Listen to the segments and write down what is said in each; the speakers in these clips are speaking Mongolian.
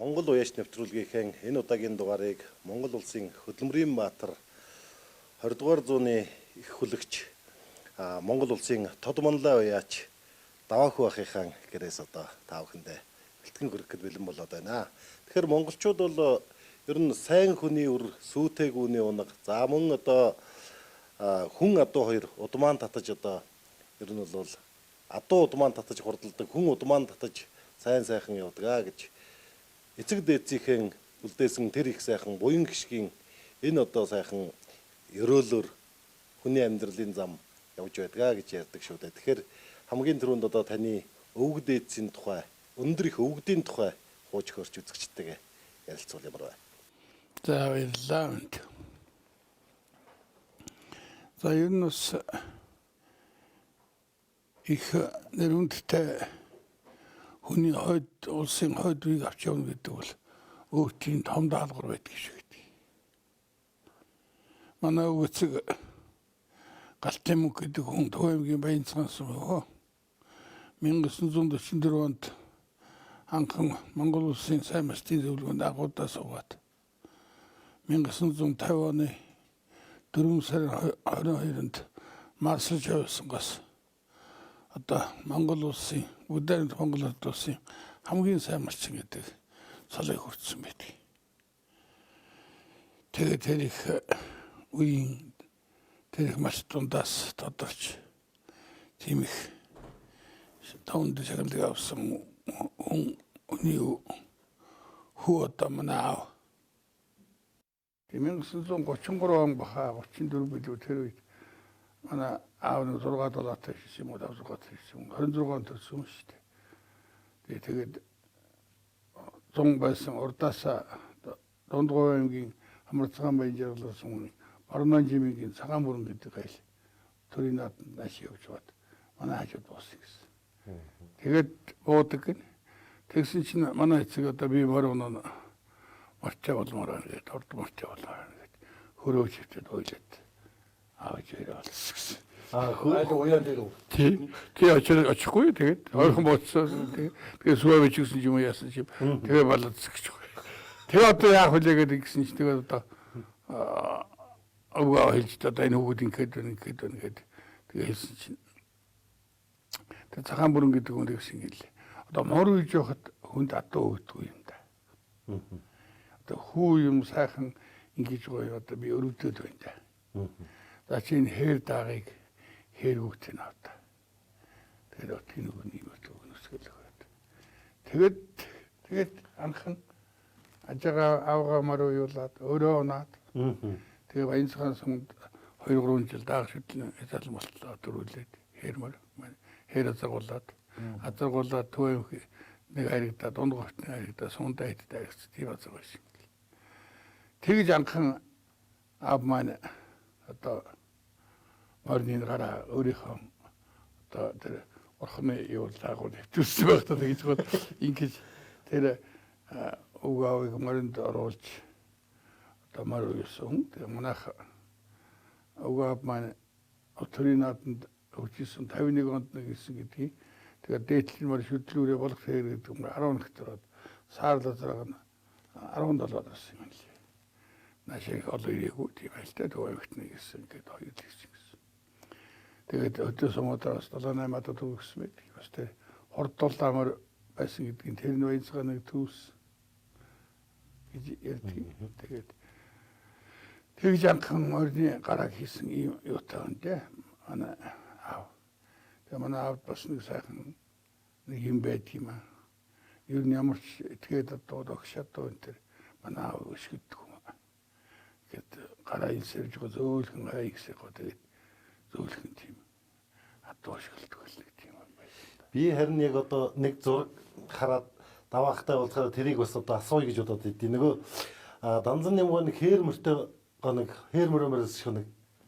Монгол уяж нэвтрүүлгийнхээ энэ удаагийн дугаарыг Монгол улсын хөдөлмөрийн баатар 20 дугаар зууны их хүлэгч Монгол улсын тод манлай уяач Давааху ахыхаан гэрээс одоо та бүхэндээ бэлтгэн хүрэхэд бэлэн болоод байна. Тэгэхээр монголчууд бол ер нь сайн хүний үр сүйтээгүүний унаг за мөн одоо хүн адуу хоёр удмаан татаж одоо ер нь бол адуу удмаан татаж хурдалдаг хүн удмаан татаж сайн сайхан явдгаа гэж эцэг дээдсийнхэн үлдээсэн тэр их сайхан буян гიშгийн энэ одоо сайхан өрөөлөөр хүний амьдралын зам явж байдгаа гэж ярьдаг шүү дээ. Тэгэхээр хамгийн түрүүнд одоо таны өвөг дээдсийн тухай өндөр их өвгдийн тухай хууч хөрч үзэгчтэйгээ ярилцвал ямар вэ? За баярлалаа. За ер нь бас их нэрүндтэй хүний хойд улсын хойд үеийг авч явна гэдэг бол өөртөө том даалгавар байдаг шиг гэдэг. Манай өвөцөг Галтын мөнх гэдэг хүн Төвөмгийн Баянцгаас мөн 1944 онд анхан Монгол улсын сайн мастын зөвлөгөөнд агуудаа суугаад 1950 оны 4 сарын 22-нд марсалж явсангаас одоо Монгол улсын modern Монгол улсын хамгийн сайн малчин гэдэг цалыг хүртсэн байдаг. Тэгээд тэр их үеийн тэр их малч дундаас тодорч тийм их таунд шагналыг авсан хүний хүү одоо манай аав 1933 он баха 34 билүү тэр үед манай аав нь 6 доллартай хийсэн юм уу 5 хийсэн 26 он төрсөн шүү дээ. Тэгээд 100 байсан урдаасаа Дундгой аймгийн Хамарцгаан баян жаргалаас өмнө Баруун жимийн цагаан бүрэн гэдэг айл төрийн нааданд нааш явж бод манай хажууд боссон гэсэн. Тэгээд буудаг гин. Тэгсэн чинь манай эцэг одоо би баруун марчаа болмоор байна гэдэг орд марчаа болмоор гэдэг хөрөө чивтэд ойлоод авч ирээ болсон гэсэн. Хөрөө уян дээр үү? Тий очихгүй тэгээд ойрхон бууцсан тэгээд сувавч гэсэн юм яасан чим тэгээд балдсан гэж. Тэгээд одоо яах вэ гэдэг гэсэн чинь тэгээд одоо авгаа хэлж одоо энэ хүүхэд ингээд тэгээд хэлсэн чинь тэгээд цагаан бүрэн гэдэг хүн гэсэн гэлээ. Одоо мор үйж явахад хүнд адуу өгдөг юм да. Одоо хүү юм сайхан ингэж гоё одоо би өрөвдөд байна да. За чинь хээр даагыг хээр хүүхдээ навта. Тэгээд отын нүгний өгнөсгөл өгөөд. Тэгээд анхан ажгаа авгаа маруу юулаад өөрөө унаад. Тэгээ Баянцгаан сумд 2-3 жил даах шүтлэн залмалтлаа дөрүүлээд хээр азаргуулаад Төвөмх нэг харигдаа Дундгойт харигдаа Сундаа идтэй гэсэн тийм азар байсан. Тэгж анхан аав маань одоо орны гараа өөрийнхөө одоо тэр орхны юу лагууд хэвчүүлсэн байхдаа тэгж гол ингэж тэр угаавыг моринд оруулж одоо маруу юусэн. Тэгээ манайх угаав маань төрийн нааданд өгчсэн 51 онд нэг гэсэн гэдгийг тэгээд дээдлэн мөр шүтлүүрээ болох хэрэг гэдэг юм 10 нэгтэрод саарлазраг нь 17 болсон юм лээ. Нашиг олон ирээгүй тийм байлтай Төвөмхт нэг гэсэн ингээд хоёр л гэсэн. Тэгээд өдөө сумуудаас 7-8 одоо төгссөн байдаг. Бас тэр хордуулаамар байсан гэдгийг тэр нь Баянцгаан нэг төс гэж ярьдаг. Тэгж анхан орны гараг хийсэн юм юутай юм дээ. Манай аав. Тэгээ манай аав бас нэг сайхан нэг юм байт юм аа. Юу нь ямар ч тэгээд одоо огшаадоо энэ тэр манай аав өшгөддөг юм аа. Гэт гараа инсэрж го зөөлхөн хайгсэх го тэгээд зөөлхөн тийм адуу өшгөлдөг л нэг тийм юм байна. Би харин яг одоо нэг зураг хараад Даваахтай уулзахаар тэрийг бас одоо асууя гэж бодоод идэв. Нөгөө данзан юм нэг хээр мөртэй нэг хээр мөрөөс шиг нэг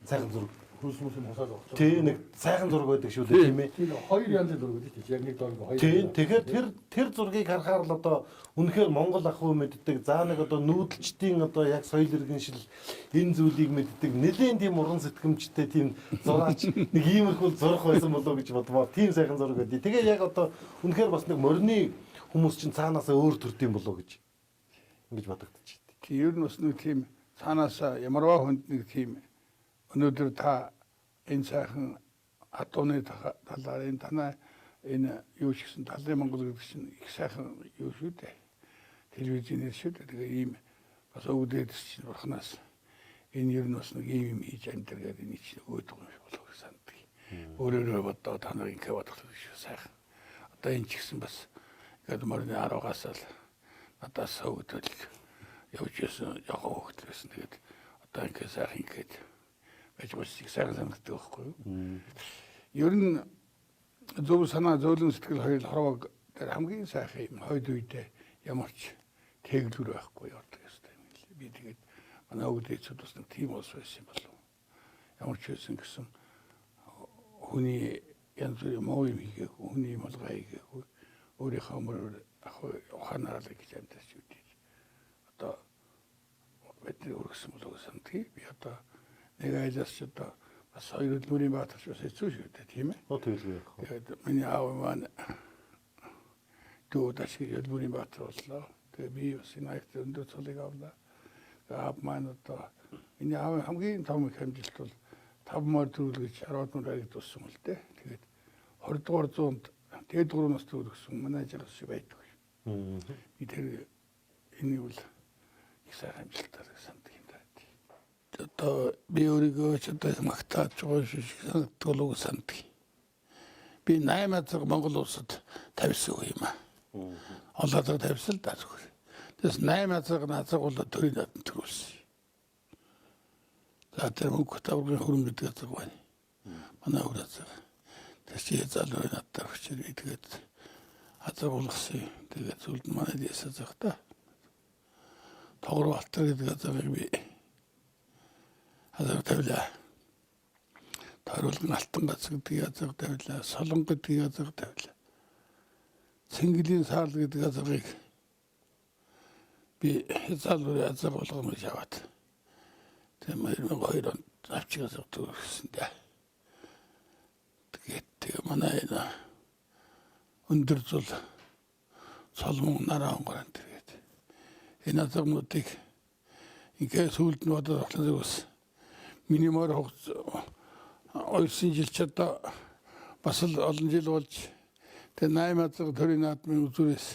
сайхан зураг хөрсмөс юм хасаад авах. Тийм нэг сайхан зураг байдаг шүү дээ тийм ээ. Тийм хоёр янзын зураг гэдэг чинь яг нэг дөрөв хоёр. Тийм тэгэхээр тэр зургийг харахаар л одоо үнэхээр Монгол ах уу мэддэг. За нэг одоо нүүдэлчдийн одоо яг соёл иргэншил энэ зүйлийг мэддэг. Нэлийн тийм уран сэтгэмжтэй тийм зураач нэг иймэрхүү зурх байсан болоо гэж бодмоор тийм сайхан зураг байдیں۔ Тэгээ яг одоо үнэхээр бас нэг морины хүмүүс чинь цаанаасаа өөр төрд юм болоо гэж гэж бодогдчих. Тийм ер нь бас нэг тийм цаанаасаа ямарваа хүнд нэг тийм өнөөдөр та энэ сайхан адууны талаар энэ танай энэ юу ч гэсэн талын Монгол гэдэг чинь их сайхан юу шүү дээ. Телевизээр шүү дээ. Тэгээ ийм бас өвдөд чинь бурхнаас энэ ер нь бас нэг ийм юм хийж амдэргээд энэ чинь өөдөг юм шиг болов гэж санддаг. Өөрөөрөө бодоо та нар ингэ бодох шүү сайхан. Одоо энэ ч гэсэн бас ингээд мөрний 10-аас л надаас өвдөд явж ясан яг хөөхт байсан. Тэгээд одоо ингэ сайхан ингээд байж бас их сайхан санагддаг байхгүй юу? Ер нь зөв санаа зөөлөн сэтгэл хоёул хорвог тэр хамгийн сайхан юм хойд үедээ ямар ч тэглүр байхгүй явдаг ёстой юм лээ. Би тэгээд манай өвдөцөд бас нэг тийм ус байсан юм болов. Ямар ч байсан гэсэн хүний янз бүрийн муу юм хийгээгүй, хүний малгай хийгээгүй, өөрийнхөө мөрөөр ухаанаар л гэж амьдч үдээ. Одоо бидний өргөсөн болов санагдгийг би одоо нэг айлаас ч одоо бас хоёр хөдөлмөрийн баатарч бас хэцүү шүү дээ, тийм ээ. Тэгэлгүй яг. Тэгээд миний аав маань дүү дашиг хөдөлмөрийн баатар боллоо. Тэгээд би бас энэ аягт өндөр цолыг авлаа. Аав маань одоо миний аав хамгийн том их амжилт бол 5 мөр төрүүлгэж 10 мөр аягт туссан л дээ. Тэгээд 20 дугаар зуунд дээд 3 нас төрүүлсэн манай жаргал шиг байдаг. Би тэр энэ бол их сайхан амжилтаар санддаг юм даа. Одоо би өөрийгөө ч одоо магтааж байгаа шиг санагддаг санддаг. Би 8 цаг Монгол улсад тавьсан юм аа. Олон цаг тавьсан л даа зүгээр. Тэс 8 цаг нацаг бол төрийн наадад төрүүлсэн. За тэр мөнгө таврын хөрөнгө гэдэг цаг байна. Манай өөр цаг. Тэс чи залуу надад хүчээр тэгээд азар болгосон. Тэгээд зүлд манай дэсэ цагта. Тогроо алтар гэдэг цагийг би азар тавилаа. Тойруулгын алтан гац гэдэг азар тавилаа. Солон гэдэг азар тавилаа. Цэнгэлийн саал гэдэг азарыг би залуу азар болгоно яваад. Тэгээд 2002 онд авчигаас төрсөн дээ. Тэгээд манай өндөр зул соломон нараа онгорон тэгээд энэ азарнуудыг ингээд сүлд нь бодоод бас миний мөр хогц ойрсын жил ч одоо бас л олон жил болж тэгээд 8 азар төрийн наадмын үзүүрээс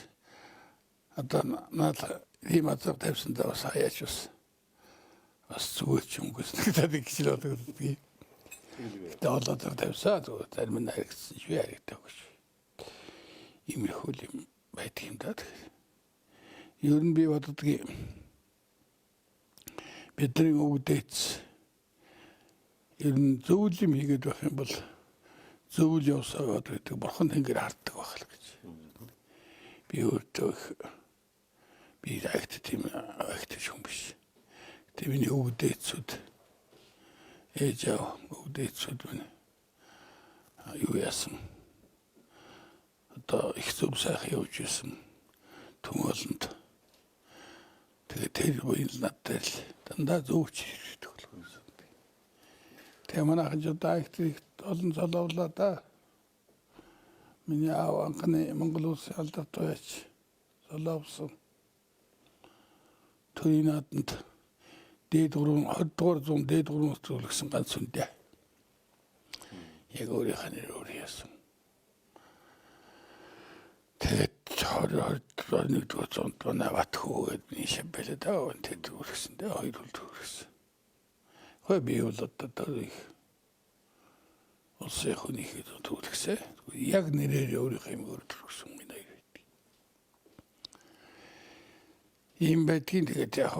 одоо наад ийм азар тавьсан даа бас хаяач бас зүгээр ч юм гэсэн нэг хичээл болдог. Тэгээд олоод тавьсаа зүгээр зарим нь харагдсан шүү харагдав гэж. Иймэрхүү юм байдаг юм даа. Ер нь би боддгийг бидний өвдөц ер нь зөвл юм хийгээд байх юм бол зөвл явсаа гэдэг бурхан тэнгэр харддаг байх л гэж. Би өөртөө би агт тийм агт юм биш. Тэвний өвдөцүүд ээж аа өвдөцүүд мөн юу яасан. Одоо их зөв сайхан явж исэн төмөлөнд тэгээд тэр үйл надад л дандаа зөвч хийдэг л байсан. Тэгээ манайхан ч одоо их олон залуулаа да. Миний аав анхны Монгол улсын алдар туяач залуувсан. Төрийн нааданд дээд 20 дугаар зуун дээд 3 нас төлөвлөсөн ганц үндэ. Яг өөрийнхөө нэр өөр яасан. Тэгээд 21 дугаар зуунд нават хөөгээд миний шамбэлээ даа тэгээд төлөвлөсөн дээ 2 жил төлөвлөсөн. Хөөе би бол одоо их улсын хүний хэд төлөвлөсөн. Яг нэрээр өөрийнхөө юм өөр төлөвлөсөн юм байна. Ийм байдгийн тэгээд яг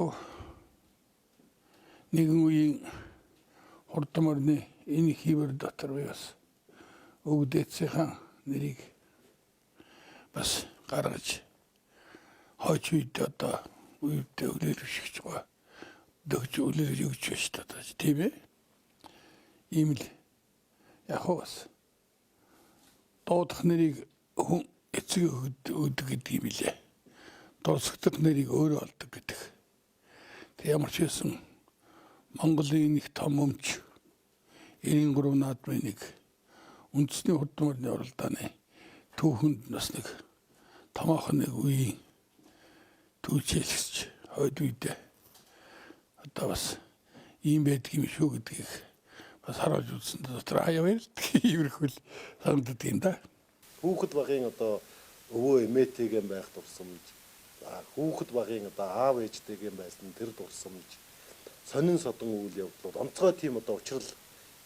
нэгэн үеийн хурдан орны энэ хивэр дотор бас өвдөцийн нэрийг бас гаргаж хойч үед одоо үедээ үлээлвшигч байгаа. Дөгж үлээлж өгч байж таа тийм ээ. Ийм л яг бас дуудах нэрийг хүн эцэг өгдөг гэдэг юм лээ. Дурсагдах нэрийг өөрөө олдог гэдэг. Тэг ямар ч байсан Монголын нэг том өмч 93 наадмын нэг үндэсний хурдмөрний оролдооны түүхэнд бас нэг томоохон нэг үеийн түүчээлсч хойд үедээ одоо бас ийм байдаг юм шүү гэдгийг бас харуулж үзсэн дотор аяа байдаг иймэрхүүл санагддаг юм да. Хүүхэд багын одоо өвөө эмээтэйгэн байх дурсамж, хүүхэд багын одоо аав ээжтэйгэн байсан тэр дурсамж, сонин содон үйл явдлууд онцгой тийм одоо учрал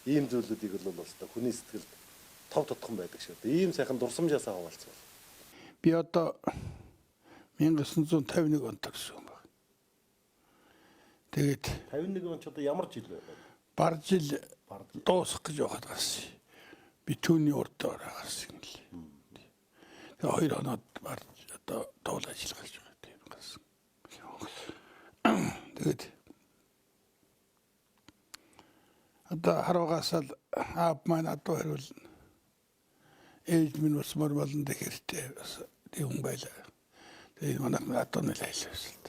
ийм зүйлүүдийг бол бас хүний сэтгэлд тов тодхон байдаг шүү дээ. Ийм сайхан дурсамжаасаа хаваалцвал. Би одоо 1951 онд төрсөн юм байна. Тэгээд 51 он ч одоо ямар жил байна? бар жил дуусах гэж явахад гарсан. Би түүний урдаар гарсан юм л. Тэгээд 2 хоноод бар одоо тоол ажил гарч байгаа тийм гарсан. Тэгээд одоо харуугаас л аав маань адуу хариулна. Ээж минь бас мөр болон дэхэртэй бас тийм байлаа. Тэгээд манайх адууны л айлсан.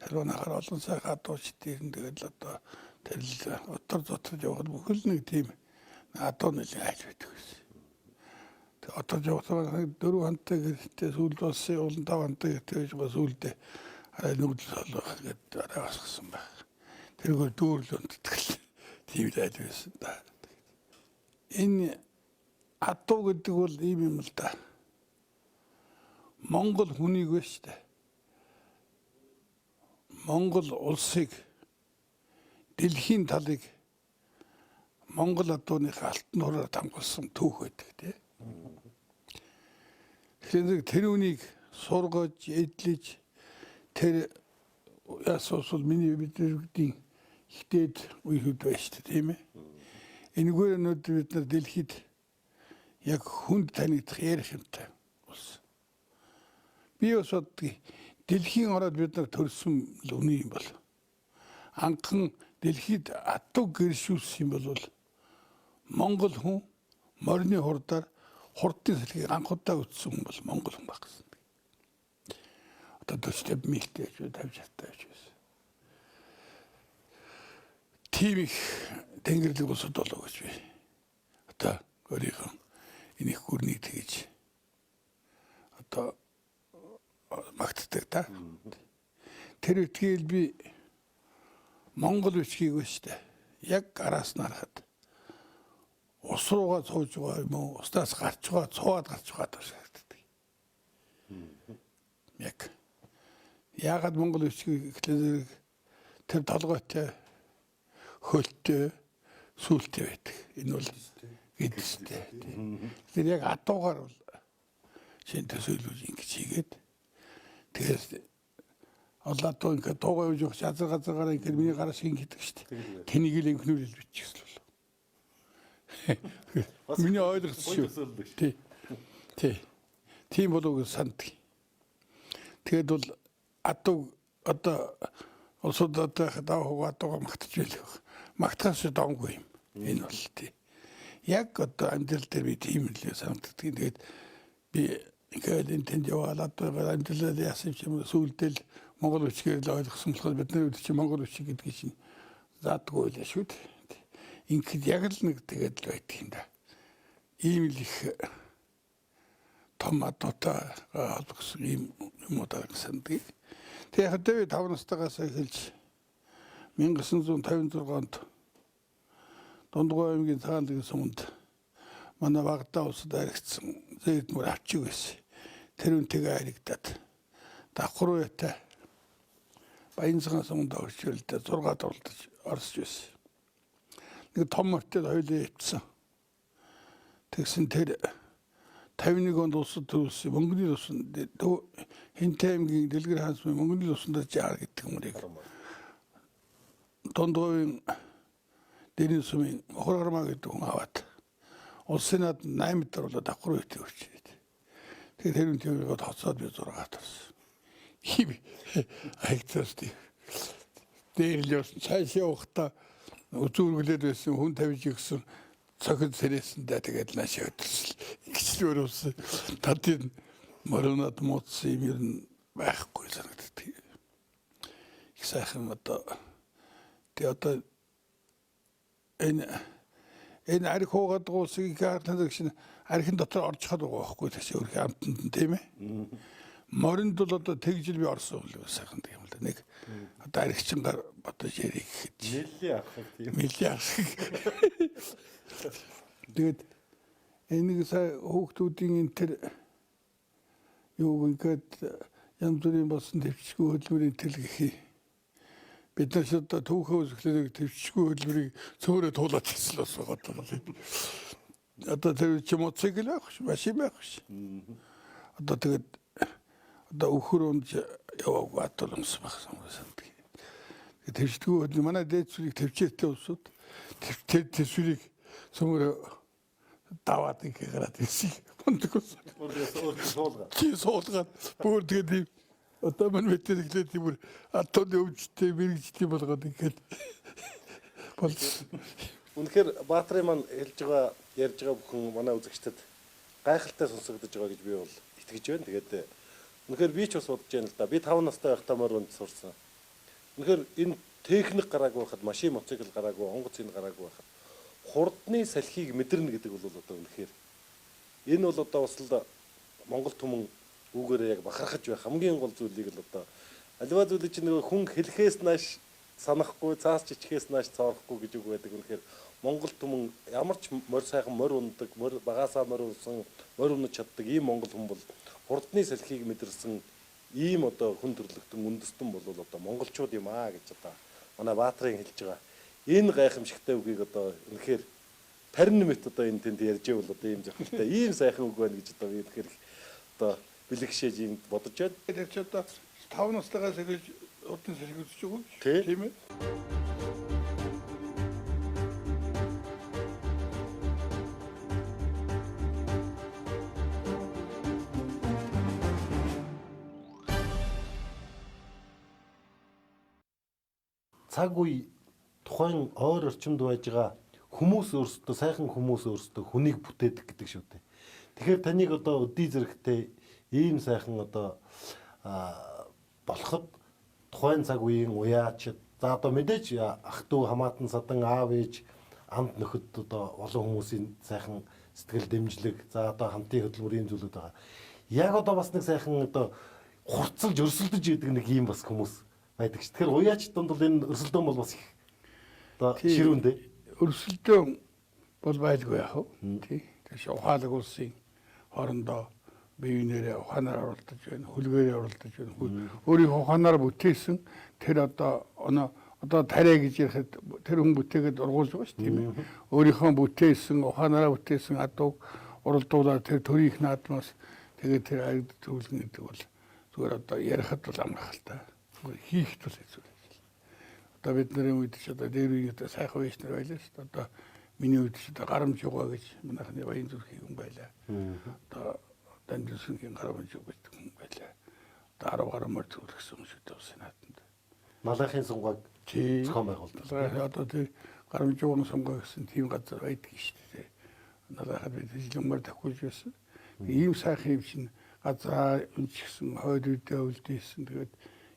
Тэр манайхаар олон сайхан адууч дээрэн тэгээд одоо тэр л отор зоторж явахад бүхэл нэг тийм адууны л айл байдаг гэсэн. Тэгээд отор явахад 4 хонтой гэртээ сүүлд бас улан 5 хонтой гэртээ бас сүүлдээ арай нүгдэл солох гэдэг арай басгсан баг. Тэргээр дүүрл өндөтгэл тийм л айл байсан да. Энэ адуу гэдэг бол ийм юм л да. Монгол хүнийг вэ шүү дээ. Монгол улсыг дэлхийн талыг Монгол адууныхаа алтан хураар тамгалсан түүх байдаг тийм. Тэгэхээр тэр үнийг сургаж, эдлэж тэр ясуусвал миний бидний ихтэйд үеүүд байж шүү дээ тийм ээ. Энэгээр өнөөдөр бид нар дэлхийд яг хүнд танигдах ярих юмтай болсон. Би бас боддгийг дэлхийн ороод бид нар төрсөн л үний юм бол анхан дэлхийд адуу гэршүүлсэн юм бол Монгол хүн морины хурдаар хурдын салхийг анхудаа үтсэн хүн бол Монгол хүн байх гэсэн. Одоо 40 милтэй ч 50 60 ч байсан. Тийм их тэнгэрлэг улсууд болоо гэж би. Одоо өөрийнхөө энийг гүрнийг тэгж одоо магтдаг та. Тэр үтгээл би Монгол бичгийг вэ штэ. Яг араас нь харахад ус руугаа цууж байгаа юм уу? Устаас гарч байгаа, цуугаад гарч байгаа тусагддаг. Яг яагаад Монгол бичгийг ихлээр тэр толгойтой хөлтөө сүултээ байдаг. Энэ бол гэдэгтэй. Тэр яг адуугаар бол шинэ төсөөлөж ингэж хийгээд тэгээд олаадуу ингээд дуугаа юуж явах азар газараараа ингээд миний гараа шиг гэдэг шүү дээ. Тэнийг л инхнүүлэл биччихсэн л. Миний ойлгосон шүү. Тий. Тийм болов уу санддаг. Тэгээд бол адуу одоо улсууд одоо адуугаа магтаж байлаа. Магтахаас доонгүй юм. Энэ бол тий. Яг одоо амьдрал дээр би тийм л санагддаг. Тэгээд би ингээд энэ тэнд яваалаад байгаа амьдрал яасан юм сүүлдэл Монгол үчгээр л ойлгосон болохоор бид нар чи Монгол үчиг гэдгийг чинь заадгүй л шүү дээ. Ингээд яг л нэг тэгээд л байдаг юм да. Ийм л их том адуутай холбогдсон юм уу та санагдав. Тэгээд хэдий 5 настайгаас эхэлж 1956 онд Дундгой аймгийн цаалын суманд манай Багдаа улсад харигдсан зээгдмөр авчиг байсан. Тэр үнтэйгээ харигдаад давхар үетэй Баянцхан суманд орчуулдаа 6 дурлаж орсож байсан. Нэг том мөртөд хоёлоо ивцсэн. Тэгсэн тэр 51 онд улсад төрүүлсэн Монголын улсанд Хинтэй аймгийн Дэлгэр хаан сумын Монголын улсанд жаар гэдэг юмрыг Дундгойн Дэрийн сумын Мохоргармаа гэдэг хүн аваад улсын над 8 даруулаад давхар үетэй өрчээд. Тэгээд тэр үнтэйгээ тоцоод би 6 тарсан. Хим айгтсти. Дээр л цааш явахдаа үзүүргэлээд байсан хүн тавьж игсэн цохид сэрээсэндээ тэгээд нааш өдөрсөл. Ингэчлээр ус татын мөрөнөд моцсон юм ер нь байхгүй санагддаг. Их сайхан одоо тэгээд одоо энэ арх хуугаад уусыг хаалтан гэсэн архин дотор орж хаад байгаа байхгүй тийм ээ өөрхөн амтнд тийм ээ Моринд бол одоо тэгжил би орсон бол сайхан гэх юм л да. Нэг одоо аригчингаар бодож ярих гэж. Нэлээ авах тийм. Мэлээ авах. Тэгээд энийг сая хүүхдүүдийн энэ тэр юу ингээд янз бүрийн болсон төвчгүй хөдөлмөрийн төлгөх. Бид нар ч одоо түүхээ үзэхлээр төвчгүй хөдөлмөрийг цөөрөө туулаад хэлсэн л байгаа юм. Одоо тэр чи мотоцикл байх ш, машин байх ш. Одоо тэгээд одоо өхөр унж яваагүй атал юмсан багсан байсан. Төвчгүй хөдөлмөр манай дээд сүрийг төвчээртэй улсууд төвчрийг цөөрөө даваад ингээ гараад ирсэн. Монтгоос. Чи суулгаад бүр тэгээд одоо мань мэдээлэлээ тиймэр атол өвчтэй мэрэгчтэй болгоод ингээд бол Үнэхээр Баатарын маань ярьж байгаа бүхэн манай үзэгчдэд гайхалтай сонсогдож байгаа гэж би бол итгэж байна. Тэгээд үнэхээр би ч бас бодож байна л да. Би 5 настай байхдаа морь унд сурсан. Үнэхээр энэ техник гараагүй байхад, машин мотоцикл гараагүй, онгоц энэ гараагүй байхад хурдны салхийг мэдэрнэ гэдэг бол одоо үнэхээр энэ бол одоо бас л Монгол түмэн үүгээрээ яг бахархаж байх хамгийн гол зүйлийг л одоо аливаа зүйлийг чинь нөгөө хүн хэлэхээс нааш санахгүй, цаас чичхээс нааш цоорохгүй гэж үг байдаг. Үнэхээр Монгол түмэн ямар ч морь сайхан морь ундаг, морь багасаа морь унсан, морь унаж чаддаг ийм Монгол хүн бол хурдны салхийг мэдэрсэн ийм одоо хүн төрлөختөн үндэстэн бол одоо монголчууд юм аа гэж одоо манай Баатарын хэлж байгаа. Энэ гайхамшигтай үгийг одоо үнэхээр тарин мэт одоо энэ тэнд ярьж байвал одоо ийм зөвхөлтэй ийм сайхан үг байна гэж одоо би тэгэхээр одоо бэлгшээж юм бодож байна. тэр чи одоо 5 настайгаас эхэлж урдын сэрэг үзэж байгаа Тийм. тийм ээ. Цаг үе тухайн ойр орчимд байж байгаа хүмүүс өөрсдөө сайхан хүмүүс өөрсдөө хүнийг бүтээдэг гэдэг шүү дээ. Тэгэхээр таныг одоо өдий зэрэгтэй ийм сайхан одоо болоход тухайн цаг үеийн уяачид за одоо мэдээж ах トゥ хамаатан садан аав ээж амт нөхөд одоо олон хүмүүсийн сайхан сэтгэл дэмжлэг за одоо хамтын хөдөлмөрийн зүйлүүд байгаа. Яг одоо бас нэг сайхан одоо хурцлж өрсөлдөж идэг нэг ийм бас хүмүүс байдаг ш. Тэгэхээр уяач донд бол энэ өрсөлдөөн бол бас их одоо ширүүндээ Өрсөлдөөн бол байлгүй яах вэ? Тий. Тэгэхээр ухаалаг улсын хоорондоо биеийнээрээ ухаанаар оролдож байна, хөлгөөрөө оролдож байна. Өөрийн ухаанаар бүтээсэн тэр одоо тариа гэж ярихад тэр хүн бүтээгээд ургуулж байгаа шүү тийм ээ. Өөрийнхөө бүтээсэн ухаанаараа бүтээсэн адууг уралдуулаад тэр төрийнх наадмаас тэгээд тэр аяд төвлөн гэдэг бол зүгээр одоо ярихад бол амархалтай. Зүгээр хийхэд бол хэцүү. Одоо бидний үед ч одоо дээр үеийн одоо сайхан байж нар байлаа шүү дээ. Одоо миний үед ч одоо гарамж югаа гэж манайхны баян зүрхийн хүн байлаа. Одоо Данжинсгийн гарамж юу гэдэг хүн байлаа. Одоо 10 гарамаар төвлөрсөн хүн шүү дээ Сенатанд. Малайхын сунгааг зохион байгуулдаг. Одоо тэр гарамж юуны сунгаа гэсэн тийм газар байдаг шүү дээ. Надад бид жилмөр тахуулж байсан. Ийм сайхан юм чинь газар өнчгсөн хойд үедээ үлдээсэн. Тэгээд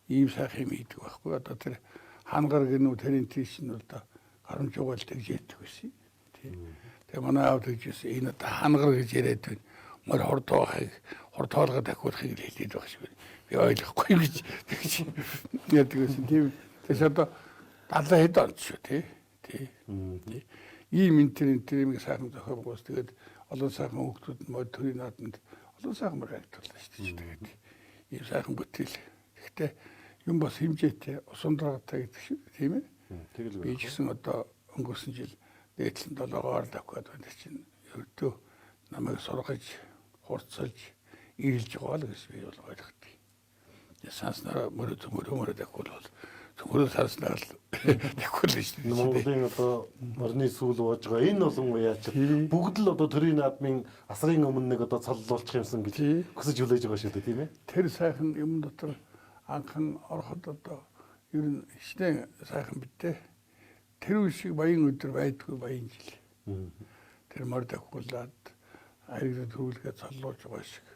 ийм сайхан юм хийдэг байхгүй. Одоо тэр хангар гэнүү тэрийн тийш нь одоо гарамж угаал тэгж яддаг байсан. Тэгээ манай аав тэгжсэн энэ одоо хангар гэж яриад байна. Мөр хордоолгоо тахиулахыг хэлээд байх шиг байна. Би ойлгохгүй гэж тэгж ярьдаг байсан. Тийм. Тэгэхээр одоо 70 хэд он шүү тий. Ийм интернетийн сайхан зохиолгоос тэгээд олон сайхан хүүхдүүд мод төрийн нааданд олон сайхан баригдуулсан шүү дээ. Тэгээд ийм сайхан бүтээл. Гэхдээ юм бас хэмжээтэй усан дараатай гэдэг шиг тийм ээ. Тэгэл би ч гэсэн одоо өнгөрсөн жил дээдлэн 7-оор давхад байна чинь ердөө намайг сургаж хурцлж ирэлж байгаа л гэж би бол ойлгодог. Ясааснараа мөрөд давхад бол зөвхөн сарснаар л давхад л шүү дээ. Монголын одоо морины сүүл ууж байгаа энэ олон уяач бүгд л одоо төрийн наадмын асрын өмнө нэг одоо цаллуулчих юмсан гэж хүсэж хүлээж байгаа шүү дээ тийм ээ. Тэр сайхан юм дотор анхан ороход одоо ер нь ихтэй сайхан битээ. Тэр үе шиг баян өдөр байдгүй баян жил. Тэр морь давхуулаад аягд төрүүлгээ цаллуулж байгаа шиг.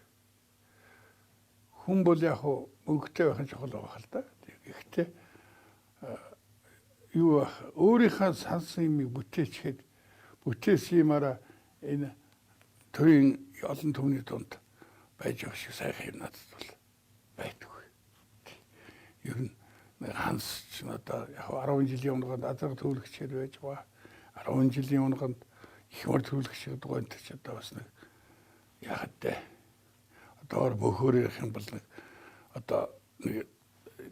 Хүн бол яг мөнгөтэй байх нь чухал байгаа л да. Гэхдээ юу өөрийнхөө сансан юмыг бүтээчихэд бүтээсэн юмараа энэ төрийн олон түмний дунд байж байгаа шиг сайхан юм надад бол ер нь нэг ханс ч одоо яг 10 жилийн өмнө азар төвлөгчээр байж байгаа. 10 жилийн өмнө их мөр төвлөгч дугаарт ч одоо бас нэг яагаад те одоо мөхөөрийнх юм бол нэг одоо нэг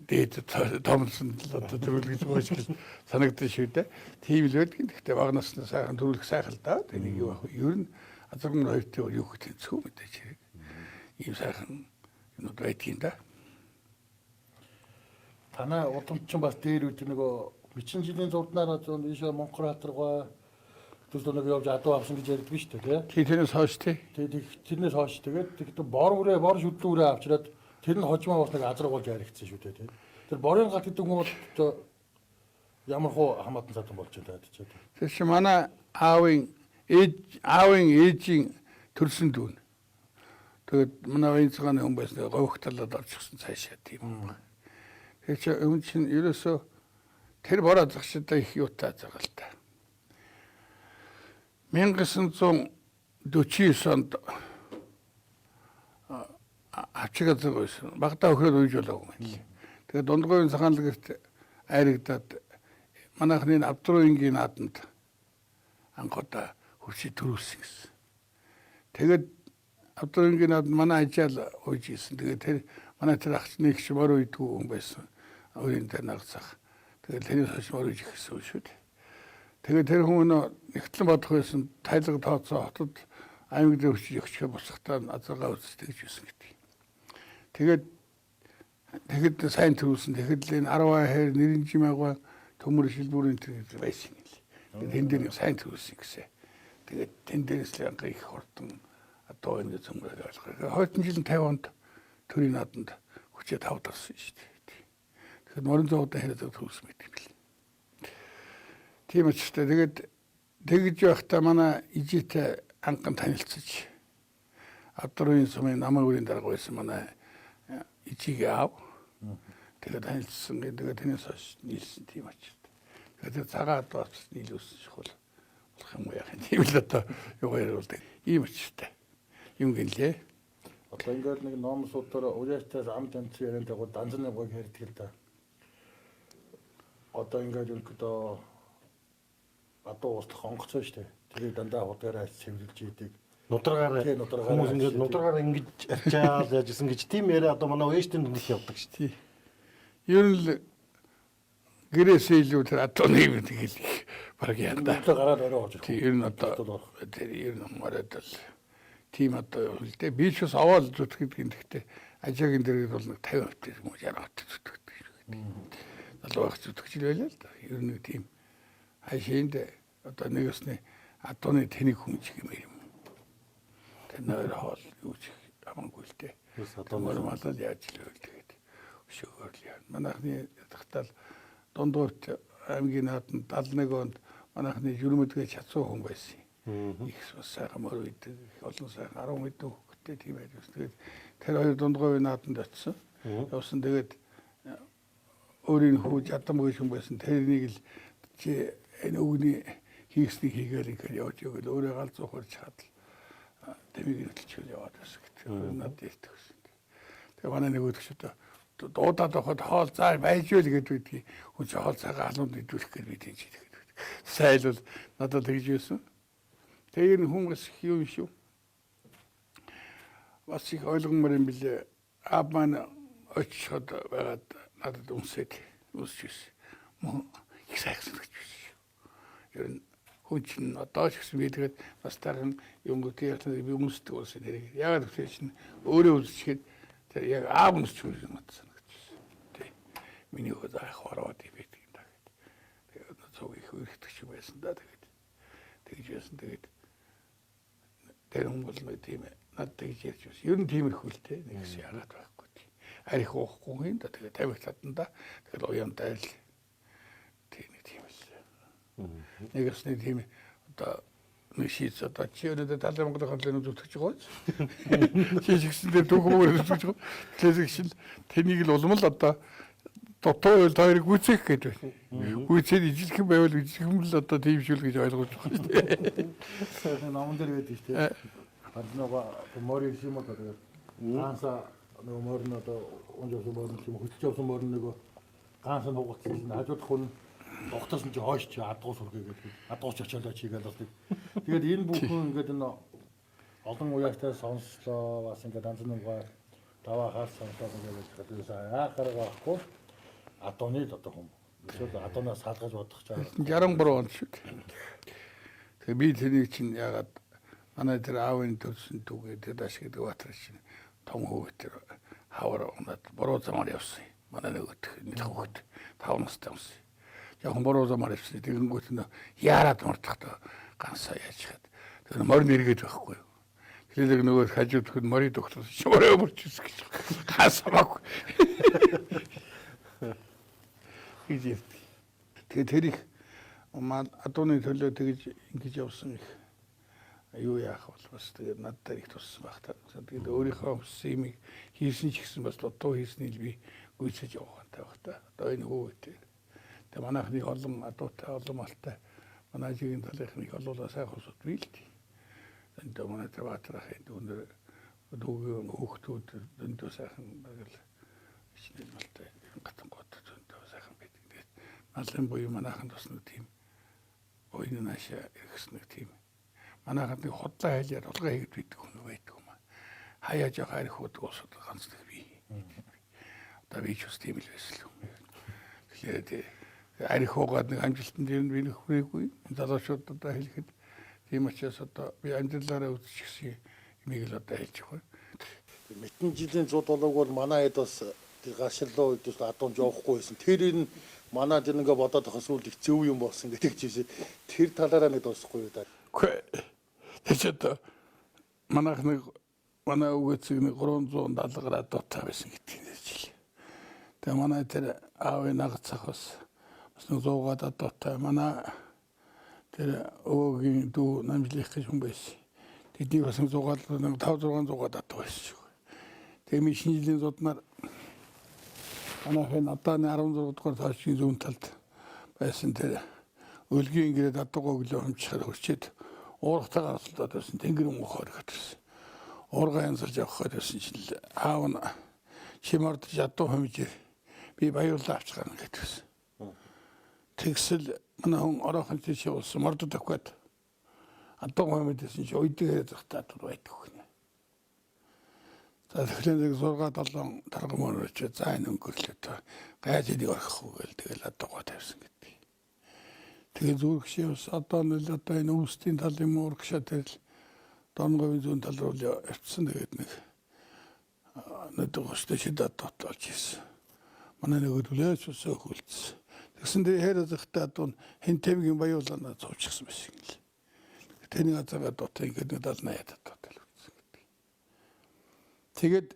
дээд томсон одоо төрүүлгэж байгаа шиг санагдаж шүү дээ. Тийм л байдаг. Гэхдээ баг насны сайхан төрүүлэх сайхан л да. Тэнийг юу ах вэ? Ер нь азаргын хоёртой юу гэх тэнцүү мэдээж хэрэг. Ийм сайхан юмуд байдгийн да. Танай удамчин бас дээр үт нөгөө бичэн жилийн зурднаараа зүүн ийшээ Монголын хатаргаа төлөв нэг явж адуу авсан гэж ярьдаг шүү дээ. Тий тэрнээс хойш тий. Тэрнээс хойш тэгээд бор шүтлэн үрээ авчираад тэр нь хожмоо бас нэг азаргуулж яригдсан шүү дээ. Тэр борын галт гэдэг нь бол ямар хуу хамаатан цадан болж байгаа тийм. Тэр чи манай аавын ээжийн төрсөн дүүн. Тэгээд манай баянцгааны хүн байсан говьх талаад орчихсон цаашаа тийм. Тэр чи өвн чин ерөөсөө тэр бороо загшдаа их юутай загаал та. 1949 онд ачаад байсан. Багтаа өхрөөд үйж болоогүй юм л. Тэгээд дундгойн цахаанлагэрт айрагдаад манайхны Авдрууингийн нааданд анхудаа хурцыг төрүүлсэн гэсэн. Тэгээд Авдрууингийн нааданд манай ажаал ууж исэн. Тэгээд тэр манай тэр ах нэг шмөр үйдгүй хүн байсан. Өөрийн дээр нагцах. Тэгээд тэрний хошмор үйж ихсэн шүү дээ. Тэгээд тэр хүн нэгтлэн бодох байсан тайлга тооцоо хотод аймаг дээр өчиж өгчөө босгохтаа азаргаа үздэг гэж байсан гэдэг. Тэгээд сайн төрүүлсэн. Тэгэхэд энэ 10 хэр нэрийн жимээгаа төмөр шилбүрийн тэр байсан юм л. Тэгээд тэн дээр сайн төрүүлсэн гэсэн. Тэгээд тэн дээрээс л анх их хурдан одоо ингэ цөмрөөр ойлгох. Хойдон жилийн 50 онд төрийн нааданд хүчээ тавдарсан шүү дээ. Тэгэхээр морин зовдоо хэрэг төрүүлсэн мэт юм бэл. Тийм учраас тэгээд тэгж байхдаа манай ижитэй анхан танилцж Авдрууин сумын намын үрийн дарга байсан манай ижигээ аав. Тэгээд танилцсан. Тэгээд тэрнээс хойш нийлсэн тийм очирд. Тэгээд цагаад бас нийлүүлсэн шахал болох юм яах юм. Тийм л одоо юу яриулдаг. Ийм очиртай. Юм гэлээ. Одоо ингээд нэг номсуудаар уяастаас ам танц яриад байгаа данзны гог ярьдаг л да. Одоо ингээд өнөдөө адуу ууслах онгоцоо шүү дээ. тэрийг дандаа худаараа цэвэрлж идэг. Нудрагаараа хүмүүс ингээд нудрагаараа ингэж арчаал яажсэн гэж тийм яриа одоо манай өөштөнд нэг явдаг шүү дээ. Ер нь л гэрээсээ илүү тэр атоны юм тэгэл баг янда. Гараад орой орж ирэх. Ер нь одоо тэр ер нь мараад л тийм одоо үлдээ. Би ч бас аваад зүтгэдэг гэхдээ ажаагийн дэргэд бол нэг 50% юм уу 60% зүтгэдэг гэдэг. 70% зүтгэж байлаа л да. Ер нь тийм хашинд одоо нэг өсний атоны тэнийг хүмжих юм юм. Тэр хоол юу ч амангүй л дээ. Атомор малал яаж л байл тэгээд өшөөгөр л яа. Манайхны ятгатал дундуурт аймгийн нааданд 71 онд манайхны журмөдгөө чацуу хүн байсан. Их сайхан мөр үйдэг олон сайхан 10 мэдэн хөхтэй тийм байдаг. Тэгээд тэр хоёр дундгойн нааданд очсон. Явсан тэгээд өөрийн хүү жадам гэж хүн байсан. Тэрнийг л чи энэ үгний хийсний хийгээл ингээд явж өгөл өөрөө гал зуухаар чадал тэмийг хэлчихвэл яваад байсан гэдэг. Надад ярьдаг гэсэн. Тэгээ манай нэг өдөгчд дуудаад авахд хоол заа байж үл гэдэг хүн чи хоол цагаан алунд идүүлэх гэж бид энэ чийлэх гэдэг. Сайлвал надад тэгж байсан. Тэгээ энэ хүн бас юм шүү. Бас их ойлгомоор юм билээ. Аав маань очиод байгаад надад үнсэж мөн их сайхан гэж байсан. Ер нь хүн чинь одоо ч гэсэн бидгээд бас тархан юм гүтээ би өмсдөг болсон нэрийг. Яагаад гэвэл чинь өөрөө үзчихэд тэр яг аав өмсч юм санагдчихсан. Тэ. Миний хөө заах ороод идэв юм да гэдэг. Тэгээд цог их өрхтөж юм байсан да тэгээд. Тэгж байсан тэгээд тэр хүн бол нэг тийм над тэгж ярьж байсан. Ер нь тиймэрхүү л те нэгс яагаад байхгүй тийм. Арих уухгүй юм да тэгээд тавих татанда тэгээд уянтай л тийм л. Нэгс нэг тийм одоо нэг шийц одоо чи өнөөдөр 70 Монголын хонлын зүтгэж байгаа. Чи ч гэсэн тэр түүхмөр зүтгэж байгаа. Тэгэхээр тэнийг л улам л одоо дотоо л тойрог үүсэх гэдэг байна. Үүсээд ижилхэн байвал ижилхэн л одоо тиймшүүл гэж ойлгож байгаа шүү дээ. Номон дээр байдаг шүү дээ. Харнага морийг юм одоо тэгээд анса нөгөө морин одоо онжоосон морин юм хөдөлж явсан морин нөгөө ганц нь хугацсан хажууд хүн тогтсон чи хойш чи адгуу сүргээ гэдэг. Адгууч очиолоо чигээл бол. Тэгээд энэ бүхэн ингээд энэ олон уяастай сонслоо бас ингээд анз нүга таваа хаас сонслоо гэдэг хэлээс яахаар байхгүй адууны одоо хүм. Эсвэл адуунаас салгаж бодох чаа. 63 онд шүү дээ. Тэгээ би тэрийг чинь ягаад манай тэр аавын төрсөн түүгээ тэр даш гэдэг баатар чинь том хөвгт тэр хавар унаад буруу замаар явсан. Манай нөгөөх нэг хөвгт 5 настай юмсан. Яг буруу замаар явсан. Тэгэнгүүт нь яарад мартахтаа ганцаа яаж хаад. Тэр морин эргээд байхгүй юу. Тэгэхээр нөгөө хажууд хүн морин тогтсон шуураа өмөрчсөн гэж. Хасамаг. Тэгээ тэрийг адууны төлөө тэгж ингэж явсан их юу яах бол бас тэгээд надад их туссан баг та. Тэгээд өөрийнхөө хүссэн юм хийсэн ч гэсэн бас дутуу хийснийг би гүйцэж явахтай баг та. Одоо энэ хөвгтэй. Тэгээд манайхны олон адуутай олон малтай манай жилийн талынхныг олоолаа сайн хосод би л тий. Энд манай таваатрахын дүнээр дүүгийн хүүхдүүд дөндөө сайхан bagel ичнэл малтай гатан гот дөндөө сайхан байдаг. Тэгээд малын буюу манайхан тусна тийм ойн наашаа иргэс нэг тийм манайхад нэг хотлоо хайлаар улгаа хийгээд байдаг хүн байдаг юм аа. Хаяа жоо харих хүүд уусаад ганц нэг би. Одоо би ч бас тийм л байсан л юм. Тэгэхээр арих хуугаад нэг амжилтанд дээр нь би нэг хүрээгүй. Залуучууд одоо хэлэхэд тийм учраас одоо би амжилтаараа үзчихсэн юмыг л одоо хэлж байгаа. Мэдэн жилийн 100 долларыг бол манай хэд бас тэр гашиллаа үед бас адуун жоохгүй байсан. Тэр энэ манай тэр ингээ бодоод тахсан сүүл их зөв юм болсон гэдэг чийсэн. Тэр талаараа нэг дуусахгүй юу да. Тэгэхээр манайх нэг манай үгээцэг нэг 370 градустай байсан гэдэг юм жил. Тэгээ манай тэр аавын нагцахаас бас нэг 100 градустай манай тэр өвөгийн дүү намжлах гэж хүн байсан. Тэдний бас 100 градус нэг 500 градустай байсан шүү. Тэгээ миний шинэ жилийн зоднаар манайхын одооны 16 дугаар тооцгийн зүүн талд байсан тэр өлгийн ингээд адуугаа өглөө хэмжихаар хөрчээд уурхтайгаар асуултаад байсан тэнгэрэн ухаар гэсэн. Уурга янзалж явах гэсэн чинь аав нь чимэрд ядуу хэмжээр би баярлалаа авч гарна гэдсэн. Тэгсэл манай хүн ороохон тийш явуулсан мордод өгөхөд адуу хэмжээсэн чи уйдгээ захтаад байдаг хүн. За тэгэхээр 6-7 таргамаар очиж за энэ өнгөрлөө тоо гайж энийг орхихгүй гэл тэгэл адуугаа тавьсан гэдэг. Тэгээ зүрхшээ бас одоо нэг одоо энэ өвсдийн тал юм урагшаа тэрл донговын зүүн тал руу явцсан тэгээд нэг өстөж шидат тоолж ирсэн. Манай нэг үлээж өсөө хөлдсөн. Тэгсэн дээр хэрэг захтаа адуу хэн тэмгийн баяуулана цовчихсан байсан юм л. Тэний газараа дотор ингээд 70-80 татдаг. Тэгээд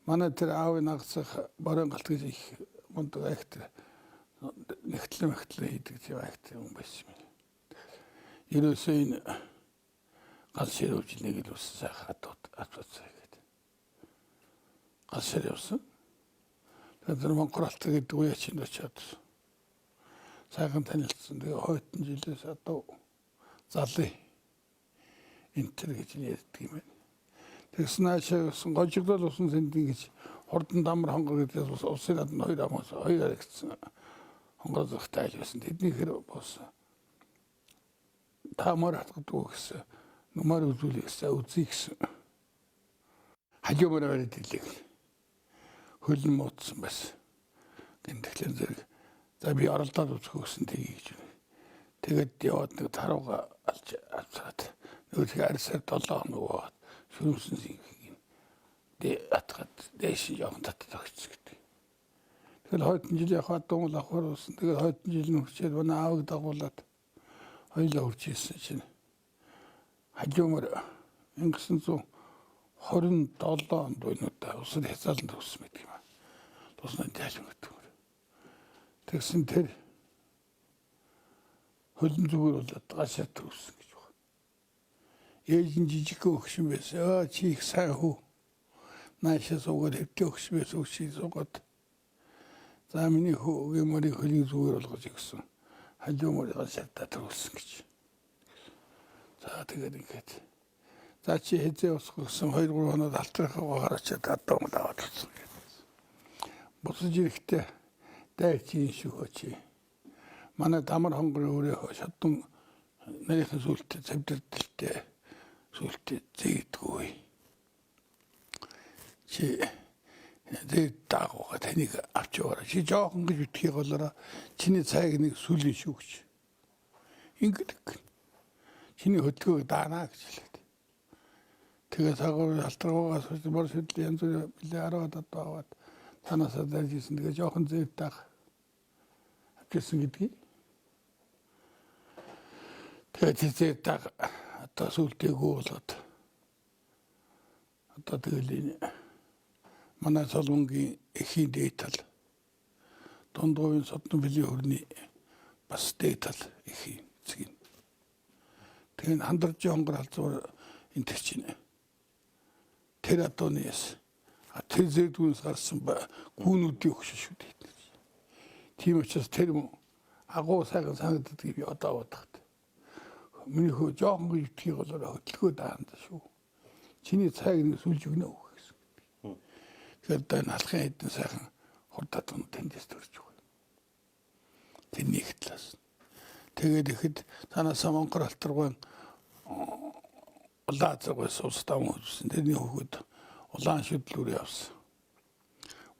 манай тэр аавын нагцах борон галт гэж их мундаг акт нэгтлэн хийдэг тийм акт юм байсан юм. Ерөөсөө энэ гал шир өвчлөгийг л үссэн сайхан атвацаа гэдэг. Гал шир явсан. Тэгээд Монголт гэдэг үе чинь очиад сайхан танилцсан. Тэгээ хойтон жилээс одоо залуу энтер гэж ярьдаг юм байна. Тэгсэн аашаа гожигдол усан сэндийн гэж хурдан дамар хонгор гэдэг усын над нь хоёр амаас хоёр гэсэн хонгор захтай байсан. Тэдний хэр бос таамаар хатгадаг гэсэн нумаар үзүүлэх гэсэн үзье гэсэн. Хажуумаар барьд хэлээ. Хөлн муудсан байсан. Гэнтэглэн зэрэг за би оролдоод үзэх гэсэн тгий гэж. Тэгээд яваад нэг тарууга алж авцаад нөгөө арьсаар 7 хоног шүрмсэн юм. Атгаад дэш явах татдаг гэдэг. Тэгэхээр хойдон жил явах дуул авахар болсон. Тэгээд хойдон жил нь хүчээд манай аавыг дагуулад хоёлаа үржижсэн чинь хажуумар 1927 онд өнөдөө усад хязгаарлалт төгссөн байдаг юм аа. Тусна тайлбар гэдэг. Тэгсэн тэр хөлн зүгээр болоод гашаа төгссөн гэж байна. Ээж нь жижиг өгшин байсан. Чи их сайн хүү. Наашаа суугаад хэвтэ өгш байсан өгший суугаад. За миний хөөгийн морийг хөлийг зүгээр болгож өгсөн. Хажуумар гашаа төгссөн гэж. За тэгээд ингээд. За чи хэзээ усах гэсэн 2 3 хоноод алтрахаа гарачаад адуун аваад болсон. Босож ирэхдээ дайчин шүү чи. Манай дамар хонгорын өрөө шатун нарийнхан сүлтээ завдэрдэлтэй сүлтээ зээгдгүй. Чи зээд даагууга таныг авч яваарай. Чи жоохон гэж ütхийг болоороо чиний цайг нэг сүлийн шүүгч. Ингэдэг. Чиний хөдөлгөөг даанаа гэж хэлээд. Тэгээ цагаар алтрагаас мөр шүдэл янз бүр билээ 10-аад одоо аваад танасаа дайжсэн. Тэгээ жоохон зээд даах авчихсан гэдгийг. Тэгээ зээд даах одоо сүлтээгөө болоод одоо тэгэл манай солонгийн эхийн дэйтал дундгойн содон билийн хөрний бас дэйтал эхийн зэг. Тэгээ хандарж хонгор алзуур энэ төр чинь тэр адониас тэр зэдгүүнээс гарсан гүүнүүдийн өгшөө шүү дээ. Тийм учраас тэр агуу сайхан санагддаг би одоо бодоход. Миний хөө жоохон гэж ütхийг болоо хөдөлгөө даанд шүү. Чиний цайг нэг сүлж өгнө гэсэн. Тэгэхээр энэ алхын хэдэн сайхан хурдаад тэндээс төрж байгаа. Тэрний их талаас. Тэгээд ихэд танаас Монгол алтргын улаан цагаас сустаа мөсөн. Тэрний хөвгөд улаан шүтлүүрээ авсан.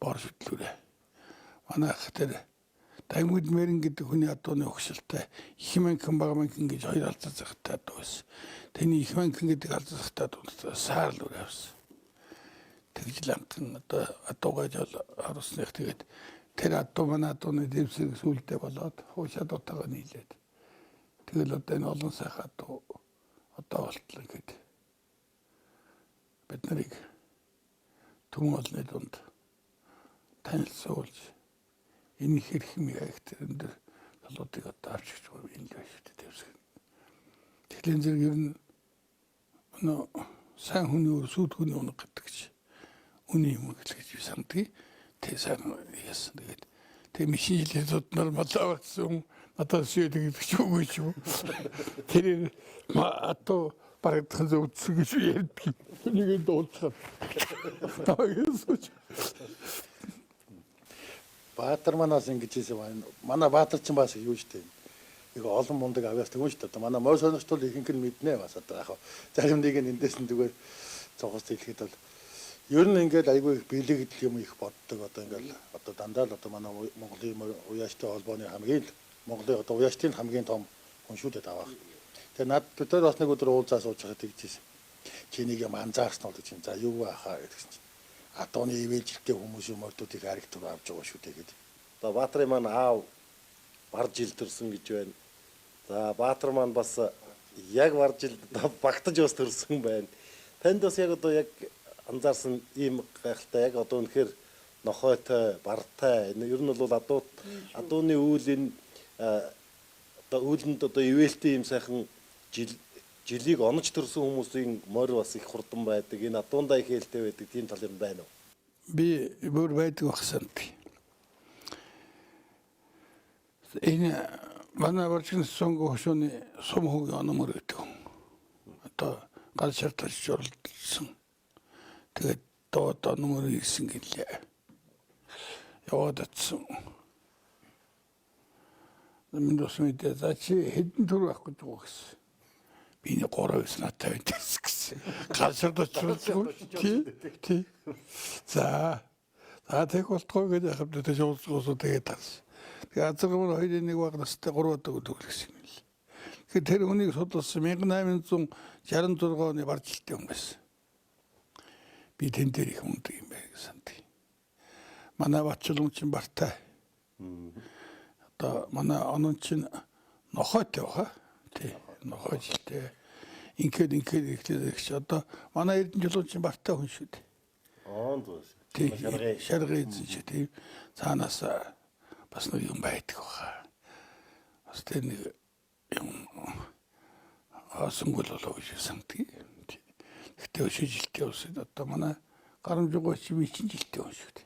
Бор шүтлүүрээ. Манайх тэр Даймуд Мэрэн гэдэг хүний адууны өгшөлтэй Ихмэнхэн Багмэнхэн гэж хоёр алзар захтай адуу байсан. Тэний Ихмэнхэн гэдэг алзар захтай адуу саарлуур авсан. Тэгж ланхан одоо адуугаж орсных тэгээд тэр адуу манай адууны дэвсэг сүулдэ болоод хуушаад утаага нийлээд. Тэгэл одоо энэ олон сайхан адуу одоо болтлоо гэдэг. Бид нарыг түн олны дунд танилцуулж энэ хэрхэн яг тэрэн дээр талуудыг одоо авчиж байгаа юм л шүү дээ дэвсэг. Тэгэхээр зэрэг ер нь сайн хүний өр сүд хүний унаг гэдэг чи үний юм гэж сандгийг тэг сайн яасан тэгээд тэг машин жилээд нормал авсан надад шийдэг гэдэг ч үгүй ч юм. Тэр атоо барагдсан зөвцөг гэж ярьдаг. Нэг дуулцаад. Баатар манаас ингэж хэлсэн байна. Манай Баатар ч бас юу штэ. Нэг олон мундаг авяас тэгвэл штэ. Одоо манай мой сонирхтол ихэнх нь мэднэ бас одоо яг зарим нэг нь эндээс нь зүгээр цогоос хэлэхэд бол ер нь ингээд айгүй их бэлэгдэл юм их боддог одоо ингээд одоо дандаа л одоо манай Монголын уяачтай холбооны хамгийн Монголын одоо уяачтын хамгийн том хүн шүү дээ даваа. Тэгээ над бид бас нэг өдөр уулзаа сууж байхад тэгжсэн. Чи нэг юм анзаарсан бол чинь за юу баахаа гэсэн чинь. Адууны ивэлжтэй хүмүүс юм ордуудыг харигтур авч байгаа шүү дээ гэдэг. Одоо Баатарын маань аав бар жил төрсөн гэж байна. За Баатар маань бас яг бар жил багтаж бас төрсөн байна. Танд бас яг одоо яг анзаарсан ийм гайхалтай яг одоо үнэхээр нохойтой, бартай ер нь бол адууны үүлийн одоо үүлэнд одоо ивэлтэй юм сайхан жилийг онож төрсэн хүмүүсийн морь бас их хурдан байдаг. Энэ адуундаа их ээлтэй байдаг. Тийм тал юм байна уу? Би бүр байдаг багсан. Энэ манай барчны сонгоо хөшөөний сум хөгийн ономор гэдэг. Одоо гал шартаж журлсан. Тэгээд доод ономор ирсэн гэлээ. Яваад атсан. Минь мэдээ за чи хэдэн төр авах гэж байгаа гэсэн. Би нэг 3-9 наттай байсан гэсэн. Галширдаж чуулсан. Тий. За тэг болтгоо гэж хавд тэ жуулсгоосоо тэгээд тарс. Тэгээ азаргамын хоёрын нэг баг настай 3 удаа төгөлсөн юм л. Тэгэхээр тэр хүнийг судалсан 1866 оны баржилттай хүн байсан. Би тэн дээр их мундаг юм байна гэсэн. Манай Батчулан чинь бартай. Одоо манай онон чинь нохойтой баха. Тий. Нохойтой. Ингээд ихлээр чи одоо манай Эрдэнэ жолооч чинь бартай хүн шүү дээ. Онд. Тий. Шаргай чи тий. Цаанаас бас нэг юм байдаг баха. Бас тэр нэг юм асунгол болоо гэж санагдгийг. Гэтэ шижилтээ усад одоо манай гарамжгүй чи би чинь жилтээ хүн шүү дээ.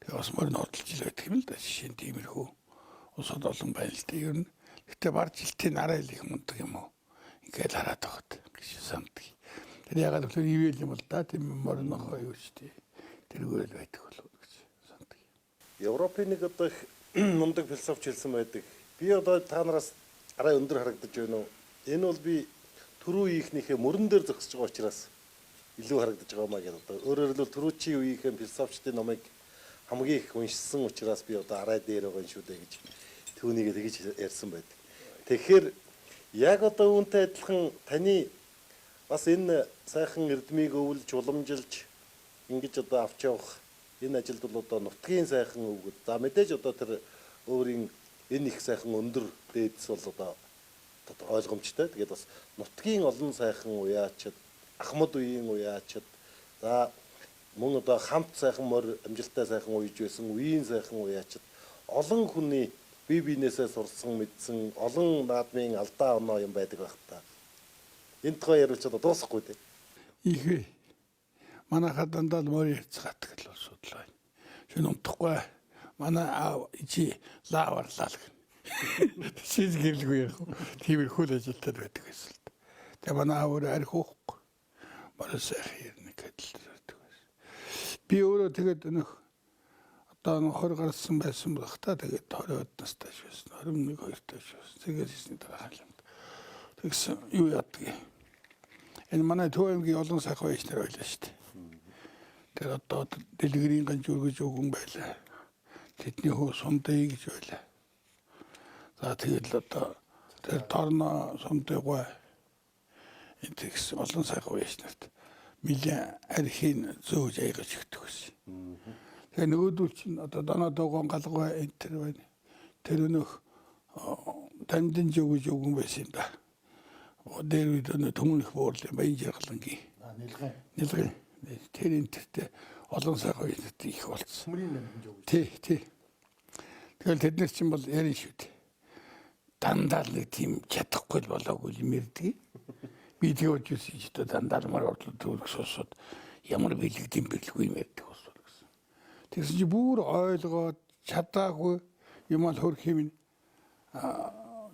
Тэгээ бас мөр нотолж л байдаг юм л да. Жишээ нь тиймэрхүү усад олон байна л дээ. Ер нь гэтэ бар жилтийн арай л их мундаг юм уу. гэж хараад байгаа гэж сандаг. Тэр ягаад гэвэл ивэл юм л да тийм морнохоо юу ч тий. Тэргүй л байдаг болов гэж сандаг. Европын нэг одоо их мундаг философч хэлсэн байдаг. Би одоо та нараас арай өндөр харагдаж байна уу? Энэ бол би түрүү үеийнхнийхээ мөрөн дээр зогсож байгаа учраас илүү харагдаж байгаа маа гэдэг. Одоо өөрөөр хэлбэл түрүү чи үеийнхээ философчдын номыг хамгийн их уншсан учраас би одоо арай дээр байгаа юм шүү дээ гэж түүнийг тэгж ярьсан байдаг. Тэгэхээр яг одоо үүнтэй адилхан таны бас энэ сайхан эрдмийг өвлж уламжилж ингэж одоо авч явах энэ ажилд бол одоо нутгийн сайхан өвгөд. За мэдээж одоо тэр өөрийн энэ их сайхан өндөр дээдс бол одоо ойлгомжтой. Тэгээд бас нутгийн олон сайхан уяачид, ахмад үеийн уяачид, за мөн одоо хамт сайхан морь амжилттай сайхан уйж байсан үеийн сайхан уяачид олон хүний бие биенээсээ сурсан мэдсэн олон наадмын алдаа оноо юм байдаг байх та. Энэ тухай яриулж одоо дуусахгүй дээ. Ихвэ. Манайхад дандаа л морь ярьцгаадаг л асуудал байна. Шин унтахгүй. Манай аав ичи лаварлаа л гэнэ. Шийд гэлгүй яг. Тиймэрхүү л ажилтад байдаг гэсэн л. Тэгээ манай аав өөр архихгүй. Морь сайхан ярина гэдэл байдаг байсан. Би өөрөө тэгээд нөх одоо 20 гарсан байсан байх та тэгээд 20-од настай швэсэн. 21 2 таа швэсэн. Тэгээд хийсний дараа хаалт. Тэгсэн юу яадаг юм. Энэ манай төвөмгийн олон сайхан байж нар байлаа шүү дээ. Тэр одоо дэлгэрийн ганж үргэж өгөн байлаа. Тэдний хөө сундай гэж байлаа. За тэгэл одоо тэр торно сундайгүй энэ тэгс олон сайхан байж нарт милэн архийн зөөж аягаж өгдөг байсан. Тэгээ нөгөөдөл чинь одоо донодогоон галгай энэ тэр байна. Тэр нөх дамдын жогж өгөн байсан да. Дээр үед төмөнх буурлын баян жаргалангийн нэлгэн тэр энтертэй олон сайхан үедээ их болсон. Хүмүүрийн нэмж өгч. Тий. Тэгэл тэднэр чинь бол ярин шүү дээ. Дандаа л нэг тийм чадахгүй л болоогүй юм ярдгийг. Би тэгж үзсэн ч одоо дандаа мар орлоо төгс сонсоод ямар бэлгэдэм бэлгүй юм ярьдаг болсон гэсэн. Тэгсэн чи бүр ойлгоод чадаагүй юм ал хөрх юм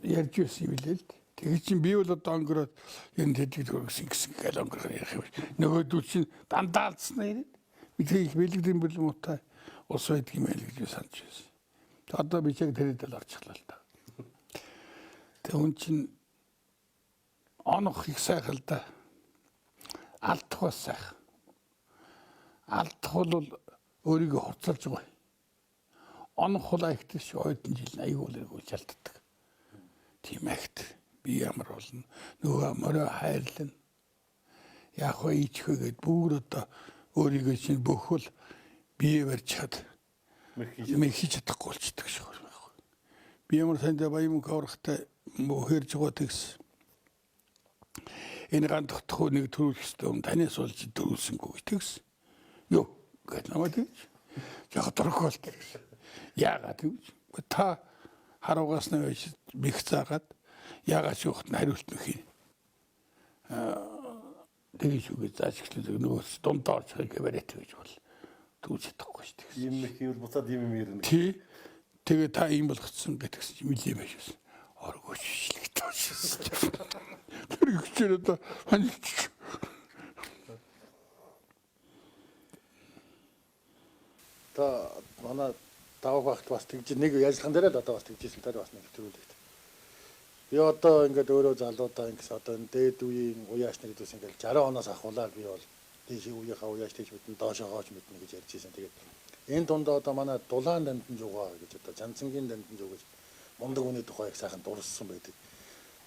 ярьж ирсэн юм лээ л. Тэгээд чинь би бол одоо өнгөрөөд энэ тэдэг төргсөн гэсэн гал өнгөрөх ярих юм. Нөгөөдөл чинь дандаа алдсан юм. Би тэг их бэлгэдэм бэл муутай ус байдаг юм байл гэж санаж байсан. Одоо би чиг тэрэд л орчихлаа л да. Тэг хүн чинь онох их сайхан л да. Алдах бас сайхан. Алдах бол өөрийгөө хуцалж байгаа. Онох бол ихтэйч ойдын жил аюул шалтдаг. Тийм ахт би ямар болно. Нөгөө морой хайрлана. Яг хоо ичхөөгээд бүр одоо өөрийгөө чинь бөхөл бие барьж чад. Мэрхий чадахгүй болчихдаг шүү. Би ямар санд баян хаврахтай мөхөрж байгаа тэгс. Энэ гандах нэг төрүүлэх ёстой танаас болж төрүүлсэнгүй тэгс. Юу гэж намайг гэж. Яг дөрөхгүй л тэгс. Яагаад гэж. Та харуугаас нь бих цаагаад яагаад ч ухт хариулт нөх юм. Тэгэж үгүй зааж эхлэх нөгөө дундаар чиг бариад гэж бол түүж чадахгүй шүү дээ. Ийм их юу буцаад ийм юм ярина. Тий. Тэгээ та ийм болгоцсон гэтгсэн чи мэлий байшсан. Оргооч шилэг таашсан. Тэр ихчээр одоо ханилч. Та манай давах багт бас тэгж нэг ялцхан дээр л одоо бас тэгжсэн дээр бас нэг төрүүлээд. Би одоо ингээд өөрөө залуудаа ингээс одоо энэ дээд үеийн уяач нар гэдээс ингээд 60 оноос ахуулаад би бол тийшээ үеийнхаа уяач тэгж мэдэн доошоогооч мэднэ гэж ярьж ирсэн. Тэгээд энэ дунд одоо манай дулаан дамжин жугаа гэж одоо Жанцангийн дамжин жугаа гэж мундаг хүний тухай их сайхан дурссан байдаг.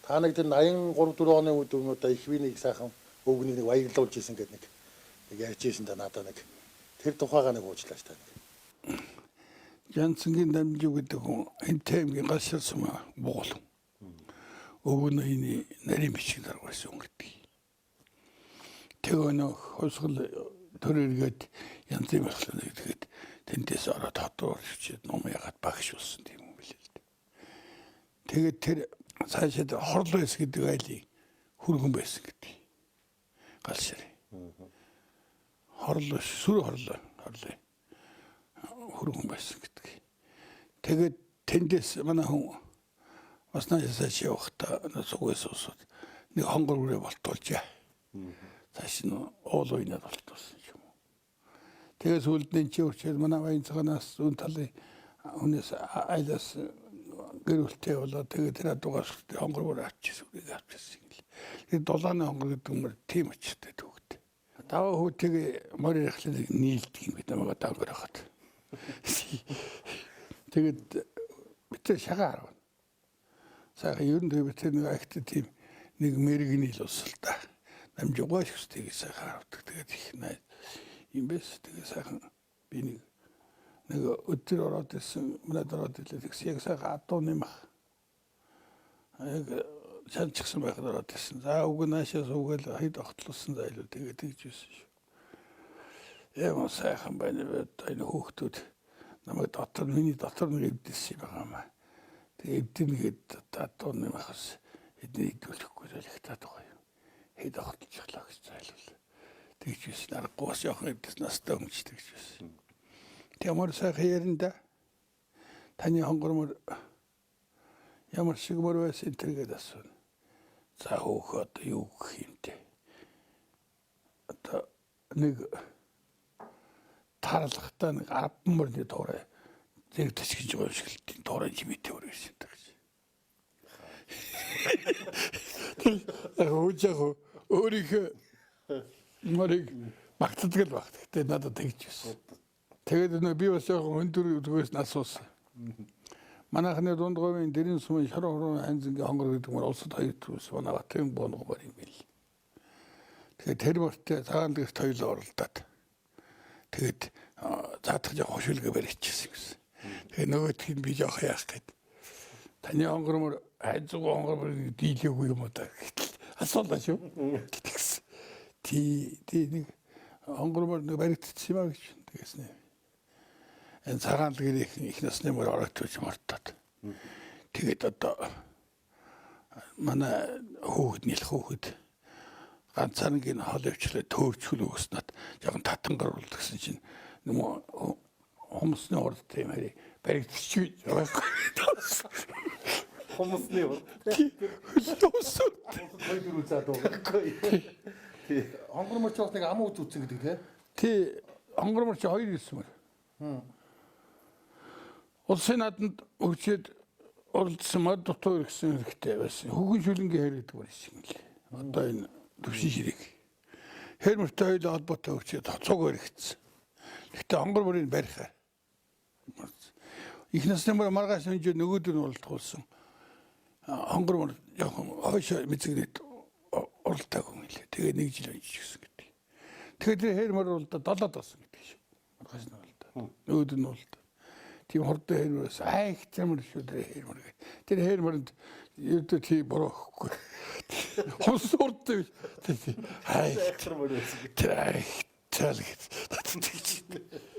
Та нэг тэр 83 4 оны үед одоо их биенийг сайхан өвгнийг нэг баярлуулж ирсэн гэдэг нэг ярьж ирсэн та надад нэг тэр тухайгаа нэг уучлаач та нэг. Жанцангийн дамжин гэдэг хүн энэ таймгийн гаширсан буул. Өвгөний нарийн бичиг даргасан гэдэг. Тэгээ нөх хосгол төрөлгээд янз бүрийн болохоор тэгээд тэндээс ороод хотоор чичээд ном ягаад багш болсон юм билээ л дээ. Тэгээд тэр цаашид хорлоо эс гэдэг айлын хүргэн байсан гэдэг. Гал шир. Хорлоо сүр хорлоо хүргэн байсан гэдэг. Тэгээд тэндээс манай хүн бас наашаа явахта цугээс усууд нэг хонгоргороо болтуулжээ. Цааш нь уул уйнаад болтуулсан юм. Тэгээд сүүлд нь чи өчөөд манай баян цагаанаас зүүн талын хүнээс айлаас гэрүүлтэй болоо тэгээд тэр дугаарт хонгоргороо авчихсан үгийг авчихсан юм л. Тэгээд долооны хонгор гэдэг юм тийм очтой төгт. Даваа хүүтэйг морь ихлэг нийлдэг юм бид намайг даангороход. Тэгээд бид шагаар авна. Сайхан ер нь бид нэг акт тийм нэг мэрэгний л ус л та. Намжуугаш гэстэйг сайхан авдаг. Тэгээд их най юм бэс тэгээд сайхан би нэг өдөр ороод ирсэн манайд ороод ирлээ тэгс яг сайхан адуу нэмэх. Яг чанчсан байхад ороод ирсэн. За уг наашаа суугаал хэд огтлуулсан зайлуу тэгээд тэгж байсан шүү. Яа сайхан байна вэ? Энэ хүүхдүүд намайг миний дотор нэг эвдсэн юм аа. Тэгээд эвдэнгээд адуу нэмэхс эдний идүүлэхгүй л ихтаад байгаа юм. Хэд огтлж ялаа гэж зайлуул. Тэгж байсан. Аргагүй явах эвдэс настай өмчтэй гэж байсан. Ямар сайхан ярина да. Таны хонгормор ямар шиг мөр байсан тэргээд асууна. За хөөхөд юу гэх юм те. Одоо нэг тарлагтаа нэг 10 мөрний доорой зэрэг төсгөж байгаа шиг л тийм доорой жимэтэй өргөсөн гэж. Өчөг өөрийнхөө морийг багтдаг л багт. Гэтэ надад тэгж байсан. Тэгээд би бас яг өндөр төгөөс насуусан. Манайхны дундговын дэрэн сумын шорон хорон анзангийн хонгор гэдэг нь улсад хоёр төрөөс манай Батын бонгор юм бил. Тэгээд тэр мөртөө цагаан дээрт хоёулаа оролдоод тэгээд заадах жоо хошилгээ барьчихсан гэсэн. Тэгээд нөгөөх нь би жоох яах гээд таны хонгормор хайзуу хонгормор дийлээгүй юм уу та гэтэл асуулаа шүү. Тэгсэн. Тий нэг хонгормор нэг баригдчихсан юм аа гэж тэгсэн. Энэ цагаан дээрх их насны мөр орогдож мартаад. Тэгээд одоо манай хүүхэд ганцаарнгийн хол өвчлөө төөвчлөө өгснөд яг татан гаруул гэсэн чинь хүмүүсний урд тийм хэрэг баригдчих байгаа. Хүмүүсний урд. Хөлтөөсөө хоёр үзээд байгаа. Хонгорморч бас нэг амуу үзүүлсэн гэдэг тийм. Тий хонгорморч хоёр гэсэн мөр. Улсын нааданд өгчөөд оролцсон мод дотор гэсэн хэрэгтэй байсан. Хүүхэн шүлэнгийн хайр гэдэг байна шиг л. Одоо энэ төвшин ширэг. Хэрмэртэй хоёул холбоотой өгчөөд хоцоог өргөцсөн. Гэхдээ хонгор мөрийг барихаа. Их насны мөр маргааш өнжөө нөгөөдөр нь оролдуулсан. Хонгор мөр яг хойшоо мэцэгнэт оролтоог юм лээ. Тэгээ нэг жил онжиж гисэн гэдэг. Тэгээд тэр хэрмэр оролдоо 7 доосон гэдэг шүү. Маргааш нь оролдоо. Нөгөөдөр нь оролдоо. Тийм хордоо хэрмэрээс айх замэр шүү тэр хэрмэр. Тэр хэрмэрэнд ердөө тий бороохгүй. Хос урдтай айх хэрмэр байсан. Тэр айх цалгт.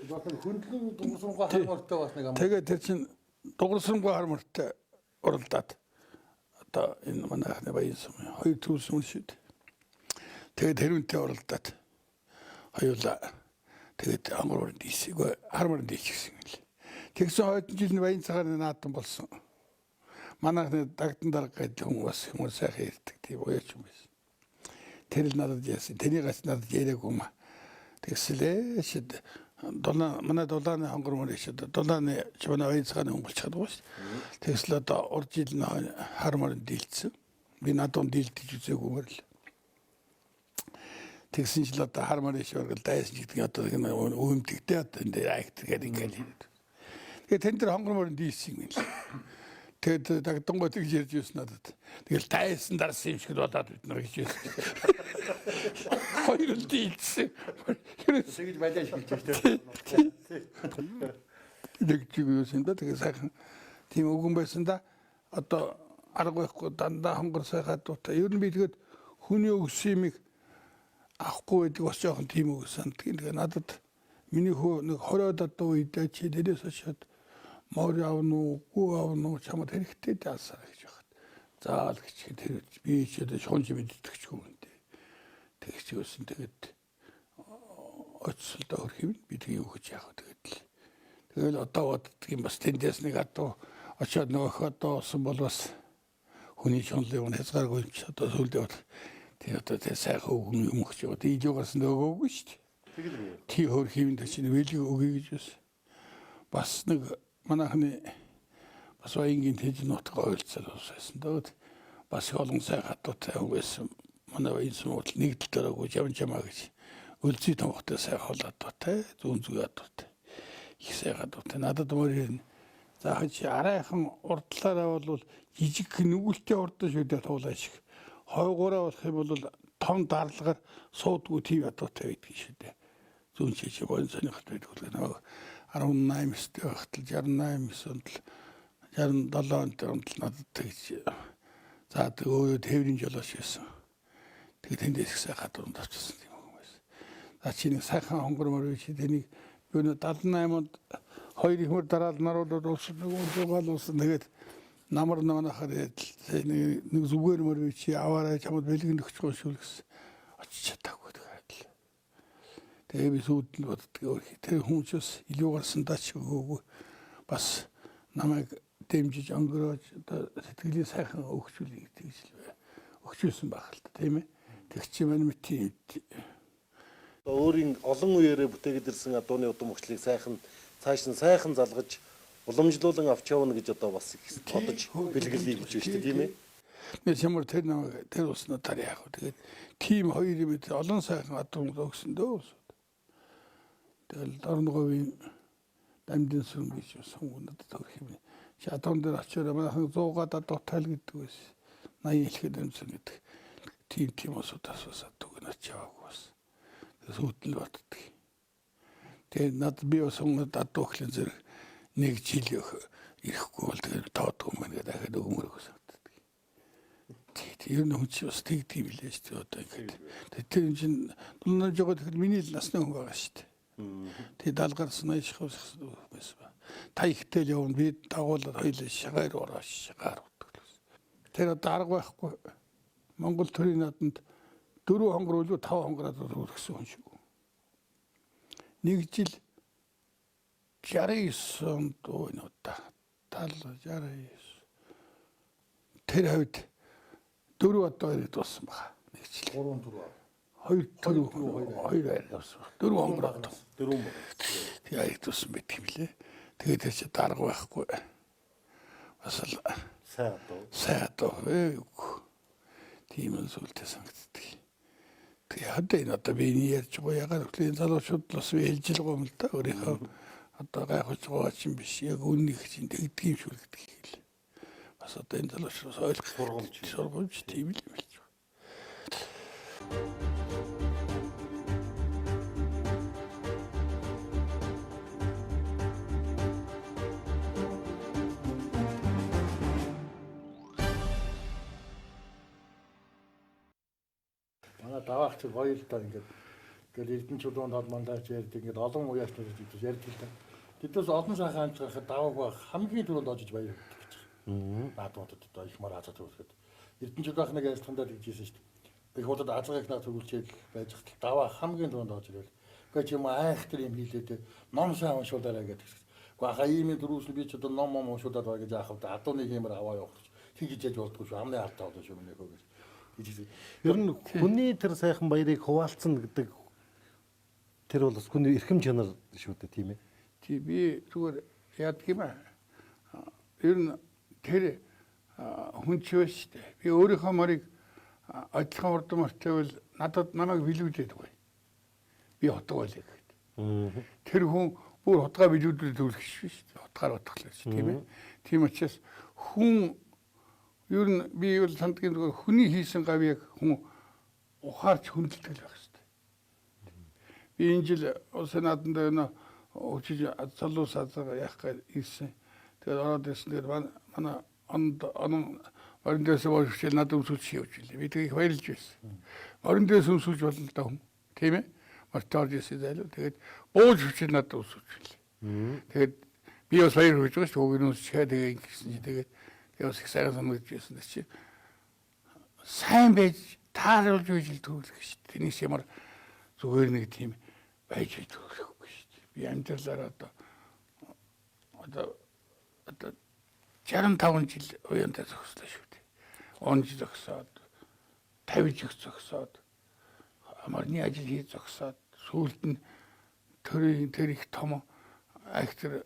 Бахан хөндлөн дугсамгаа хармартай бас нэг ам. Тэгээд тэр чин дугсамгаа хармартай оролдоод одоо энэ манайхны баян сум хоёр төвс үншид. Тэгээд хэрмэнтэй оролдоод хоёулаа тэгээд амрын дийсэг хармарын дийчихсэн юм л. Тэгсэн хойдон жил баян цагааны наадам болсон. Манайхны дагдан дарга гэдэг хүмүүс сайхан ярьдаг тийм уяач юм байсан. Тэр л надад яасан. Тэний гас надад яриаггүй юм. Тэгслээ шид манай долааны хонгор мөр шид долааны чивна баян цагааны хүн болчиход байгаа шүү. Тэгслээ одоо урд жил хармарын дийлцсэн. Би надад дийлдэж үзээгүй мөр л. Тэгсэн жил одоо хармарын шоргол дайсан гэдэг одоо үүмдэгтэй одоо энэ айхдаг гэдэг. Тэгээд тэн дээр хонгор мөрөнд дийлсэн юм л. Тэгээд дагдангой тэгж ярьж байсан надад. Тэгэл дайсан дарсан юм шиг болоод бид нар гэж байсан. Хоёр л дийлсэн. Тэгж байлаа шиг хэлж байна. Тэгж юусэн да тэгээд сайхан тийм үгэн байсан да. Одоо арга байхгүй дандаа хонгор сайхан дуутай. Ер нь би тэгээд хүний өгсөн юмыг авахгүй байдаг бас жоохон тийм үг санддаг. Тэгээд надад миний хөө нэг 20-од одоо үедээ чи дээрээс очиод морь авна уу, гүү авна уу чамд хэрэгтэй даасаа гэж байна. Заал гэж тэр би ч шунж мэддэг ч юм дээ. Тэгж юусэн тэгээд очилдоо хөрх юм би тэг юу гэж яах вэ тэгээд л. Тэгэл одоо боддөг юм бас тэндээс нэг адуу очиод нөгөөх одоо болсон бол бас хүний шунлын хязгааргүй ч одоо сүлдээ тэр одоо тэр сайхан хүн юм өгч байгаа. Тэр ижигээс нөгөөгүй шүү дээ. Тэгэл үү. Тий хөр хийвэн чинь вэлийг өгье гэж байсан. Бас нэг манайхны бас баянгийн тэжин нутгаа ойлцол байсан. Дөөд бас олон сайн хатуутай хүн байсан. Манай баян смут нэг тал дөрөг жамжамаа гэж үлзий томхтой сайн холоодтой зүүн зүг хатуутай. Их сайн хатуутай. Надад мөрийн заахч арайхан урдлаараа бол жижиг нүгэлтэй урдсан шүү дээ туулаа шиг. Хойгоороо болох юм бол том дарлагаар суудгүй тийм хатуутай байдаг шүү дээ. Зүүн чиж баян сонирхолтой байдаг л 18 өстэй багтал 68 67 онд надад тэгж за өөрөө тээврийн жолооч байсан. Тэгээд тэндээс их сайхан дуранд авчихсан юм байсан. За чи нэг сайхан хонгормор чи тэнийг юу 78 онд хоёр ихмэр дараал наруулаад улсын нөгөө улсын тэгээд намар наанахаар нэг зүгээр мөр чи аваарай чамд бэлгэн өгчихгүй шүү гэсэн очиж чадаагүй тэгээд. Тэгээ би сүйдэл боддгоо тэр хүмүүсээс илүү гарсандаа ч өгөөгүй бас намайг дэмжиж өнгөрөөж одоо сэтгэлийн сайхан өгчүүлэх гэж өгчүүлсэн байх л та тийм ээ. Тэг чи мань мэт Өөрийн олон үеэрээ бүтээгээд ирсэн адууны удам хөгжлийг цааш нь сайхан залгаж уламжлуулан авч явна гэж одоо бас бодож бэлгэлээ гэж байна шүү дээ тийм ээ. Нэг ямар тэр намайг тэр уснаа тарай яг. Тэгээд тим хоёр юм олон сайхан адуун өгсөн дөө. Тэгэл дорноговын дамжин сүм гэж сонгонд төрөх юм. Чи адуун дээр очиороо манайхан 100-аад адуутал гэдэг байсан. 80 хэлэхэд өмсөн гэдэг. Тим осудаас дуг нач яваагүй бас. Сүйтэл батдаг. Тэгээд над би сонгод адуухлын зэрэг нэг жил ирэхгүй бол тэгээд тоодгүй мэн гэдэг дахиад өгмөрөг санагддаг. Тэр нь ч бас тийм билээ шүү дээ одоо ингээд. Тэр чинь дулнаж байгаа тэгэхээр миний л насны хүн байгаа шүү дээ. Тэгээд даалгарсан аяшхаас байсан ба. Та ихтэй л явна би дагуулад хоёул шагаар ороош шагаар утгалаас. Тэр одоо арга байхгүй. Монгол төрийн надад 4 хонгор үлээ 5 хонгороод өргөсөн хүн шүү. Нэг жил 69 онд өнөдөө 69 тэр хавьд 4 одоо ирээд болсон байна. Нэг жил 2 байр явсан. 4 хонгор 4 мөр. Тэгээ ирсэн мэт юм лээ. Тэгээд тэр чи дарга байхгүй. Бас л сайн доо. Тийм л зүйлтэй санагддаг. Тэгээ хадаа энэ одоо би ярьж байгаа ягаад гэвэл залуучууд бас хэлж л байгаа юм л да. Өөрийнхөө одоо гайхаж байгаа чинь биш. Яг үннийг чинь тэгдэг юм шүү гэдэг хэл. Бас одоо энэ залуучууд ойлгох сургамж тийм л юм л. Даваач гоё л даа ингээд Эрдэнэ чулуунд холмондаач ярьдаг ингээд олон уяачнууд ярьдаг л да. Тэдээс олон сайхан амж гарахад давааг байх хамгийн түрүүнд очиж баяр гэдэг гэж. Наадмуудад одоо их мар хазаад үзэхэд Эрдэнэ чулуунх нэг ярилцлагандаа тэгжсэн шүү дээ. Их удаад азгыг наа төрүүлчээл байж хат даваа хамгийн түрүүнд очиж ирэл. Гэхдээ чи юм айхтар юм хийлээ ном сайн уншуулаарай гэдэг. Гэхдээ хаа ийм дөрүүс би ч одоо ном уншуулаад байгаа гэж яахав да адууны хиймэр аваа явах гэж. Тэгж яж болдгоо шүү. Амны артаа болно шүү минийхөө гэж. Ер нь хүний тэр сайхан баярыг хуваалцсан гэдэг тэр бол хүний эрхэм чанар шүү дээ тийм ээ. Тий би зүгээр яадаг юм аа. Ер нь тэр хүн ч биш шүү дээ. Би өөрийнхөө морийг адилхан урд морьтой бол надад намайг билүүлээд байгаа. Би хотгоо л гэдэг. Тэр хүн бүр хотгоо билүүлээд төлөх шүү дээ. Хотгаар утгалаа шүү тийм ээ. Тийм учраас хүн ер нь би бол сандгийн зүгээр хүний хийсэн гавьяг хүн ухаарч хүндэлдэг байх хэрэгтэй. Би энэ жил улсын нааданд өнөө өчиж залуус азаа яах гэж ирсэн. Тэгээд ороод ирсэн. Тэгээд манай орон дэс болчихлоо надад өмсүүлж явж илээ. Би тэгээд баярлж байсан. Орон дэс өмсүүлж болно л да хүн. Тийм ээ. Мартаж ирсэн зайлуу. Тэгээд бууж өчиж надад өмсүүлж илээ. Тэгээд би бас баяр хүргэж байгаа шүү. Өгнөөс чигээ тэгээд ингэсэн чи тэгээд яс их сайхан санагдаж байсан чи сайн байж тааруулж үйл төвлөх шүү дээ. Тэнийг ямар зүгээр нэг тийм байж төвлөхгүй шүү дээ. Би амьдралаар одоо 65 жил уянтаа зогслоо шүү дээ. онж зогсоод 50 жиг зогсоод амарны ажил хийж зогсоод сүүлд нь тэр их том актер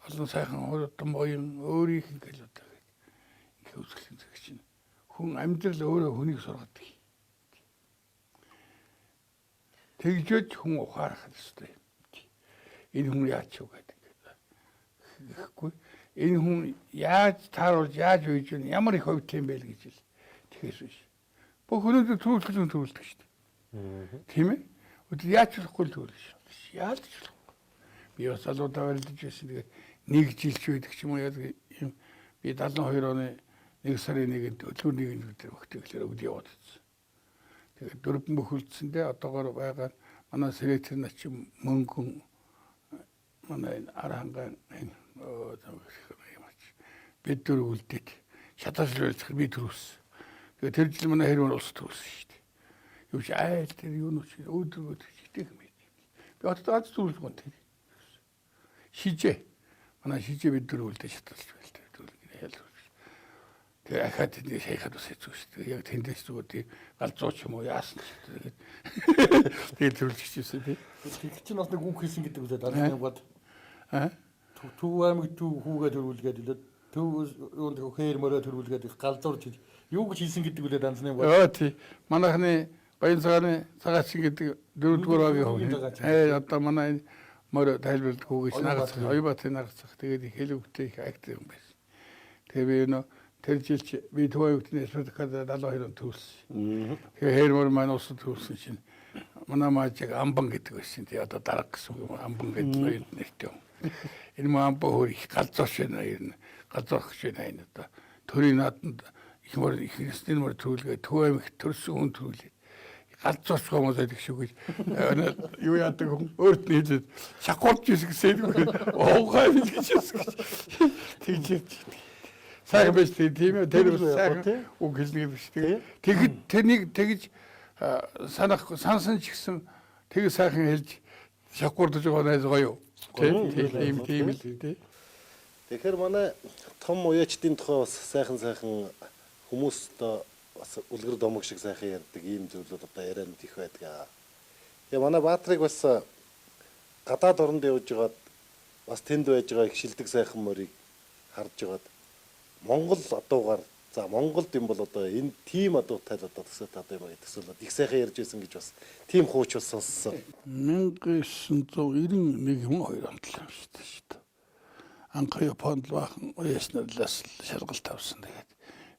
олон сайхан хурдан боён өөрийнх ингээл одоо их үзэсгэлэн зэрэг чинь хүн амьдрал өөрөө хүнийг сургадаг. Тэгжөөж хүн ухаарах ёстой. Энэ хүн яач юу гэдэг гэхгүй. Энэ хүн яаж тааруулж яаж үйж вэ? Ямар их хөвтэй юм бэ л гэж л тэгээс биш. Бүх өнөөдөр төрүүлдэг шүү дээ. Тийм ээ. Өдөр яаж болохгүй төрүүлж шүү. Яаж ч болохгүй. Би бас залуудаа барилдаж байсан. Тэгээд нэг жил ч байдаг ч юм уу яг би 72 оны 1 сарын 1-нд өглөө 1-нд өгтөглөөр өгд яваад байсан. Тэгээд дөрвөн бөхөлдсөндөө одоогоор байгаа манай секретар начин мөнгөн манай арангаан бид дөрөв үлдээд шатаалж би төрүүлсэн. Тэгээд тэр жил манай хэрвээ улс төрүүлсэн шүү дээ. Юу ч айл тэр юу нүч өдөр шидэг юм. Би одоо аз төрүүлж гон тэр. Шижээ. Манай шижээ бид дөрөв үлдээд шатаалж байл тэр төрүүлгэн ял. Тэгээд ахаад нэг шайхад ус хийх шүү дээ. Яг тэндээс зүгээр галзууч юм уу яасан шүү дээ. Тэгээд төрүүлчихсэн тий. Тэр чинь бас нэг үг хэлсэн гэдэг үзээд аль гад. Төв аймаг төв хүүгээ төрүүлгээд үлээд төв юунд хээр мөрөө төрүүлгээд галзуурч юу гэж хэлсэн гэдэг үлээд анзны гад. Өө тий. Манайхны баян цагааны цагаачин гэдэг 4-р огийн одоо манай мөрөө тайлбарлалт хүүгээс нагацх оюубатын нагацх тэгээд хэлөвгтэй их актив юм байсан. Тэгээ би нөө тэр жилч би төв аймагтны сертификат 72 он төлсөн. Тэгээ хээр мөр маань усад төлсөн чинь манай маажиг амбан гэдэг байсан. Тэгээ одоо дарга гэсэн юм амбан гэдэг нэртэй. Энэ амбан хөр их галзууч байна ер нь. Галзуурч байна энэ одоо төрийн нааданд их мөр их нэстэн мөр төлөвлөгөө төв аймагт төрсөн хүн төлөвлөө. Галзууч хүмүүс байдаг шүү гэж. Юу яадаг хүн өөрт нь хэлээд шакуурч ирсэн гэсэн. Оогай хэлчихсэн. Тэгж сайхан биш тийм ээ тэр сайхан үг хэлнэ биш тийм. Тэгэхэд тэрнийг тэгж сансан ч гэсэн тэг сайхан хэлж шакуурдаж байгаа найз гоё. Тийм л тийм. Тэгэхээр манай том уяачдын тухай бас сайхан хүмүүст бас үлгэр домог шиг сайхан ярьдаг ийм зүйлүүд одоо ярианд их байдаг. Тэгээ манай Баатрыг бас гадаад оронд явж байгаад бас тэнд байж байгаа их шилдэг сайхан морийг харж байгаад Монгол одуугаар за Монголд юм бол одоо энэ тим одуутай л одоо төсөөд одоо юм төсөөлөд их сайхан ярьж байсан гэж бас тим хууч бас сонссон. 1991 2 онд л юм шүү дээ. Анх Японд бахан уяснарлаас шалгалт авсан. Тэгээд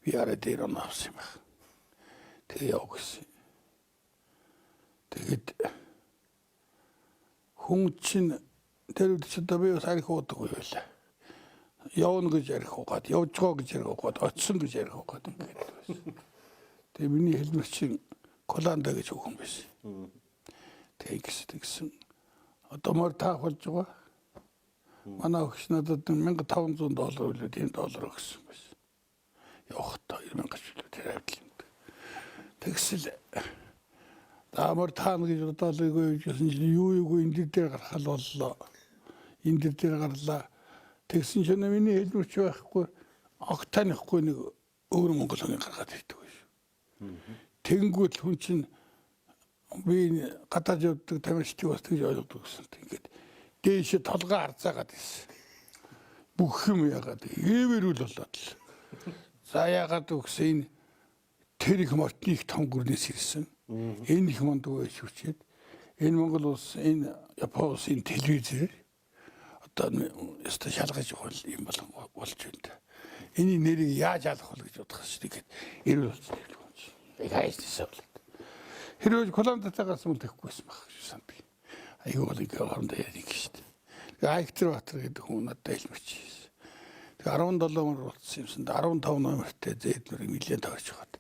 би арай дээр он авсан юм байна. Тэгээ яв гэсэн. Тэгээд хүн чинь тэр үед ч одоо би бас арих уудаг байлаа. Явна гэж ярих угаад, явж гоо гэж ярих угаад, очсон гэж ярих угаад ингээд байсан. Тэгээ миний хэлмэр чинь Коланда гэж өгөн байсан. Тэгээ гэсэн одоо мөр таах болж байгаа. Манай өгч надад $1500 үлээ тийм доллар өгсөн байсан. Явахтаа 2000 шилүү тэр авдлаа. Тэгсэл даамар таана гэж бодлоогүй гэсэн чинь юу энэ дээр гарахал боллоо. Энэ дээр гарлаа. Тэгсэн чинь миний хэлмэрч байхгүй огтанихгүй нэг өөр монгол хүний гаргаад ирдэг байсан. Тэнгүүд хүн чинь би гадаад явдаг тамирчдыг бас тэгж ойлгодог гэсэн. Ингээд дээшээ толгой харцаагаад ирсэн. Бүх юм яагаад эвэрүүл болоод л. За яагаад өгсөн тэр их мортны их том гүрнээс ирсэн. Энэ их мондгүй шүрчээд энэ Монгол улс энэ Япон улсын телевизээр одоо өстө шалгаж бол юм болж байна. Эний нэрийг яаж алах вэ гэж бодох шүү дээ. Эрүүл болсон юм чи. Яг хайжсэн бол. Хэрвээ Колумбиатаас мөн тэхгүйсэн баг шүү би. Аюу бол ингээ хоорондоо ярих шүү дээ. Айктер Батар гэдэг хүн надад хэлмэрч ийсэн. Тэгээ 17 мөр болсон юмсан 15 номертэй зээднэр миллион таарч байгаа.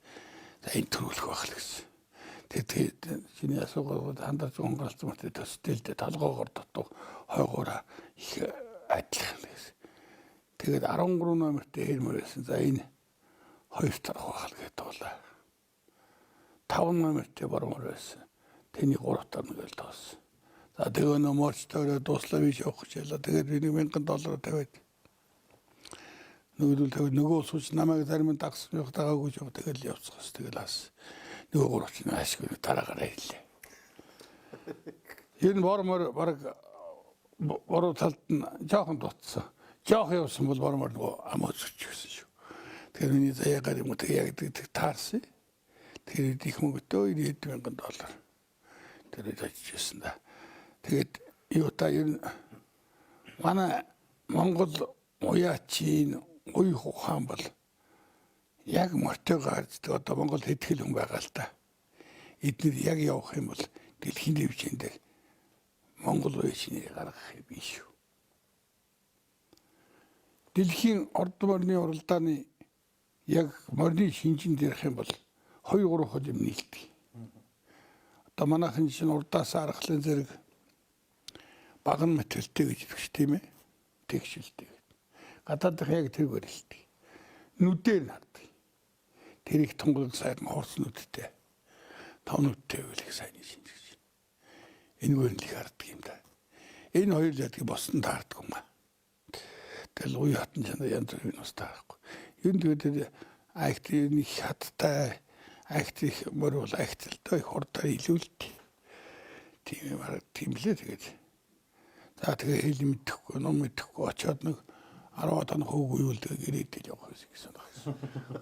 За энэ төрүүлэх байх л гэсэн. Тэгээд чиний асуугаад хандарч онголцсон мэт төсдөлдөө толгоогоор дутуу хойгоороо их адилхан гэсэн. Тэгээд 13 номертэй хэлмэрсэн. За энэ хоёр тарах байх л гэдэг болоо. 5 номертэй бормор байсан. Тэний 3 тар нэг л тоосон. За тэгээ нөмөрчтэй дуслаа биш явах гэж ялаа. Тэгээд би $1000 тавиад. нөгөө сууч намайг зарим нь дагсан явах дагаагүй жоо тэгэл явцгаас тэгэл ас нөгөө гурвч наашгүй дараагаар ирлээ. Энэ бормор баг бороо талд нь жоохон дутсан. Жоох явсан бол бормор нөгөө амоцч гэсэн шүү. Тэгэхээр миний заяагаар юм тэг яг тэг таарсан. Тэр их мөнгөтэй $90,000. Тэр ажиллажсэн да. Тэгээд юу та ер нь манай Монгол уяачийн уй ухаан бол яг мөртөөр гардаг одоо Монгол хэдхэл хүн байгаа л да. Эдгээр яг явах юм бол дэлхийн дэвшин дээр Монгол уяачныг гаргах юм биш үү. Дэлхийн орд морны уралдааны яг морны шинжин дээрх юм бол 2-3 хол юм нийлдэг. Одоо манайхан чинь урдаас аргалын зэрэг баган мэтэлтэй гэж хэлж тийм ээ. Тэгшилтэй. Гадаадх яг тэргээр хэлдэг. Нүдээр хардаг. Тэр их тунгалаг сайхан хорс нүдтэй. Тав нүдтэй үлэх сайн шинжиж. Энэгээр нь л хардаг юм да. Энэ хоёр ядгийг босон таардаг юм аа. Тэгэл уй хатан чанаа янз бүрийн ус таарахгүй. Юунд тэгээд айхтны хаттай айхтих мөрөл айхтэлтэй хортой илүүлдэг. Тийм тийм лээ тэгээд. За тэгээ хэл мэдэхгүй, ном мэдэхгүй очиод нэг 10 тоног хөөг уйлдаг ирээдэл явах гэсэн байна.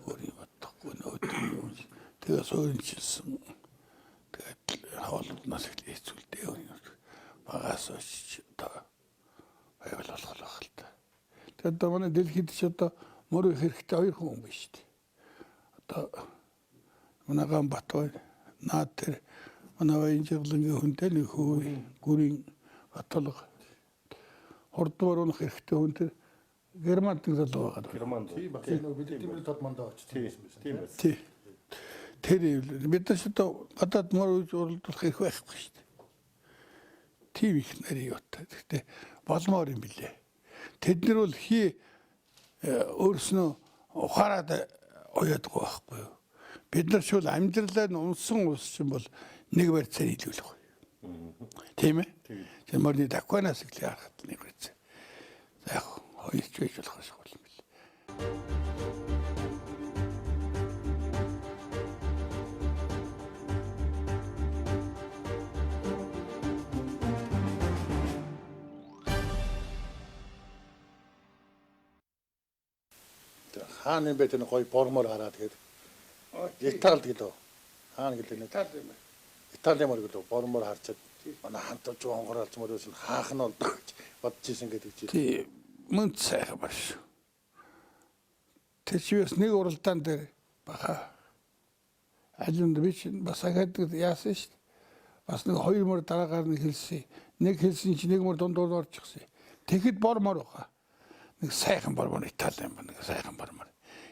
Өөрийн бодохгүй нөөдөв юм. Тэгээ сууринчилсан. Тэгээд хоолноос хэцүүлдэ. Багаас очиж одоо байвал болох л та. Тэгээд одоо манай дэлхийд ч одоо мөр хэрэгтэй 2 хүн биш шүү дээ. Одоо манай Ганбатбай наад тэр манай Баянжиглангийн хүнтэй нэг хүү гүрийн баталга хордмор унах хэрэгтэй хүн тэр Германд нэг залуу байгаа. Германд. Тийм баг. Бид тийм тодмондоо очсон юм байна. Тийм байна. Тий. Тэр бид нар ч одоо гадаад мөр уралдуулах их байхгүй шүү дээ. Тийм их нарийн юутай. Гэхдээ болмоор юм билээ. Тэд нар бол өөрснөө ухаарад уяадаг байхгүй юу. Бид нар шул амьдралаа нь унсан ус чинь бол нэг барьцаар илүүлэх бай. Тийм ээ. Тэр мөрний дакванаас ихлэ харахад нэг барьцаа. За яг хоёрч байж болох шиг юм бил. Хааны бэ тэр гоё бормоор хараад тэгээд Итали гэлөө. Хаана гэлээ нэг Итали мөр гэлөө бормоор харчаад манай хамтаж онгоролж мөрөөс нь хаах нь бол гэж бодож исэн гэдэг чи. Тийм мөн сайхан байна. Тэр чивээс нэг уралдаан дээр баха алинд бич бас ахад яасан шүү дээ. Бас нэг 2 мөр дараагаар нь хэлсэн. Нэг хэлсэн чи нэг мөр дундуур орчихсон. Тэгэхэд бормоор баха. Нэг сайхан бормоор Итали юм байна. Нэг сайхан бормоор.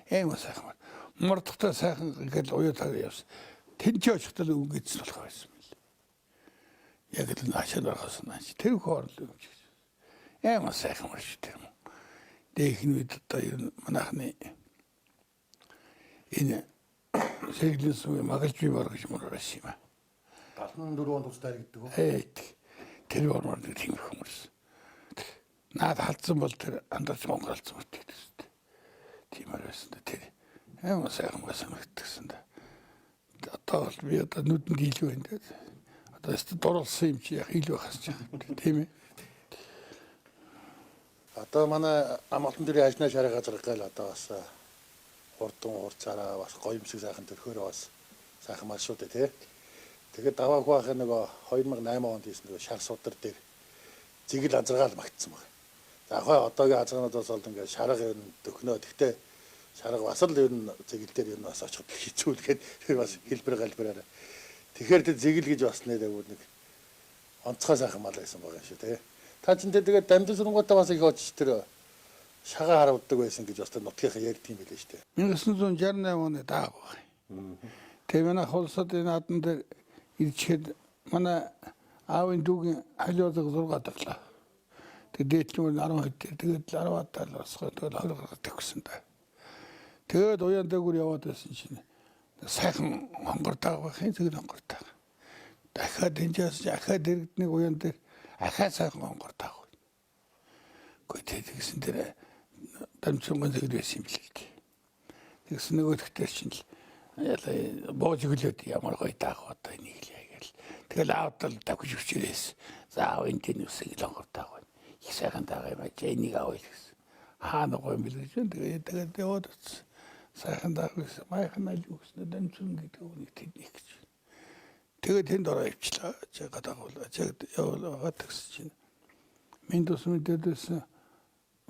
Эм сайхан бормоор. Мордохтой сайхан ингээл уяатаа явсан. Тэнч очихтал өнгөцсөн болох байсан мэл. Яг л наашаад байгаас нааш. Тэр хоорл юм чи. Эм сайхан маш тэр юм. Дэхин үед одоо манайхны энэ сэглэс үе магалж би баргаж мөрөөс юм аа. 74 онд тустай гэдэг үү? Тэр бормоор нэг тийм хүмүүс. Наад халдсан бол тэр андарч монголцсон үтээ тест. Тиймэр байсан тэр. Эм сайхан байсан гэсэн да. Одоо бол би одоо нүдэнд илүү байна дээ. Одоо өстө дурлсан юм чи яг илүү хасч байгаа. Тийм ээ. Одоо манай амалтан дээр ажнаа шараа газар гайл одоо бас хурдан урцаараа бас гоёмсог сайхан төрхөөрөө бас сайхан мал шүү дээ тий. Тэгээд давааг баах нөгөө 2008 онд хийсэн нөгөө шар судар дээр зигэл азаргаал магтсан байна. За хой одоогийн азаргаануудаас бол ингээд шарга ер нь дөхнөө. Гэхдээ шарга бас л ер нь зигэл дээр ер нь бас очиход хэцүү л гээд тэр бас хэлбэр галбираараа. Тэгэхээр тэр зигэл гэж бас нэг онцгой сайхан мал байсан байгаа шүү тий. Та ч тэгээд дамжин сурунгуудаа бас их очиж тэр шагаа харавддаг байсан гэж бас тэр нутгийнхаа ярьд юм билээ шүү дээ. 1968 оны дааг байна. Тэгээ манай холсод энэ наадан дээр ирчихэд манай аавын дүүгийн халиулаг 6 таглаа. Тэгээд дээдлүүр 12 дээр тэгээд 10 тал босгоо тэгээд 20 гараад төгсөн да. Тэгээд уян дээгүүр яваад байсан чинь сайхан хонгор тааг байхын тэгээд хонгор тааг. Дахиад энэс ахаад иргэдний уян дээр ахаа сайхан хонгор тааг. Гэхдээ тэгсэн дээр дамжингон зэрэг байсан юм билээ. Тэгсэн нөгөөдөгтөр чинь яла боож өглөөд ямар гоё даах одоо энийг л яагээл. Тэгэл аавдал давхиж өчрөөс. За аав энэ нүсийг л онгордаах байна. Их сайхан дагаа юм аа. Энийг аав гэсэн. Хаана гоё юм бэл гэж тэгээд яваад утсан. Сайхан даах гэсэн. Майхан аль үгснэ дамжин гэдэг үнийг тэднийг гэж. Тэгээд тэнд ороо ивчлаа. Чагаад агуулаа. Чагд яваад гэсэн чинь. Минь тус мэдээдээс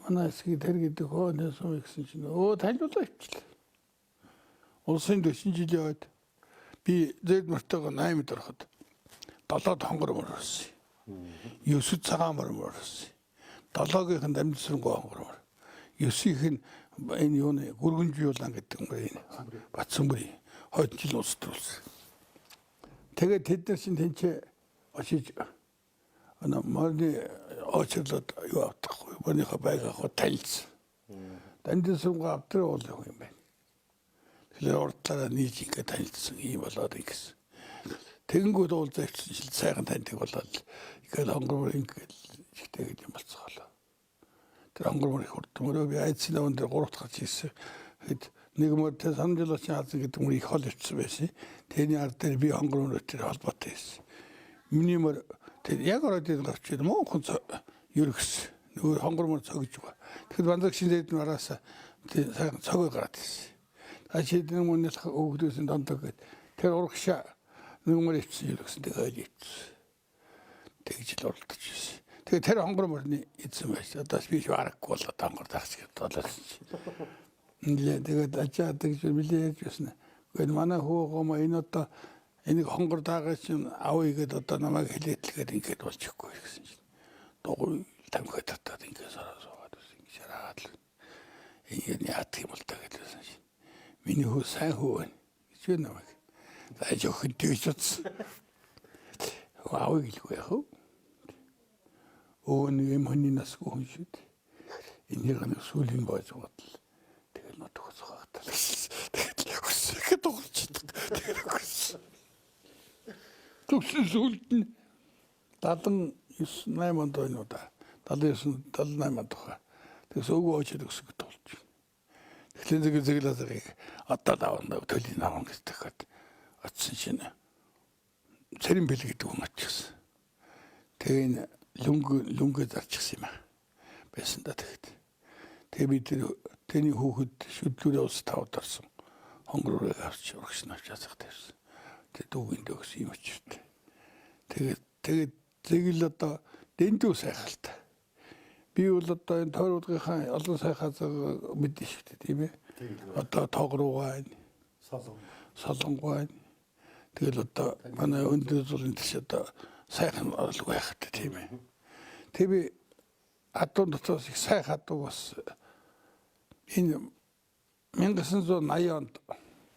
манай эсгийг тэр гэдэг хооноос гэсэн чинь танилцуулаа ивчлаа. Улсын 40 жил яваад би зэд мөртөөгөө 8-д ороход 7-д хонгор мөрсөн. 9-д цагаан мөрсөн. 7-гийнхэн дамжсаргүй хонгор. 9-ийнх нь энэ юуны гүргэнжүүлэн гэдэг юм энэ Батсанбүрийн хойд жил улс төрүүлсэн. Тэгээд тэд нар чинь тэнцээ очиж морны очирлоод юу авахгүй. Морныхоо байгаахаа танилцсан. Дамжсаргүй авдраа уулах юм байна. Тэгэхээр урдлаараа нийж ингээд танилцсан юм болоод ингэсэн. Тэгэнгүүт уулзаа ичсэн жил сайхан таньдаг болоод ингээд хонгор ингээд ихтэй юм болцоолоо. Тэр хонгор их урдмөрөө би айцны өн дээр 3 дахь хийсэн. Хэд нэг мөртөө санамжлаач хаалт гэдэг мөр их хол ичсэн байсан. Тэний ард дээр би хонгор мөрөөр холбоотой байсан. Миний мөр тэр яг ороод ирэн гарч ирсэн мөн хүн ерөгс нөгөө хонгор мөр цогж байгаа. Тэгэхээр бандаг шинжлээд нараас тэр сайхан цогоо гараад ирсэн. Ачидэн мөнэл өгдөөсөн дондог гэд тэр урагшаа нүмер ичсэн юусэн тэгээд ичсэн. Тэгж л оролдож ирсэн. Тэгээд тэр хонгор мөрний эзэн байж одоо би шаарахгүй болоод хонгор тагч болоод. Тэгээд ачаа тэгж билээж байсан. Гэхдээ манай хөөгөө энэ одоо энийг хонгор таагаа чинь авъя гэд одоо намайг хэлээдлгээд ингээд болчихгүй гэсэн чинь. Догоо тамхи татаад ингээд сараад ингэж хараад л. Энэ яат юм бол та гэдсэн чинь. Миний хөө сайн хөө байна гэж байна. За жоохон дээшс. Вау гэлгүй яах вэ? Нэг юм хүний насгүй хүн шүү дээ. Энийг нэг сүлийн боож бодол. Тэгэл нот төгсгөөд л. Тэгэл өсөхгүй дуурчдаг. Төгсөн сүлд нь 79 онд байна уу да. 79 78 тухай. Тэгээс өгөө очиж өсөхгүй тулж. Тэгэхээр зэглэзэг одоо давна төлийн аван гэхэд очсон чинь цэрэн бэл гэдэг хүн очсон. Тэгээ лүнгэ зарчихсан юм аа. Байсан да тэгэхэд. Тэгээ би тэний хүүхэд шүдлүүрээ ус тавд орсон. Хонгороо авч урагш навчаасах тавьсан. Тэгээ дүүгийн дөгс юм очирт. Тэгээд зэгэл одоо дэндүү сайхалтай. Би бол одоо энэ тойруудынхаа олон сайхаа мэдэн шигтэй тийм ээ. Одоо тоогруу байна. Солонг байна. Тэгэл одоо манай өндөр зургийн тийш одоо сайхан орлого байх хэрэгтэй тийм ээ. Тэг би адуун дотроос их сайхан адуу бас энэ 1980 онд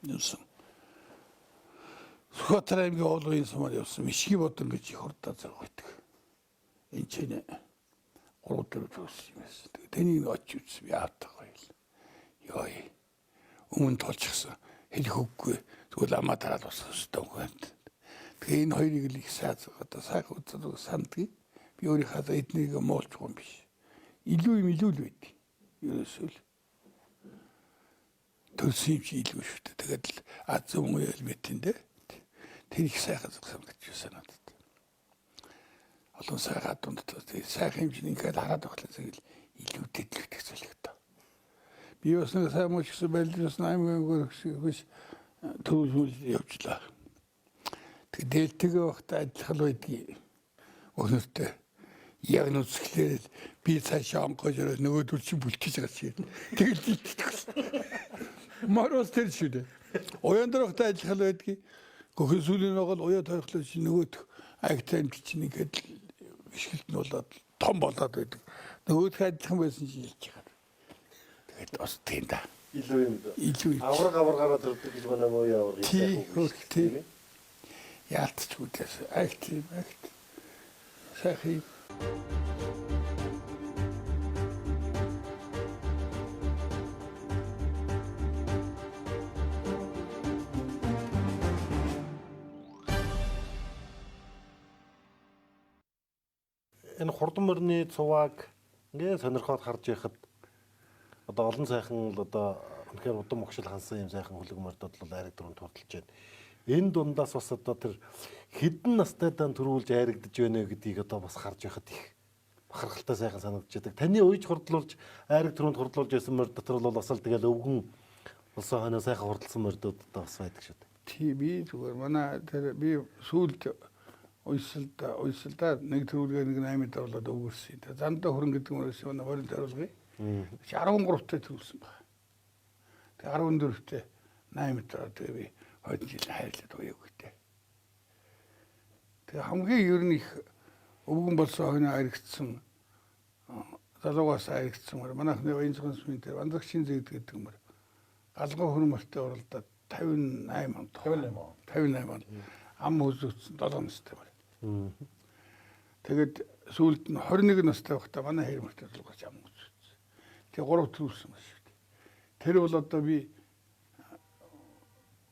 юусан. Сүхбаатар аймгийн уулын сумаар явсан Мишги бодон гэж их хурдаа зэрэг байдаг. Энэ чинь 3-4 төгс юм байсан. Тэнийг очиж үзсэн би аавтаа гоё. Йоо. Өмнө толчихсан. Хэлэх үггүй. Тэгвэл амаа дараад босох ёстой юм. Тэгээ энэ хоёрыг л их одоо сайхан үздэг сандгийг. Би өөрийнхөө эднийг муулчих юм биш. Илүү л байдаг. Ерөөсөө л төрсөн юм чи илүү шүү дээ. Тэгээд л аз өмнө хэлмэтэндээ тэр их сайхан санагдаж байна надад. Олон сайхан дунд тэгээд сайхан юм чинь ингээд хараад байхлаа зэрэг илүү дэдлэгдэх зүйл л таа. Би бас нэг сайн мууч гэсэн байлдсан аймгийн гөрөс төвлөл явууллаа. Тэгээд дээлтэйгээ багтаа ажиллах байдгийг өнөртөө яг нүцгэлээ би цаашаа онгож өрөө нөгөөдөл чи бүлчиж байгаа чи. Тэгэл дийтгэсэн. Мароос тэр шүү дээ. Уян дээр багтаа ажиллах байдгийг гохин сүлийн байгаа л уяа тойрхлоо чи нөгөөд агтайм чинь ингээд ишгэлт нь болоод том болоод байдаг. Нөгөөд хайдлах байсан чи хэлж байгаа. Тэгээд бас тийм да. Илүү юм. Авраг гараад ирдэг гэж манай муу авраг тийм. Яалтчгүй гэсэн. Агт. Сайхан. Энэ хурдан мөрний цуваг ингээд сонирхоод харж яхад одоо олон сайхан л одоо үнэхээр удам огшил хансан юм сайхан хөлөг мордод бол айраг дөрөнд турталж байна. Энэ дундаас бас одоо тэр хідэн настайдаа төрүүлж айрагдж байна гэдгийг одоо бас харж байхад их бахархалтай сайхан санагдаж байдаг. Таны уйж хурдлуулж айраг дөрөнд хурдлуулж байсан морд дотор бол бас л тэгэл өвгөн улсын хойно сайхан хурдлсан мордод одоо бас байдаг шүү дээ. Тий би зүгээр манай тэр би сүүлд уйсалдаа нэг төрүүлгээ нэг 8 давлаад өгөрсөн. Тэр зандаа хөрөн гэдэг юм ерөөсөө манай хорин төрүүлгээ. 13-т төрүүлсэн баг. Тэг 14-т 8 дараа тэгээ би 2 жил хайрлаад уяг гэдэг. Тэг хамгийн ер нь их өвгөн болсон хойно харигдсан залуугаас харигдсан мөр манайхны Баянцхан сүмийн тэр Вандагчин зэгд гэдэг мөр галгуу хөрмөртэй оролдоод 58 он ам үзүүлсэн 7 настай мөр. Тэгэд сүүлд нь 21 настай байхдаа манай хэр мөртэй залуугаас ам үзүүлсэн. Тэгээ 3 төрүүлсэн байна шүү дээ. Тэр бол одоо би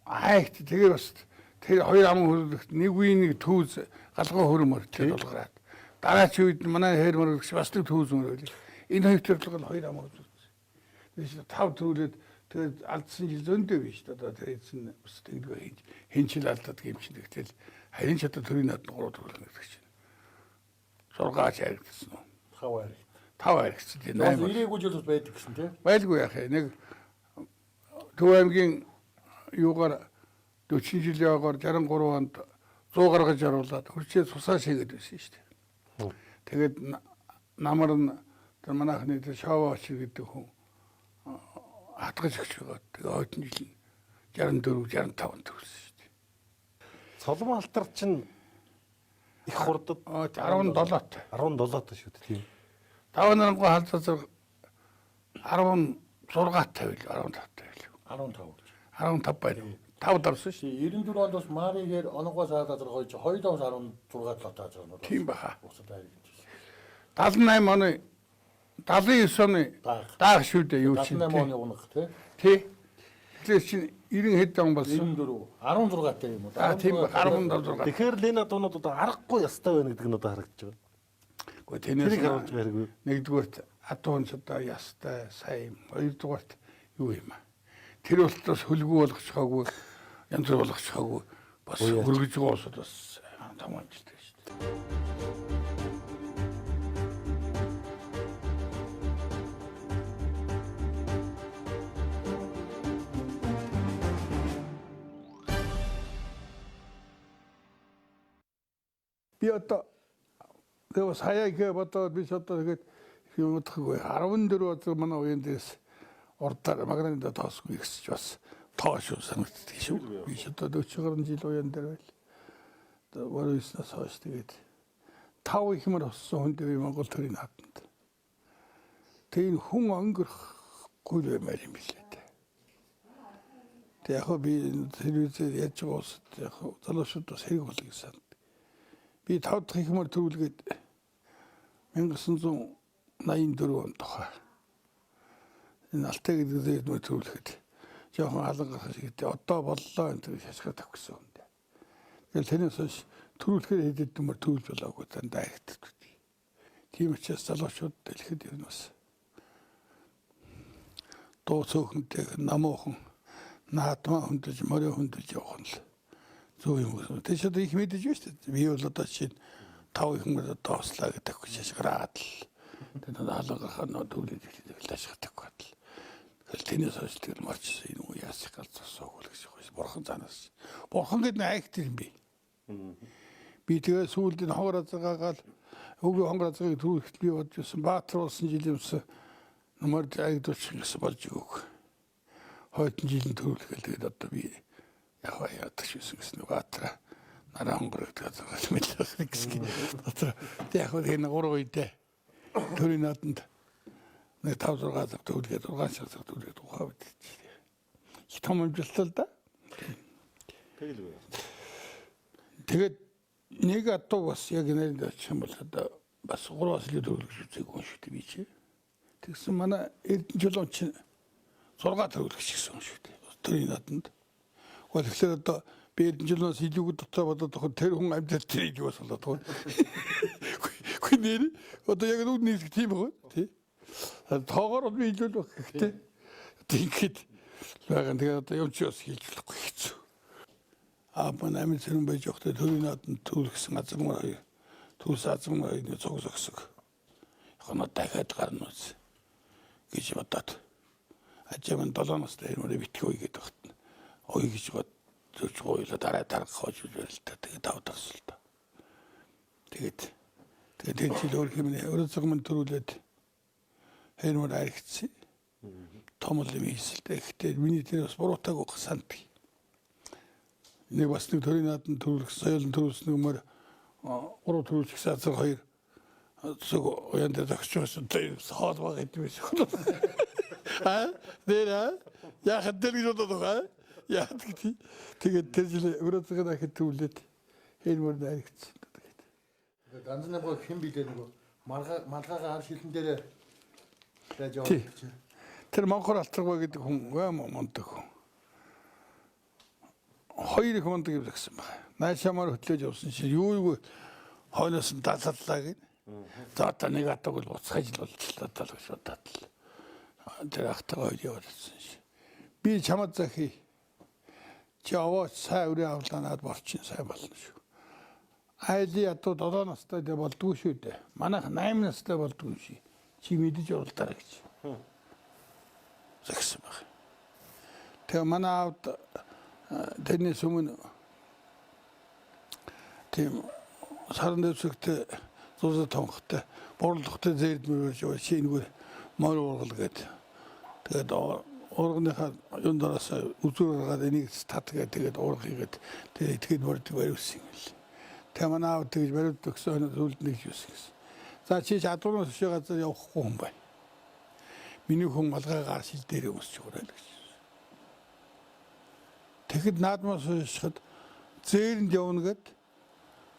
айт тэгээ бас тэр хоёр ам хөрөлдөгт нэг үе нэг түүз галгуу хөрмөртэй болгоод дараач үед манай хэр мөрөгч бас нэг түүз мөрөл. Энэ хоёр төрлөг нь хоёр ам үзүүлсэн. Тэгээд 5 төрүүлээд тэгээд алдсан жил зөндөө биш одоо тэр эзэн бас тэгдгээ хинчил алдаад гэмчин тэгтэл харин ч одоо төрийн над 3 төрүүлнэ гэдэг чинь. Сургаач харагдсан уу? 5 харагдсан. 8 ирээгүй жил бас байдаг гэсэн тийм. Байлгүй яах вэ? Нэг Төв аймгийн юугаар 40 жилийн агаар 63 онд 100 гаргаж оруулаад хурцээ цусаа шигээд байсан шүү дээ. Тэгээд намар нь тэр манайхны тэр Шаваач гэдэг хүн хатгаж өгч байгаа. Тэгээ хойдон жил 64 65 төрсөн шүү дээ. Цолмон алтар чинь их хурдад 17-т. 17-т шүү дээ тийм. 5 нарангуй халдвар 16-т тавил 15 байна. 5 давсан шүү. 94 онд бас Маригээр онгоос хаалаад байгаа 2-16 лотааж байгаа нь. Тийм баха. Усад харагдаж. 78 оны 79 оны даах шүү дээ юу чинь. 78 оны унах тий. Тэгэхээр чинь 90 хэд он болсон. 94 16 таа юм уу? Тийм 17 Тэгэхээр л энэ дуунууд одоо аргагүй ястай байна гэдэг нь одоо харагдаж байгаа. Гэхдээ тэнэс харуулж байгаагүй. Нэгдүгээрт адуунч одоо ястай сайн. Хоёрдугаарт юу юм аа. Тэр болтоос хөлгүү болгочихоогүй янз бүр болгочихоогүй бас хөргөж байгаа усуд бас том амжилттай шүү дээ. Би одоо тэгээ сая их бодоод би одоо тэгээд юм бодохгүй 14 одоо манай уян дээрс урдаар магнитд тоосгүй ихсэж бас тоош санагддаг шүү. Би одоо 40 гаруй жил уян дээр байл. Одоо борооснаас хойш тэгээд 5 их мөр болсон хүн дээр Монгол төрийн хатанд. Тэгээд хүн өнгөрөхгүй баймаар юм билээ дээ. Тэгээд яг би телевизээр яаж байгаа усд яг залуучууд бас хэрэг болыг сан. Би 5 дахь их мөр төрүүлгээд 1984 онд тохоо. Энэ алтай гэдэг зэйд мөр төрүүлэхэд жоохон алан гарах шиг одоо боллоо энэ төр шашгаа тавих гэсэн юм дээ. Тэгэл тэрнээс хойш төрүүлэхээр хэдэд мөр төрүүлж болоогүй дандаа ихтэй. Тийм учраас залуучууд дэлгэхэд ер нь бас дуу цөөхөнтэй намуухан наадмаа хөндөж морё хөндөж явах нь л зөв юм уу. Тэш одоо их мэдэж байна шүү дээ. Би бол одоо чинь 5 их мөр одоо ослаа гэдэг хүч шашгараад л тэр хаалга ханаа төрүүлээд хэлээд ашигладаг бат л. Тэгэл тэнэс хойш тэгэл марчсан энэ уу яасах галзуусаа хөл гэж хойш бурхан занаас. Бурхан гэдэг нь айхт юм би. Би тэгээ сүүлд нь хонгор азгаагаал өглөө хонгор азгааг төрүүлэхэд би бодож байсан Баатар болсон жил юмсан намар айдууч гэсэн болж өгөг. Хойдон жилийн төрүүлэхэд тэгээд одоо би яагаад шүүсэн гэсэн Баатар нараа хонгор гэдэг мэдэх гэсэн. Одоо яг энэ 3 үедээ төрийн нааданд нэг 5-6 цаг төлгээд 6 цаг төлгээд ухаа битчих. Их том амжилттай л да. Тэгээд нэг атуу бас яг нэрэнд очих юм бол одоо бас 3-аас илүү төлөвлөж үзээгүй шүү дээ би чи. Тэгсэн манай Эрдэнэ жолооч чинь 6 төлөвлөгч гэсэн шүү дээ. Төрийн нааданд. Тэгэхээр одоо би Эрдэнэ жолооноос илүүг дотор бодоод тэр хүн амьдал тэр илүү бас болоод. Гэхдээ одоо яг нүд нэг тийм байгаа тий. Тоогоор бол би илүү л гэхдээ тэгэхэд байгаа. Тэгээд одоо юм чи бас хийж болохгүй хэцүү. Манай амин зэрэн байж явахдаа төрийн нааданд төлгсөн азамгаар хоёр төлс азамгаар хоёрны цог зогсог. Яг нь дахиад гарна үз гэж бодоод ажим 7 настай хэрмээ битгий гээд багт. Ой гэж бод зөвч гоёла дараа хож үзвэл та тэгээд давтарсан л та. Тэгээд тэр жил өөр хэмнэ өрөөцөг мөн төрүүлээд хэрмээ аригдсан. Том л юм хийсэлтэй. Гэхдээ миний тэр бас буруутаагүй сант. Нэг бас нэг төрийн нааданд төрүүлэх соёлын төрүүлсэн юмар 3 төрүүлчих сацар 2 зөв уян дээр зогсож байсан тэр хоол баг гэдэг биш. Нэрэ яхад дээр гэж бодоод байгаа. Яад гэдэг. Тэгээд тэр жил өрөөцөг дахид төрүүлээд хэрмээр найрагцсан. Тэгээд ганц нэг хэн билээ нэг малгайгаа хар шилэн дээр байж яваад чи. Тэр Монхор Алтрагбай гэдэг хүн мондог хүн. Хоёр их мондог явуулсан байна. Наашамаар хөтлөөж явсан чинь юу хойноос нь далаллаа гин. За одоо нэг атаг бол буцааж л болчихлоо тал гэж бодоод л. Тэр ахтайгаа явуулсан шин. Би чамд захи. Чи аваад сайн үрээ авланаад борчин сайн болно шүү. Айли ядуу 7 настай дэ болдгүй шүү дээ. Манайх 8 настай болдгүй ши. Чи мэдэж уралдаа гэж. Загсан баг. Тэгээ манай аавд тэрний сүмэн тийм саран дэвсэгт зуза тонхтой борлохтой зээрд мөрөж шингээр мөр ургал гээд тэгээд ургыныхаа юун доороос үзүүргээд энийг татгээд тэгээд ургыгээд тэгээд итгэд мөрдөг бариулсан юм л. Тэгээ манай аав тэгж бариулдаг гэсэн зүйлд нэг юусэн гэсэн. За чи чадварнаас өшөө газар явахгүй юм байна. Миний хүн малгайгаар шил дээр өсч өгөөрэй гэж. Тэгэхэд наадмаас шахад зээрэнд явна гэд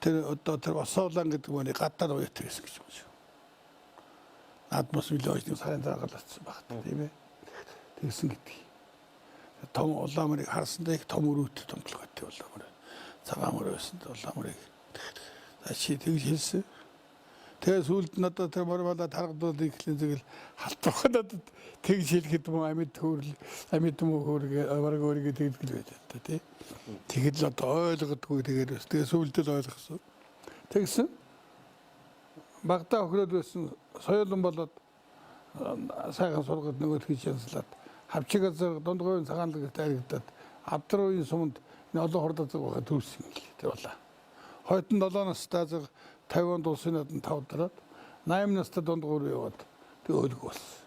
тэр одоо тэр Басаулан гэдэг хүний гадаад уят гэсэн гэж байна шүү. Наадмаас үлээж нэг сарын дараа галцсан багт тийм ээ. Тэгсэн гэдэг. Том улаамрыг харсандаа их том өрөөтэй томтлогтой улаамар. Цагаан мөр байсан улаамрыг. За чи тэгж хэлсэн. Тэгээ сүлд надад тэр морвала таргадууд ихлэн зэгэл халтвах надад тэгж хэлэхэд юм амьд хөөрл амьд мөхөрг аварг өөрийгөө тэгдэл байдаг тий. Тэгэд л одоо ойлгодгүй тэгээд тэгээ сүлдэл ойлгосон. Тэгсэн багтаа өхрөөд байсан соёлон болоод сайхан сургад нөгөө тэгж янзлаад хавчигаас дундгойн цагаанлагт аригдаад авдрын суманд олон хордоо байгаа төрсөн юм л тэр болоо. Хойтон 7 настай 50 улсын нааданд 5 дараад 8 настай дундгуур яваад тэг өлөг болсон.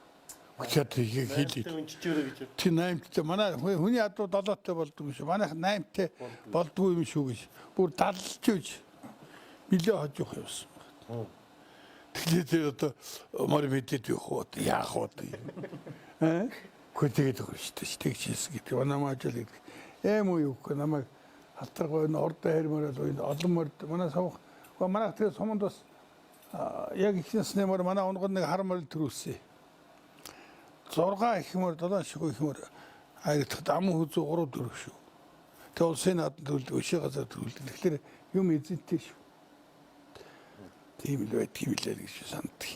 Өчигд хийлээ. Чи 8-тай манай хүний ядуу 7-тай болдгүй шүү. Манайх 8-тай болдгүй юм шүү гэж. Бүр далж үж билээ хожих явсан. Тэгээд одоо мөр мэдээд явах уу яах уу. Хөтэйд өгөх шүү. Тэгчээс гэдэг. Манамаажл гэдэг. Эм үү юу намайг халтаргой ордоо хэрмэрэл олон мөрд манай савх манай тэр суманд бас яг ихнээс нэмэр манай онгод нэг хар мөрөл төрүүлсэн. 6 ихмөр 7 шиг ихмөр айртад ам хүзүү 3 4 шүү. Тэгээ улсын нааданд төлдөг өшөө газар төлдөг. Тэгэхээр юм эзэнтэй шүү. Тийм л байт юм лээ гэж санддаг.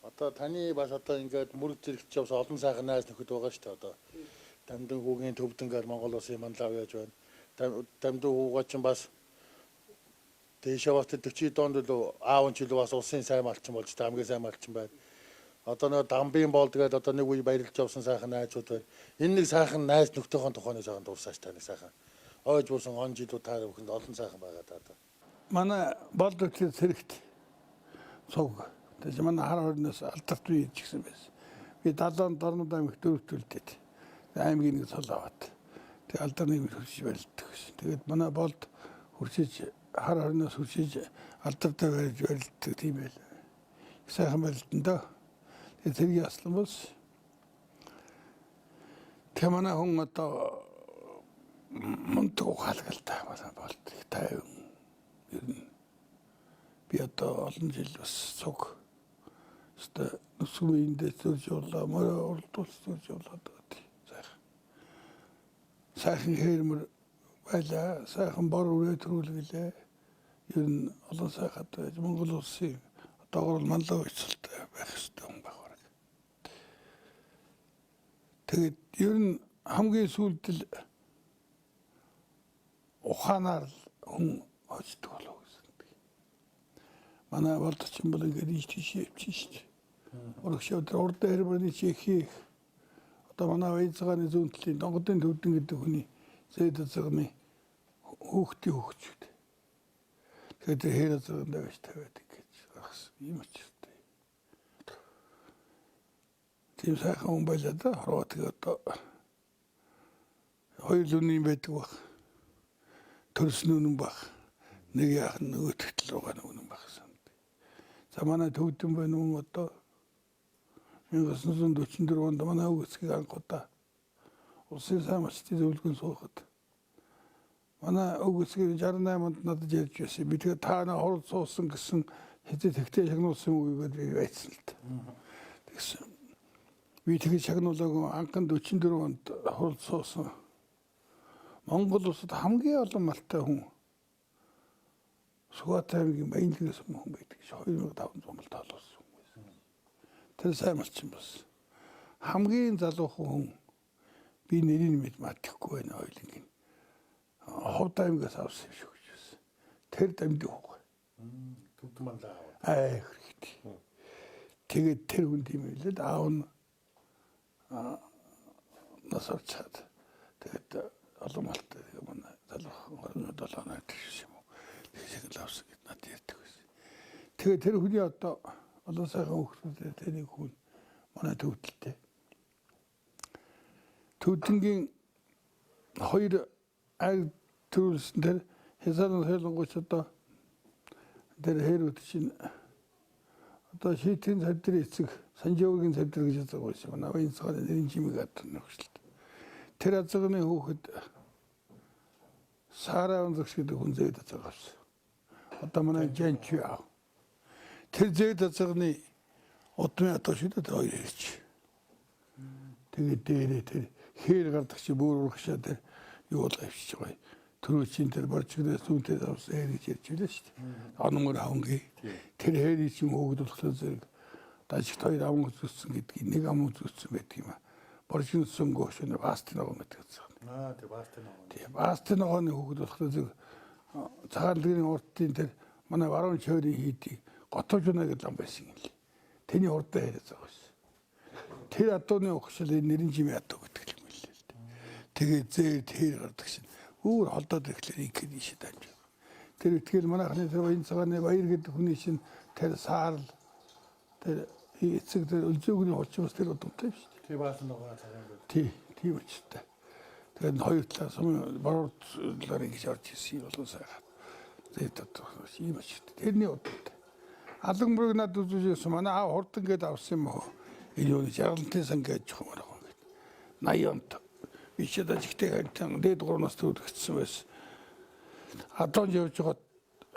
Одоо таны бас одоо ингээд мөрөг зэрэгч явсан олон сайхан найз нөхөд байгаа шүү дээ одоо. Дамдан хүүгийн төвдөнгээр Монгол улсын манлав яаж байна. Дамдан хүүгаа ч бас Дэшээ бас 40 донд л аав ч л бас улсын сайн малчин болж та хамгийн сайн малчин байна. Одоо нэг дамбын болдгээд одоо нэг үе баярлж явсан сайхан найзууд байна. Энэ нэг сайхан найз нөхдөхийн тухайнаас сайхан дурсаач та нэг сайхан. Ойж булсан он жилүүд таа бүхэнд олон сайхан байгаа та. Манай болдог зэрэгт цог. Тэгээ манай хар хорноос алдарт үе ч гэсэн байсан. Би 70-нд Дорнод аймагт дөрөвтөлдөд аймгийн нэг цол аваад. Тэгээ алдарны хөршиж барилддаг гэсэн. Тэгээд манай болд хөршиж хар хорноос хөршиж алдартай барьж барилддаг тийм байл. Сайхан барилдан доо. Тэгээ зэрэг яслан бос. Тэгээ манай хүн одоо мундаг ухаалгалтай манай болд. Тайван. Ер нь би одоо олон жил бас цог. Өстө нүсгүйндээ төрж явлаа, морь урдуулж төрж явлаа гэдэг. Сайхан хэрмэр байлаа, сайхан бор үрээ төрүүлгэлээ. Ер нь олон сайхад байж Монгол улсын доогор манлав өцөлтэй байх ёстой юм баг. Тэгээд ер нь хамгийн сүүлдэл ухаанаар л хүн очдог болов гэсэн. Манай болдочин бол ингээд ийш тийш явчих шүү дээ. Урагш өдөр урд хэрмэний чихих. Одоо манай Баянцгааны зүүн талын Донгодын төвдөн гэдэг хүний зэд цагны хүүхдийн хүүхчүүд. Тэгээд хэр зэгэндээ байж тавиад ингэж гаргасан юм очиртай. Тийм сайхан хүн байлаа да. Хороо тэгээд одоо хоёр лүний байдаг баг. Төрснүүн баг. Нэг яах нөгөө тэгтэл руугаа нүгэн багсан. За манай төвдөн байна уу одоо 1944 онд манай үгсгийг анхудаа улсын сайн малчдын зөвлөгөөнд суухад манай үгсгийг 68 онд надад ярьж байсан. Би тэгээ та наа хурд суусан гэсэн хэзээ тэгтээ шагнуулсан үгээд би байцсан л та. Тэгсэн. Би тэгээ шагнуулаагүй анхан 44 онд хурд суусан. Монгол улсад хамгийн олон малтай хүн Сүхбаатар аймгийн Баянлагээс хүн байдаг. 2500 мал тоолсон хүн байсан. Тэр сайн малчин бас. Хамгийн залуухан хүн би нэрийг мэд мэдхгүй байна ойлгийн. Ховд аймгаас авсан юм шиг байсан. Тэр дамдын хүн. Төвд мандаа. Хэрэгтэй. Тэгээд тэр хүн тийм байлээ. Аав нь насавчаад тэгээд олон малтай манай залуухан 27 оноо тийш юм. Тэгсэг лавс гэд над ярьдаг байсан. Тэгээд тэр хүний одоо олон сайхан хүүхдүүд тэрний хүн манай төвдөлтэй. Төвдөнгийн хоёр аг төрүүлсэн тэр хязгаарын солонгоч одоо тэр хэрүүд чинь одоо шийтгэн цавдрын эцэг Санжаургийн цавдар гэж yazдаг байсан. Манай Баянцгааны нэрийн жимиг адсан нөхцөлт. Тэр азганы хүүхэд Сара онцгш гэдэг хүн зээд азаг авсан. Одоо манай Жанч яа. Тэр зээд азганы удмын атаа шүдэд хоёр ирж. Тэгээд дээрээ тэр хээр гардаг чи бүр урагшаа тэр юу л авчиж байгаа. Төрөөчийн тэр борчгоос үүнтэй авсан хээр гэж ярьж байлаа шүү дээ. Анмөр хавнги. Тэр хэрийг чинь хөөгдөлхлөө зэрэг дажигт хоёр ам үзүүлсэн гэдгийг нэг ам үзүүлсэн байдаг юм аа. Борчгосон гошны баастын нэг гэдэг. Тэр баастын нэг. Тийм баастын нэг хөөгдөлхлөө зэрэг цагаалгын уртын тэр манай баруун чойрын хийдийг готовжна гэж ам байсан юм лээ. Тэний урдаа яриад байгаа байсан. Тэр адууны ухшил нэрийн жимийн адуу гэдэг юм лээ. Тэгээд зээр тэр гардаг шин. Өөр холдоод ирэхлээр ингээд ийшээ дамж байгаа. Тэр ихтгэл манайхны тэр Баянцгааны баяр гэдэг хүний шин тэр саарл тэр эцэг тэр өлзөөгний орчмоос тэр удамтай шүү дээ. Тэр баасан нөгөө цагаан гэдэг. Тийм учраас. Тэгээд хоёр талаас бороодлоор ингэж орж ирсэн юм болон сайхан. Тэгээд одоо ийм ч тэрний удамтай. Алан бүрэг над үзүүлсэн манай аав хурдан гээд авсан юм уу? Энэ юу жаргалтын сан гэж юмараа гээд. 80 онт бичээд ажигтэй хайтан дээд гураас төрөлгдсөн байсан. Адон явж байгаа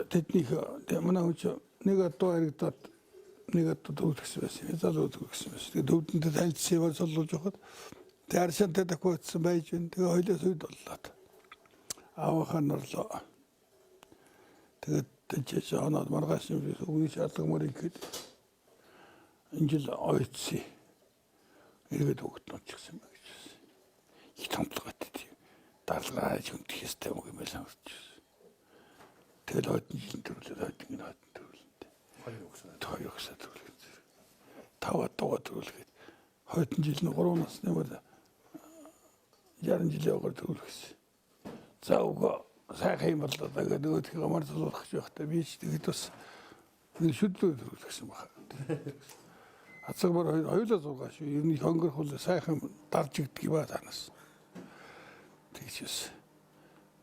тэднийх манай хүч нэг адуу харагдаад нэг адуу төрөлгдсөн байсан. Залуу төрөлгдсөн байсан. Тэгээд өвдөндөө танилцсан яваа соллуулж байхад тэр аршантай тахиулсан байж байна. Тэгээ хоёлаас үйд боллоо. Аавынхаа норлоо. Тэгээд тэжээж оноод маргааш юм үгүй шаардлага мөр ихэд энэ жил ойцсон. Иргэд өгдөнөч гэсэн юм гэж. Их томтлоготой тийм. Дарлагаж хүндэх ёстой юм байл санагдчихсэн. Тэгэл ойдын жилийн төрүүлээд ойдын төрүүлэнтэй. Хоёр өгсөд төрүүлээд. Тав адууга төрүүлгээд. Ойдын жил нь 3 насны бол 60 жилийн өгөр төрүүлсэн. За уг сайхан юм болоо тэгээд нөгөөх гамар цолох байхдаа би ч тэгэд бас нэг шүдлөө төрүүлсэн байна. Ацгабар хоёулаа 6 шүү. Ер нь хонгорхол сайхан дарж игдэг ба танаас. Тэгчээс.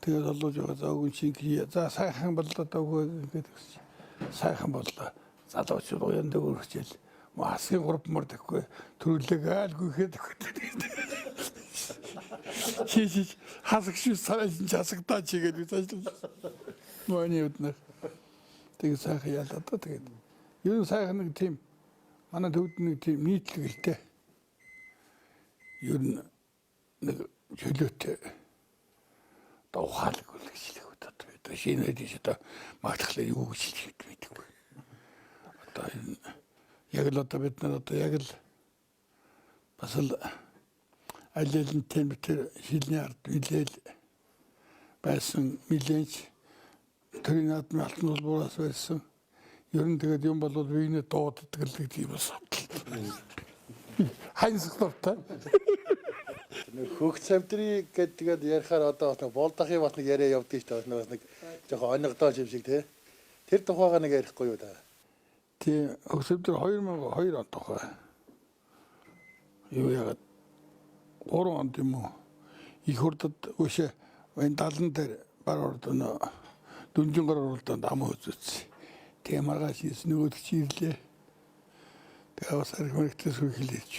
Тэгээд олж байгаа заагүй чинь за сайхан боллоо даагүй гэдэг. Сайхан боллоо. Залуучууд уян дөөр хичээл. Масын 3 мөр тэхгүй төрүүлэг айлгүй гэдэг. Хич хасагш сарайсан часагтаа чигээд үзэж. Моны өднө. Тэгээд сайхан ялаа та тэгээд. Ер нь сайхан нэг тийм манай төвд нэг тийм нийтлэгтэй. Ер нь нэг чөлөөтэй. Ухаалаг үлгчлэх удаад байдаг. Шинэ дэш одоо магтхлаа юу гэж хэлэх мэдгүй. Одоо яг л одоо бид нар одоо яг л бас л алиалинтэй тэр шилний ард билээл байсан миленч тэрийн наадмын алтан улбуураас байсан. Ер нь тэгээд юм бол биений дууддаг л тийм бас. Хайнсгтовтай. Хөгц амтрыг гэдэг тэгээд ярихаар одоо бас болдохын бас нэг яриа явдгийг шүү дээ. Бас нэг жоохон онигдоо юм шиг тий. Тэр тухайга нэг ярихгүй юу та. Тийм өсөлтөр 2002 он тухай. Юу яагаад 3 онд юм уу? Их хурдад өшөө энэ далан дээр бар ордоно дүнжингор оролдонд ам үзүүлсэн. Тэгээ маргааш нөгөө чирлээ. Тэгээ бас архимагтас хүлээж.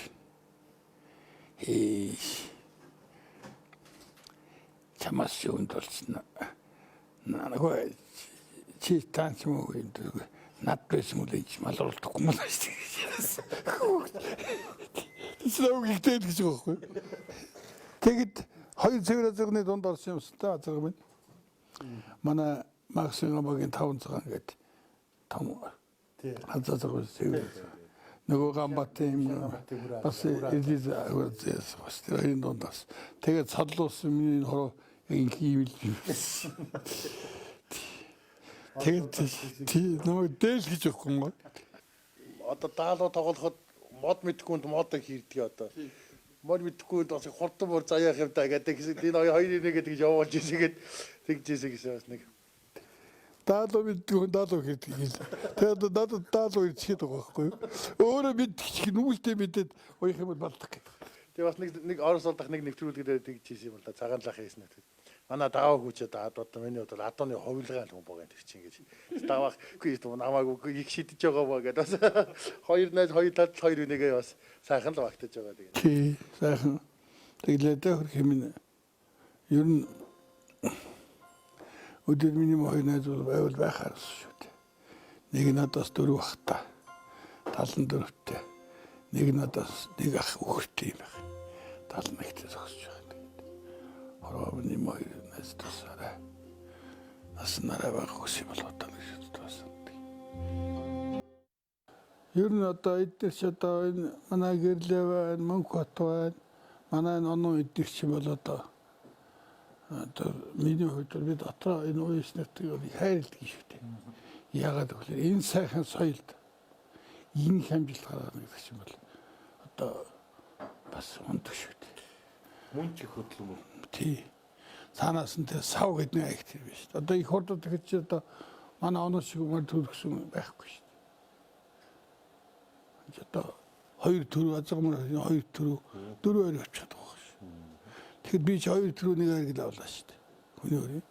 Чамаас юунд болсон наагүй чи танч муу юм даа. Над байсан үл энэ мал оруулахгүй мал шүү. Тэсрэг ихтэй гэж байхгүй. Тэгэд хоёр цэвэр азаргны дунд орсон юмс та азарга минь. Манай Максын амагийн 5 цагаан гэдэг том азарга цэвэр. Нөгөө гамбатын юм бас элиз агуулсан бас тэрийн дундаас. Тэгээд цодлуулсан миний хороо инхийвэл. Тэгээд тий нөгөө дээл гэж өгөхгүй юм. Одоо даалуу тоглоход мод мэдхүүнд модыг хийрдэг одоо. Мод мэдхүүнд бас хурдан бүр заяах юм да гэдэг энэ хоёрын нэг гэж явуулж ирсэгээд тэгжээсэ гэсэн бас нэг. Даалуу мэдхүүнд даалуу хийдэг юм. Тэгээд надад даалуу хийдэг байхгүй юу? Өөрөө мэдчих нүгэлтэй мэдээд уях юм болдог. Тэгээ бас нэг орос олдох нэг нэвтрүүлгээр тэгжээсэ юм бол да цагаан лах хийсэн гэдэг. Манай даваа хүчээд одоо миний бодлоо адууны хувилгаан хүн байгаа юм чинь гэж. Даваа үгүй намаагүй их шидэж байгаа ба гэдэг. Бас хоёр найз хоёр талд хоёр үнэгээ бас сайхан л багтаж байгаа тэгээд. Тий, сайхан. Тэглээд хөрх юм. Ер нь өдөр миний хоёр найз бол байвал байхаар шүү дээ. Нэг надаас 4 бахта. 74-тэй. Нэг надаас нэг ах өгөртэй юм байна. 71-тэй зогсож байгаа. Орооны мой нэстосараа аснараа багус юм болоо та гэж бодсон. Ер нь одоо эдгэрч одоо энэ манай гэрлээ байна, Мөнхбат байна. Манай ноноо эдгэрч бол одоо миний хувьд би дотроо энэ уяснартыг хайрладаг шүү дээ. Яагаад гэвэл энэ сайхан соёлд энэ хамжилт гаргана гэдэг чинь бол одоо бас ундаг шүү дээ. Мөн ч их хөдлөм. Тий. Цаанаас нь тэр сав гэдэг нэг их тэр биш. Одоо их хурдад тэгэхэд чи одоо манай оноо шиг мөр төрөхсөн байхгүй шүү дээ. Одоо хоёр төрөө азгамар хоёр төрөө дөрөөр явчихад байгаа шүү. Тэгэхээр би ч хоёр төрөө нэг ариг л авлаа шүү дээ. Хүний өрөө.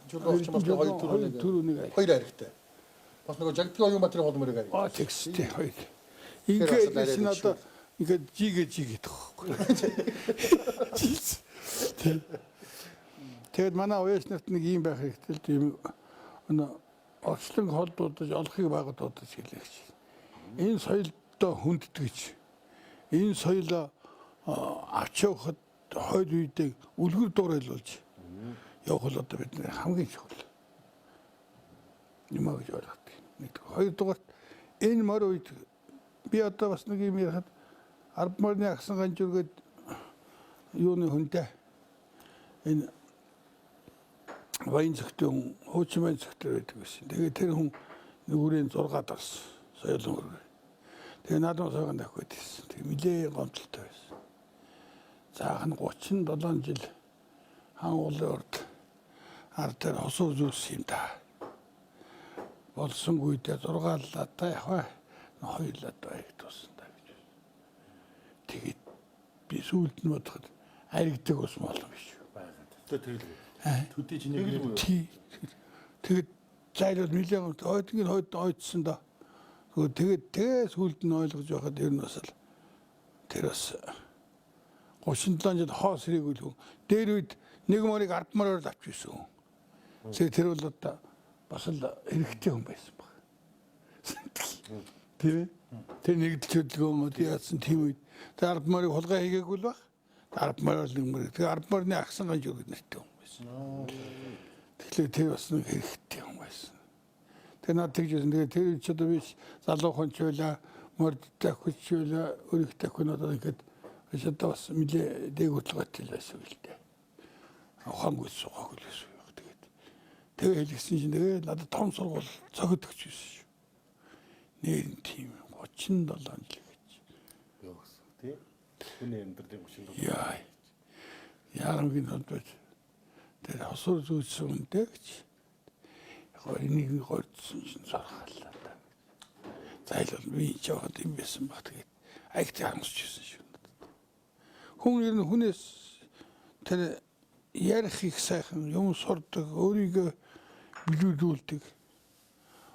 Чулууч бас хоёр төрөө нэг ариг. Хоёр аригтай. Бас нөгөө жагдгийн оюун материал холморыг ариг. Тексттэй хоёр. Ингээд чинь одоо ингээд жигээд байгаа байхгүй. Тэгээд манай уяснарт нэг юм байх хэрэгтэй л тийм орчлон холдуудаж олохыг байгуулдаг хэлээч. Энэ соёлдоо хүндэтгэж энэ соёлоо авч явахад хойд үедээ үлгэр дуурайлуулж явах бол одоо бидний хамгийн чухал юм аа гэж ойлгодог. Нэг хоёрдугаарт энэ мөр үед би одоо бас нэг юм ярихад 10 морны агсан ганжургээд юуны хүнтэй энэ вайн зөвхөн хуучин вайн зөвхөн байдаг байсан. Тэгээд тэр хүн нүрийн 6 дарс соёлын өргөө. Тэгээд надад сойгонд авах гэдсэн. Тэгээд нэлээд гомдолтой байсан. Заах нь 37 жил хаан уулын орд ард дээр хосуу зүйлсэн юм да. Болсонгүйдээ 6 лата яваа 2 лата байг туссан да гэж. Тэгээд би сүүлд нь бодоход аригдаг ус болов биш. Тэгээд төдий чинь нэг тэгээд зайлууд нэлээд хойдгийн ойдсон да. Тэгээд сүүлд нь ойлгож байхад ер нь бас л тэр бас 37 жил хоос хэрэггүй. Дээр үед нэг морыг 10 мороор авч ирсэн. Тэр бол одоо бас л хэрэгтэй хүн байсан баг. Тэр нэгдэлч хөдөлгөөн яатсан тийм үед тэр 10 морыг хулгай хийгээгүй л баг. 10 мороор нэг морыг тэр 10 морны агсан ганж өргөд нэртэй хүн байсан. Тэгэхээр тэр бас нэг хэрэгтэй хүн байсан. Тэр над тэгжсэн. Тэгээд тэр ч одоо биш залуу хүнч байла, морд тахвч байла, өрөх тахвын одоо ингээд 그래서 또 밀레 대고트가 틀렸어 그때. 황구 쏘고 그랬어. 되게 헬릭슨이 내가 나도 다음 소리가 저것도 주시오. 내일 팀 고친달라 안지겠지. Йогс тий. Хүний амьдралын хүчин 야, 야랑긴 어떠지? 내가 헛소리 듣는데 그치? 어린이 걸친 소리할란다. 자이들 위쪽한테 임했으면 어떻게? 아이트 항수 주시오. 홍리는 훈에 테 иерархийг сайхан юм сурдаг, өөрийгөө биелүүлдэг,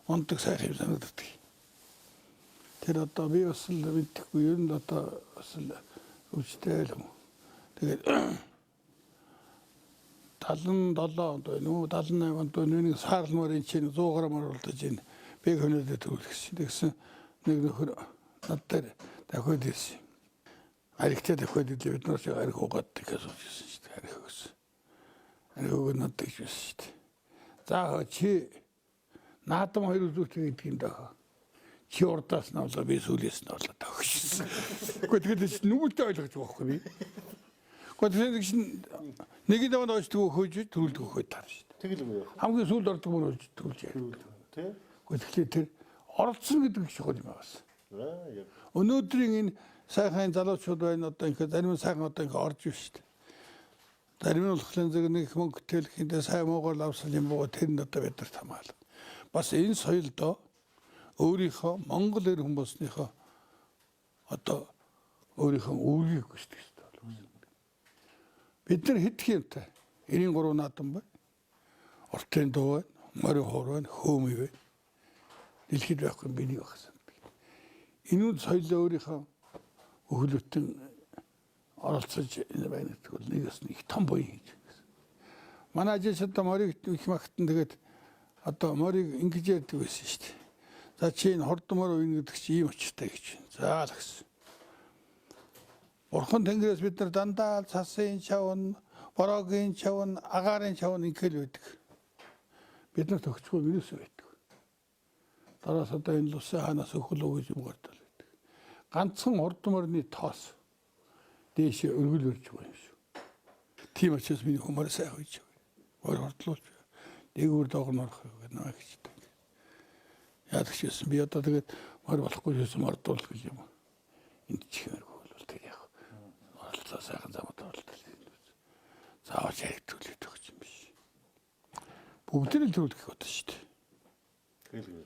ондог сайхан санагддаг. Тэр одоо би бас л мэдхгүй ер нь одоо бас л өвчтэй л юм. Тэгээд 77 онд нүү 78 онд нэг саарламарын чинь 100 грамаар болдож ийн бэг хөнөөдө төрүүлсэн. Тэгсэн нэг нөхөр надад дахиад ирсэн. Аригтэй дахиад ирлээ бид нар шиг ариг угаад гэж асуусан шүү дээ. Ариг өгсөн. Ариг өгөөд надад гэж байсан шүү дээ. За чи наадам хоёр үзүүтэй гэдэг юм даа. Чи урдаас нь авлаа би сүүлээс нь авлаа тагшсан. Гэхдээ тэгээд нүгэлтэй ойлгож байгаа байхгүй би. Гэхдээ нэг даваад очтгоо хөөж төрүүлдэг хөөд таар шүү дээ. Тэгэл үү. Хамгийн сүүлд ордог мөр болж төрүүлж яа. Тий. Гэхдээ тэр оролцсон гэдэг чухал юм байна. Аа яг. Өнөөдрийн энэ сайхан залуучууд байна одоо ингээд зарим нь сайхан одоо ингээд орж ив шүү дээ. Зарим нь болохоор зөв нэг мөнгө төлөхийн сайн монгол авсан юм боо тэр нь одоо бид нар хамаална. Бас энэ соёлдоо өөрийнхөө монгол эр хүмүүсийнхөө одоо өөрийнхөө өвлийг гүйцэтгэх хэрэгтэй болов. Бид нар хэдх юмтай 93 наадам байна. Уртын дуу байна, морин хоор байна, хөөмий байна. Дэлхийд байхгүй бинийг багсан. Энэ соёлоо өөрийнхөө өвлөтөн оролцож энэ байна гэвэл нэгээс нэг том боёо хийж байна. Манай ажил одоо морийг их магтан тэгээд одоо морийг ингэж ярьдаг байсан шүү дээ. За чи энэ хордмор үн гэдэг чи ийм очтой гэж. За л гэсэн. Бурхан Тэнгэрээс бид нар дандаа цасын чавн, бороогийн чавн, агаарын чавн ингээл байдаг. Бид нар төгсгөө минус байдаг. Дараас одоо энэ лусын ханаас өхөл өгж юм гортол байдаг. Ганцхан хордморны тоос дээшээ өргөл өрж байгаа юм шүү. Тийм учраас миний humor сайн хойж байгаа. Хордлуулж дээгүүр доогнорох гэдэг наа гэж. Яадаг ч гэсэн би одоо тэгээд мөр болохгүй юм ордуулах гэж юм. Энд чихээр хөвлөл тэр яг. Оролцоо сайхан замд оролдол. Заавал яригдүүлээд өгч юм биш. Бүгд л төрүүлэх гэдэг шүү дээ. Тэгэл үү.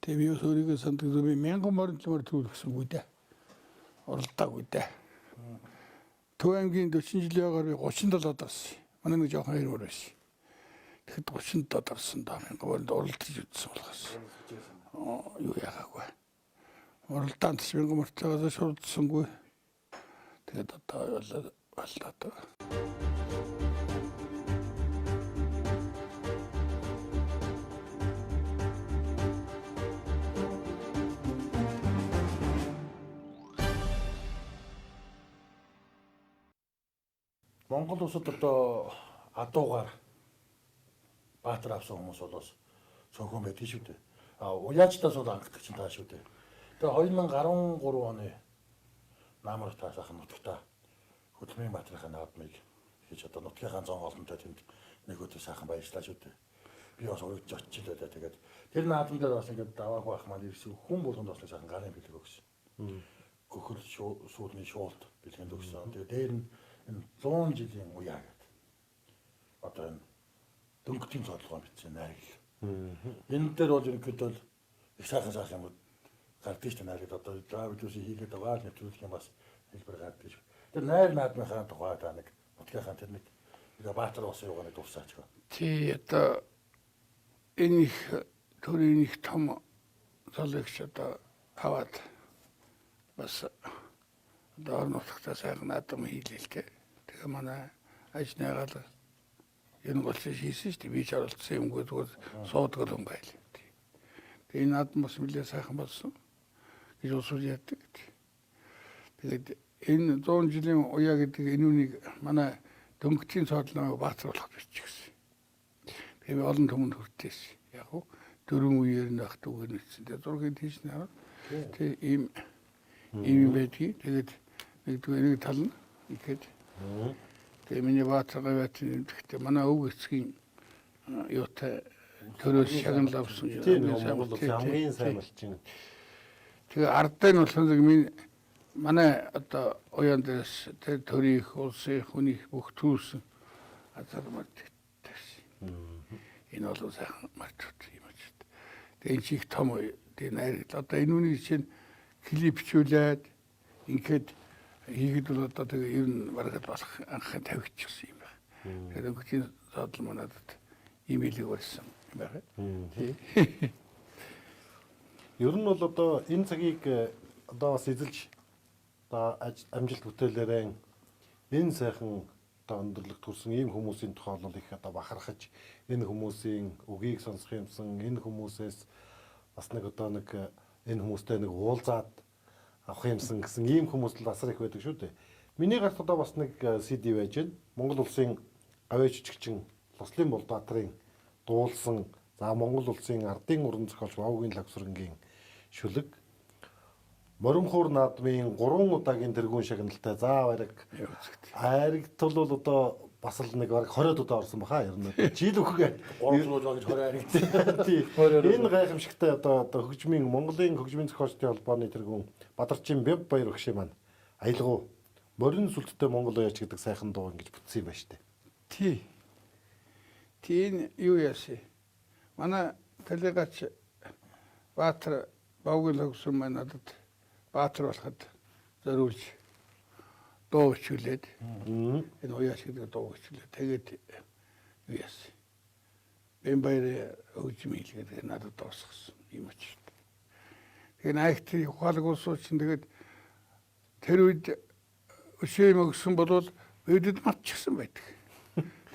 Тэгээ би бас өөрийгөө санддаг би 1000 моринчмаар төрүүлчихсэнгүй дээ. Оролдоогүй дээ. Төв аймгийн 40 жилийн агаар би 37 дарсан. Манай нэг жоохон хоёр мөр байсан. Тэгэхэд 30 дарсан даа 1000 моринд оролдож үзсэн болохоос. Юу яагаагүй. Оролдонд 1000 морьтойгоо шурдсангүй. Тэгээд одоо боллоо. Монгол улсад одоо адуугаар баатар авсан хүмүүс болоос цөөхөн байдаг шүү дээ. Уяачтаас бол анхдагч нь таа шүү дээ. Тэгээ 2013 оны намар таасах нутагта хөдөлмөрийн баатрын наадмыг хийж одоо нутгийн зон олонтой тэнд нэг өдөр сайхан баярлалаа шүү дээ. Би бас өргөж очилоо да. Тэгээд тэр наадам дээр бас ингээд даваах байх маань ирсэн хүн болгонд бас сайхан гарын бэлэг өгсөн. Гөхөр сүүлний шуулт бэлгэнд өгсөн. Тэгээд дээр нь энэ 100 жилийн уяа гэдэг. Одоо энэ дөнгөтийн цодлогоо бичсэн найрал. Энэ дээр бол ерөнхийдөө их сайхан юмуд гардаг шүү дээ найрал. Одоо Давидусын хийгээд байгаа л нэвтрүүлэх юм бас хэлбэр гардаг шүү. Тэр найр наадмынхаа тухай та нэг нутгийнхаа тэр нэг баатар ус юугаа нэг дурсаач гоо. Тий одоо энэ их төрийн их том залгч одоо аваад бас одоо орон нутгатаа сайхан наадам хийлээ. Тэгээ манай ажныгаал энэ голч хийсэн шүү дээ. Би ч оролцсон юмгүй зүгээр суудаг юм байл. Тэгээ энэ наадам бас нэлээд сайхан болсон гэж усуул яадаг. Тэгээд энэ 100 жилийн уяа гэдэг энэ үнийг манай дөнгөтийн цоодлоо баатар болох биччихсэн. Тэгээ би олон түмэнд хүртээсэн. Яг уу дөрвөн үеэр нах дүүгээр нэгсэн. Тэгээ зургийг тийш наваа. Тэгээ ийм байдгийг тэгээд Нэгдүгээр нэг тал нь ихэд. Тэгээ миний Баатар гавьяатын гэхдээ манай өв эцгийн юутай төрөөс шагнал авсан. Тийм Монгол улс хамгийн сайн малчин. Тэгээ ардтай нь болсон миний манай одоо уян дээрс тэр төрийн улсын хүнийх бүх түүсэн азар мартагтайсэн. Энэ бол сайхан мартууд юм аа. Тэгээ энэ чих том тэгээ найрагд одоо энэ үнийг чинь клип бичүүлээд ингээд хийгээд бол одоо тэгээ ер нь баргад болох анхны тавигдчихсан юм байна. Тэгээд өнгөчийн зодол манадад имэйлийг барьсан юм байна. Ер нь бол одоо энэ цагийг одоо бас эзэлж одоо амжилт бүтээлээрээ энэ сайхан одоо өндөрлөг төрсэн ийм хүмүүсийн тухай бол их одоо бахархаж энэ хүмүүсийн үгийг сонсох юмсан энэ хүмүүсээс бас нэг одоо нэг энэ хүмүүстэй нэг уулзаад авах юмсан гэсэн ийм хүмүүс л асар их байдаг шүү дээ. Миний гарт одоо бас нэг CD байж байна. Монгол улсын гавьяа жүжигчин Луслын Булбаатарын дуулсан за Монгол улсын ардын уран зохиолч Вавгийн Лавсрынгийн шүлэг Моримхуур наадмын 3 удаагийн тэргүүн шагналтай заа бараг айрагтал бол одоо бас л нэг бараг 20 удаа орсон баха ер нь жил өгөх 3 жил гэж 20 аригт. Энэ гайхамшигтай одоо хөгжмийн Монголын хөгжмийн зохиолчдын холбооны тэргүүн Бадарчин Бямб Баяр өгшөө маань аялгау морин сүлдтэй Монгол уяач гэдэг сайхан дуу ингэж бүтсэн юм байна штэ. Тийм юу яасан. Манай талигач Баатар Бавгийн Лавсан маань надад Баатар болоход зориулж дуу өчүүлээд энэ уяач гэдэг дуу өчүүлээд тэгээд юу яасан. Бэмбаяр хөгжмийн хэлгээд надад дуусгасан юм ач. Тэгээ найхт ухаалаг улсууд чинь тэгээд тэр үед өшөө мөгсөн бол бидэд матчихсан байдаг.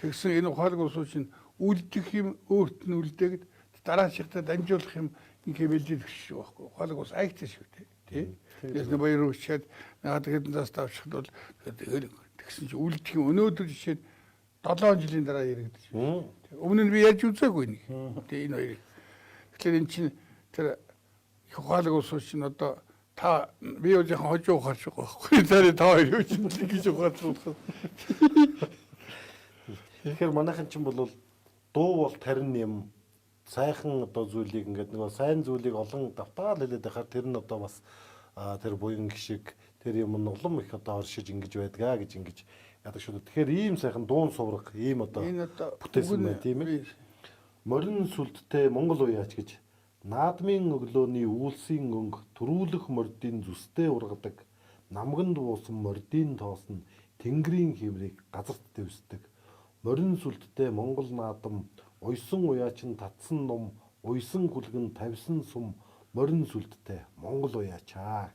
Тэгсэн энэ ухаалаг улсууд чинь үлдэх юм өөрт нь үлдээгээд дараа шигтээ дамжуулах юм ингээ бэлдээд өгч байгаа байхгүй. Ухаалаг улс айгтай шүү дээ. Тэгээс нэг баяр өчөөд надад хэдэн зас тавьчихд бол тэгэл тэгсэн чинь үлдэх юм өнөөдөр жишээ 7 жилийн дараа яригдчих. Өмнө нь би ярьж үзээгүй нэг. Тэгээ энэ хоёрыг. Тэгэхээр эн чинь тэр ухаалаг улсууд чинь одоо та би юу жоохон хожуу ухаарч байгаа байхгүй. Тэр та хоёр юу ч гэж ухаарч болох. Тэгэхээр манайхан чинь бол дуу бол тарин юм сайхан одоо зүйлийг ингээд нөгөө сайн зүйлийг олон давтаал хэлээд байхаар тэр нь одоо бас тэр буян гişиг тэр юм нь улам их одоо оршиж ингэж байдгаа гэж ингэж яадаг шүү дээ. Тэгэхээр ийм сайхан дуун сувраг ийм одоо бүтээсэн байна тийм ээ. Морин сүлдтэй Монгол уяач гэж наадмын өглөөний үүлсийн өнгө төрүүлэх мордын зүстэй ургадаг намганд буусан мордын тоос нь тэнгэрийн хэмрийг газарт дэвсдэг. Морин сүлдтэй Монгол наадам уйсан уяачин татсан ном уйсан хүлгэн тавьсан сум морин сүлдтэй Монгол уяачаа.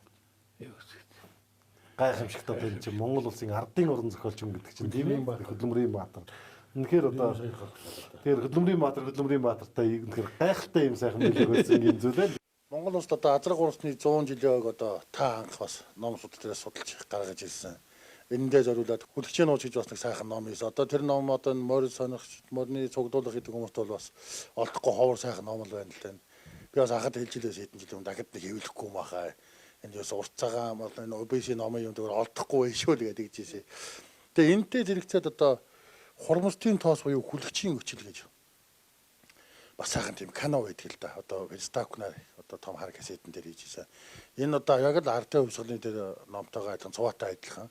Гайхамшигтай тэр чинь Монгол улсын ардын уран зохиолч юм гэдэг чинь тийм ээ Хөдөлмөрийн Баатар. Үнэхээр одоо тэр Хөдөлмөрийн Баатартай үнэхээр гайхалтай юм сайхан билэг байсан юм зүйл ээ. Монгол улсад одоо азраг урсны 100 жилийн ойг одоо та анх бас ном судлалаас судалж гаргаж ирсэн. Энэндээ зориулаад хүлэгчийн нууц гэж бас нэг сайхан ном ийс. Одоо тэр ном одоо морин сонирхч, морины цуглуулах гэдэг хүмүүст бол бас олдохгүй ховор сайхан ном л байна л дээ. Би бас анхад хэлж илээс хэдэн жил өмнө дахид нэг хэвлэхгүй юм ахаа. Энд юус урт цагаан бол энэ ОБС номын юм дээр олдохгүй байшгүй л гэдэг жийсэн. Тэгээ энэтэй зэрэгцээд одоо хурмстын тоос буюу хүлэгчийн өчл гэж бас сайхан тийм кино байдаг л да. Одоо Стакнаар одоо том хар кассетэн дээр хийжсэн. Энэ одоо яг л ардын хувьсгалын дээр номтойгоо адилхан цуваатай адилхан.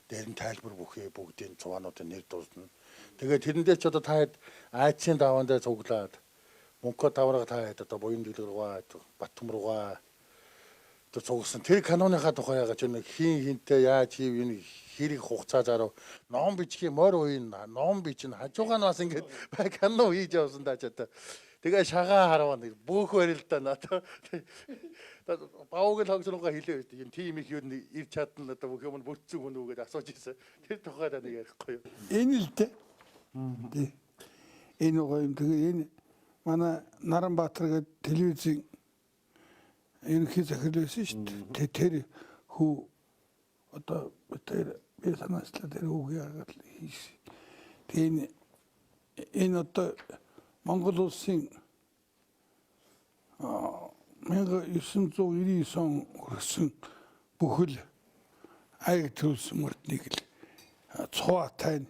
Дээр нь тайлбар бүхий бүгдийн цуваануудын нэр дуусна. Тэгээд тэрэн дээр ч одоо та хэд айцын даваан дээр цуглаад мөнхө давраг та хэд одоо буян дэлгэр руугаа Баттам руугаа одоо цугсан тэр каноныхаа тухай яагаад ч нэг хинтэй яаж хийв энэ хэрэг хугацаа зарав ном бичгийн морь уйн ном бичин хажуугаа нь бас ингээд канон хийж явсан даа ч одоо тэгээ шагаа харваа нэг бөөх барил та надад Баавгал хогсруугаа хэлээ үү. Энэ тим их юу ирж чадна одоо бүх юм бүтцэн хүн үгээд асууж ирсэн. Тэр тухайд нэг ярихгүй юу. Энэ л дээ. Энэ гоё юм. Тэгээ энэ манай Наранбаатар гэдэг телевизийн ерөнхий захирал байсан шүү дээ. Тэр хүү одоо тэр би санаачлаа тэр хүүгээ хараад хийсэн. Тэгээ энэ одоо Монгол улсын 1999 он хүрсэн бүхэл аяг төлсөн мөрднийг л цуваатай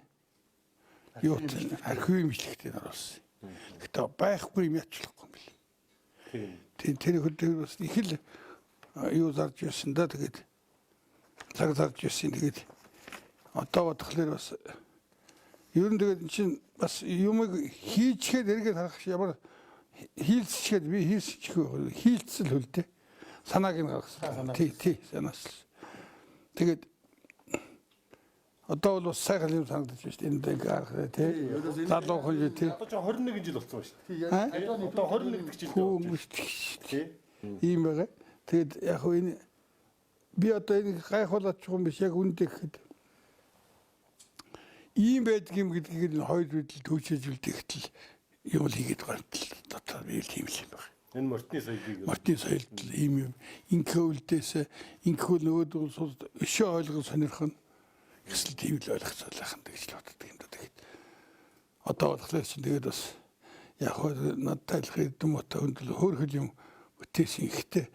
юу ч архив имжлэгтэй оруулсан. Гэхдээ байхгүй юм яачлахгүй юм бэл. Тэр хөдөлгөөн бас их л юу зарж байсан да тэгээд цаг зарж байсан тэгээд одоо бодглохлоор бас ер нь тэгээд чинь бас юмыг хийчихэд эргээд харах ямар хийлцчихэд би хийлцчихгүй хийлцэл хөлтэй санааг нь гаргасан. Тий санаас. Тэгээд одоо бол сайхан юм санагдаж байна шүү дээ. Энд ингээ харах тий. Залуу хүн тий. Одоо ч 21 жил болсон ба шүү дээ. Одоо 21 дэх жил хүмүүс тий. Ийм байгаа. Тэгээд яг хөө энэ би одоо энэ гайхуулаач юм биш яг үндэ гэхэд ийм байдаг юм гэдгийг нь хоёр үдэл төвчөж үлдэхтэл юм л хийгээд байгаа л дотор би тийм л юм байна. Энэ мөртний соёлд ийм юм инкүүлдээс инкүүл нөгөөдөл сул өшөө ойлгох сонирхон эсвэл тийм л ойлгоцоолах нь гэж л боддог юм да тэгээд одоо болохоор чинь тэгээд бас яг хөө надтай л хэдэн мото хөндлө хөөрхөл юм бүтээсэн ихтэй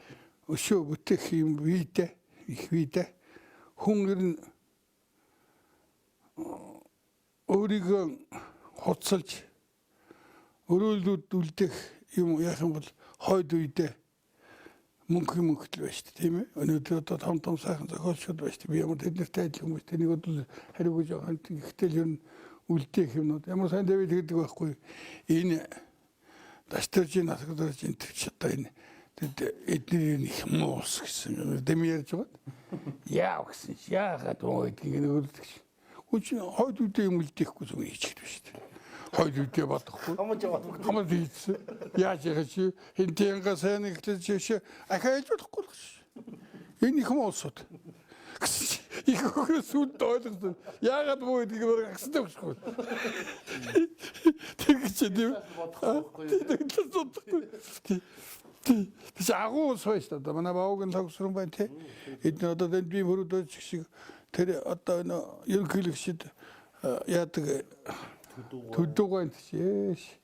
өшөө бүтээх юм вийдэ их вийдэ хүн ер нь өөрийгөө хуцалж өрөөлүүд үлдэх юм яах юм бол хойд үедээ мөнгөтэй байж шүү дээ тийм ээ. Өнөөдөр одоо том сайхан зохиолчд байж шүү дээ. Би ямар тэднэртэй адил хүмүүс тэнийг бол хариугаж байгаа юм. Гэхдээ л ер нь үлдээх юмнууд ямар сайн дэвид гэдэг байхгүй. Энэ дастержин асгадэржин тэгч одоо энэ эдний их моос гэсэн дэм ярьж байгаа. Яа гэсэн яагаад өө гэдгийг нөгөөдөг. Үгүй хойд үедээ юм үлдээхгүй зүг хийчихдэг шүү дээ. Хойд үедээ бодохгүй. Хамаж хийсэн. Яаж яах чи хинтэнга сайн ихтэй чи ахааж болохгүй л ш. Энэ их моосод. Их хөөс үд ойлгосон. Яагаад боо гэдгийг агсдаг шүү. Тэгэж тийм бодохгүй. Тэс агуу сойс одоо манай баог нь тогсрон байна те. Эдгээр одоо би хөрөдөж шиг тэр одоо энэ ерөнхийлөгчд яадаг төдөгөнд чиш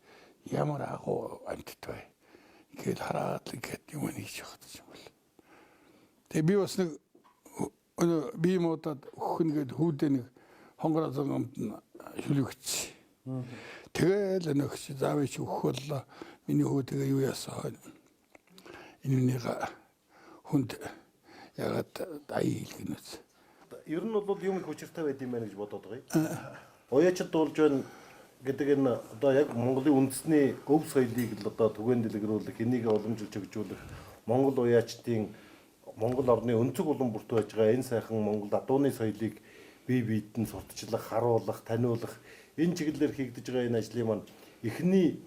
ямар агуу амттай. Ингээд хараад ингээд юм хийж явах юм бол. Тэгээ би бас нэг би модод өгөхнгээд хүүдээ нэг хонгороо зогомд шүлэгч. Тэгэл нөгч заавч өгөх боллоо. Миний хүү тэгээ юу яасан. Энэ нэг хүнд ягаад дай хэлгэнэс. Ер нь бол юм их учиртай байд юм байна гэж бодоод байгаа. Уяачд дуулж байна гэдэг нь одоо яг Монголын үндэсний өв соёлыг л одоо түгээн дэлгэрүүлэх, энийг уламжилж хөгжүүлэх, Монгол уяачдын Монгол орны өнцөг улам бүрт байж байгаа энэ сайхан Монгол адууны соёлыг бие биед нь сурталчлах, харуулах, таниулах энэ чиглэлээр хийгдэж байгаа энэ ажлын маань эхний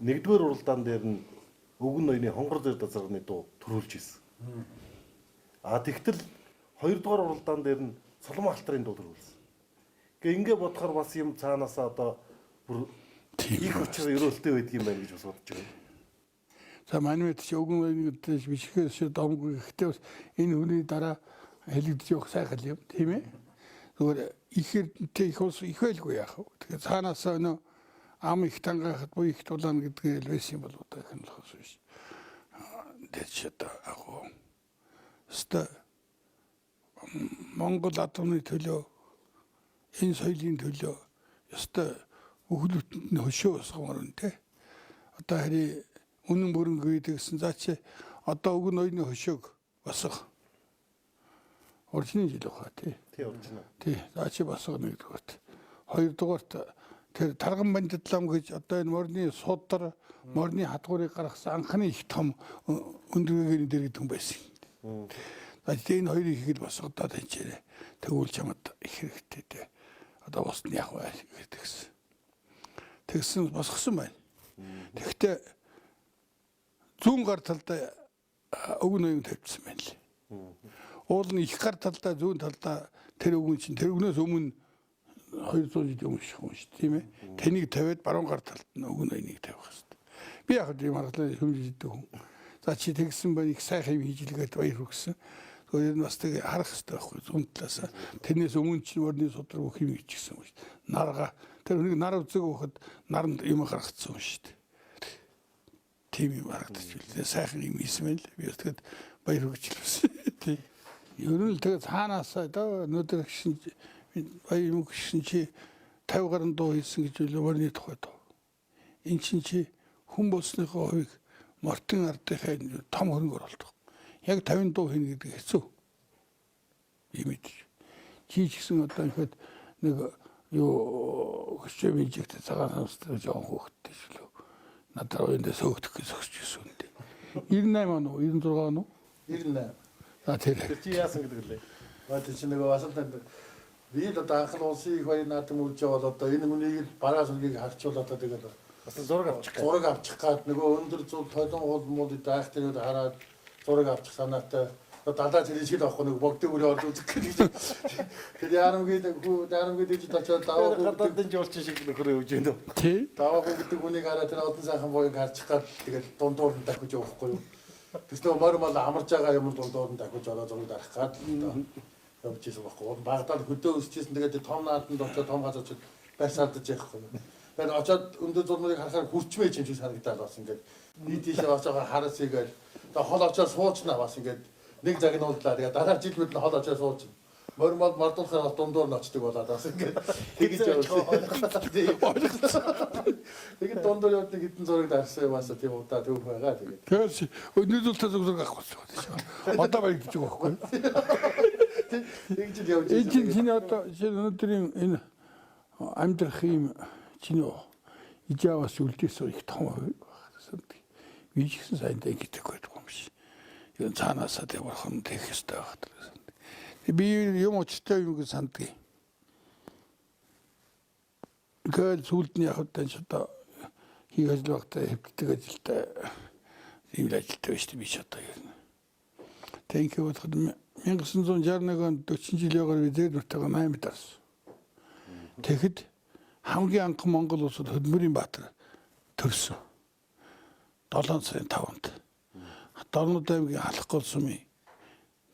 нэгдүгээр уралдаан дээр нь өвгөн ноёны хонгор зэр дазарганы дуу төрүүлж ирсэн. Тэгтэл хоёрдугаар уралдаан дээр нь Соломон алтрын дуу төрүүлсэн. Ингээ бодохоор бас юм цаанаасаа одоо бүр их учир өрөөлтэй байдаг юм байна гэж бас бодож байна. За манай мэд чи өвгөн ноёны гэж бичгээс домгүй гэхдээ бас энэ хүний дараа хэлэгдэж явах сайхан юм тийм ээ. Зүгээр ихэртэй их ус их байлгүй яах вэ? Тэгэхээр цаанаасаа нөө ам их тангаахад буй их дулаана гэдгийг хэлсэн бол одоо их нь л хос биш. Тэд агуу. Ста Монгол адууны төлөө энэ соёлын төлөө ёстой өглөтөнд нь хөшөө усгамаар үнэ те. Одоо харин үнэн бүрэнгүй гэсэн за чи одоо өвгөн ноёны хөшөөг босго. Орчны жил баха тий. Тий орчно. Тий. За чи босго нэгдүгээрт. Хоёрдугаарт тэр тарган бандидлам гэж одоо энэ морины судар, морины хадгуурыг гаргасан анхны их том өндөргийн дэргэд хүн байсан. За энэ хоёрыг хийгээд босгодоод энэ тэгвэл чамд их хэрэгтэй те. Одоо босны яг бай гэдэгсэн. Тэгсэн босгосон байна. Тэгэхдээ зүүн гар талдаа өвгөн ноён тавьчихсан байна лээ. Уул нь их гар талдаа зүүн талдаа тэр өвгөн чинь тэр өвгнөөс өмнө 200 жил өмнө шүү дээ тийм ээ. Тэнийг тавиад баруун гар талд нь өвгөн ноёныг тавих хэрэгтэй. Би яг тийм аргалаа хэмжиждэг хүн. За чи тэгсэн байна их сайхан юм хийж илгээд баяр хүргэсэн. Тэгвэл энэ бас тэг харах хэрэгтэй байхгүй зүүн талаас. Тэрнээс өмнө чинь орны судар бүх юм хийчихсэн юм шүү дээ. Нарга тэр хүнийг нар үзэг өгөхөд наранд юм гаргацсан юм шүү дээ. Тийм юм харагдаж билээ. Сайхан юм хийсэн байл. Би тэгээд баяр хүргэж хэлсэн. Тий. Ер нь л тэгээ цаанаасаа да өнөөдөр гişin баян гişin чи 50 гаруй дуу хийсэн гэж үл морины тухай дуу. Эн чинь чи хүн болсныхоо хувийг мортын ардынхаа том хөрөнгөөр болдог. Яг 50 дуу хийнэ гэдэг хэцүү. Имиж. Чи ч гэсэн одоо ихэд нэг юу хөшөө бижигт цагаан сонсдог жоон хөөхтэй шүү. Надад өндөө сөөгдөх гэж зогсож ирсэн юм дээ. 98 он уу 96 он уу? 98. А тэр. Тэр чи яасан гэдэг лээ. Бат чи нэг басалтай би л одоо анхны улсын их баяр наадам үрж явал одоо энэ хүнийг бараа сүнгийг харьцуулаад тэгээд Бас зураг авчих гэх. зураг авчих гад нөгөө өндөр зул толон гол мууд даах тэрүүд хараад зураг авчих санаатай далаа зэрэг авахгүй нэг богдын үрээ орж үзэх гэж. Тэр ярамгийн дэж очоод даваа гадаадын жуулчин шиг нөхөр өгж байна уу? Тий. даваа гэдэг хүнийг хараад тэр одон сайхан боёг харчих гад тэгээд дундуур нь дахиж явахгүй юу. Тэстөө мөр мал амарч байгаа юм дундуур нь дахиж ороо зураг дарах гад явж ирсэн байхгүй. Багдад хөдөө өсчихсэн тэгээд том нааданд очоод том газар очоод барьсаадаж яахгүй. Тэгээд очоод өндөр зурмыг харахаар хүрчмээ юм шиг санагдаад бас ингээд нийт тийшээ очоод хараас игээл хол очоод суучнаа бас ингээд нэг загнууллаа. Тэгээд дараа жил мэд нь хол очоод суучна. Мөр мал мардуулахаар дундуур нь очдөг болоод бас ингээд тэгж явуулсан. Тэгээд дундуур явдаг хитэн зураг дарсан юм аасаа тийм удаа төв байгаа тэгээд. Тэгээс өнөөдөр зураг авахгүй шүү. Одоо баяр гэж байгаа байхгүй. Тэгж л явж Энэ чинь одоо өнөөдрийн энэ амьдрах юм чинь ижаавас үлдээсөө их том байсан. Би ч гэсэн сайн дэ гэдэг байдаг юм шиг. Юу цаанаасаа тэг бурхан тэгэх ёстой байх. Би юм очтой юм гэж санддаг. Гэл сүлдний явахтай ч одоо хийх ажил багтаа хэвддэг ажилтай ийм ажилтай байж би ч одоо юм. Тэнх бодоход 1961 онд 40 жилээр визээр нутгаа 8 дарсан. Тэгэхэд хамгийн анх Монгол улсад Хөдөлмөрийн Баатар төрсөн. 7 сарын 5-нд. Дорнод аймгийн Халахгүй сумын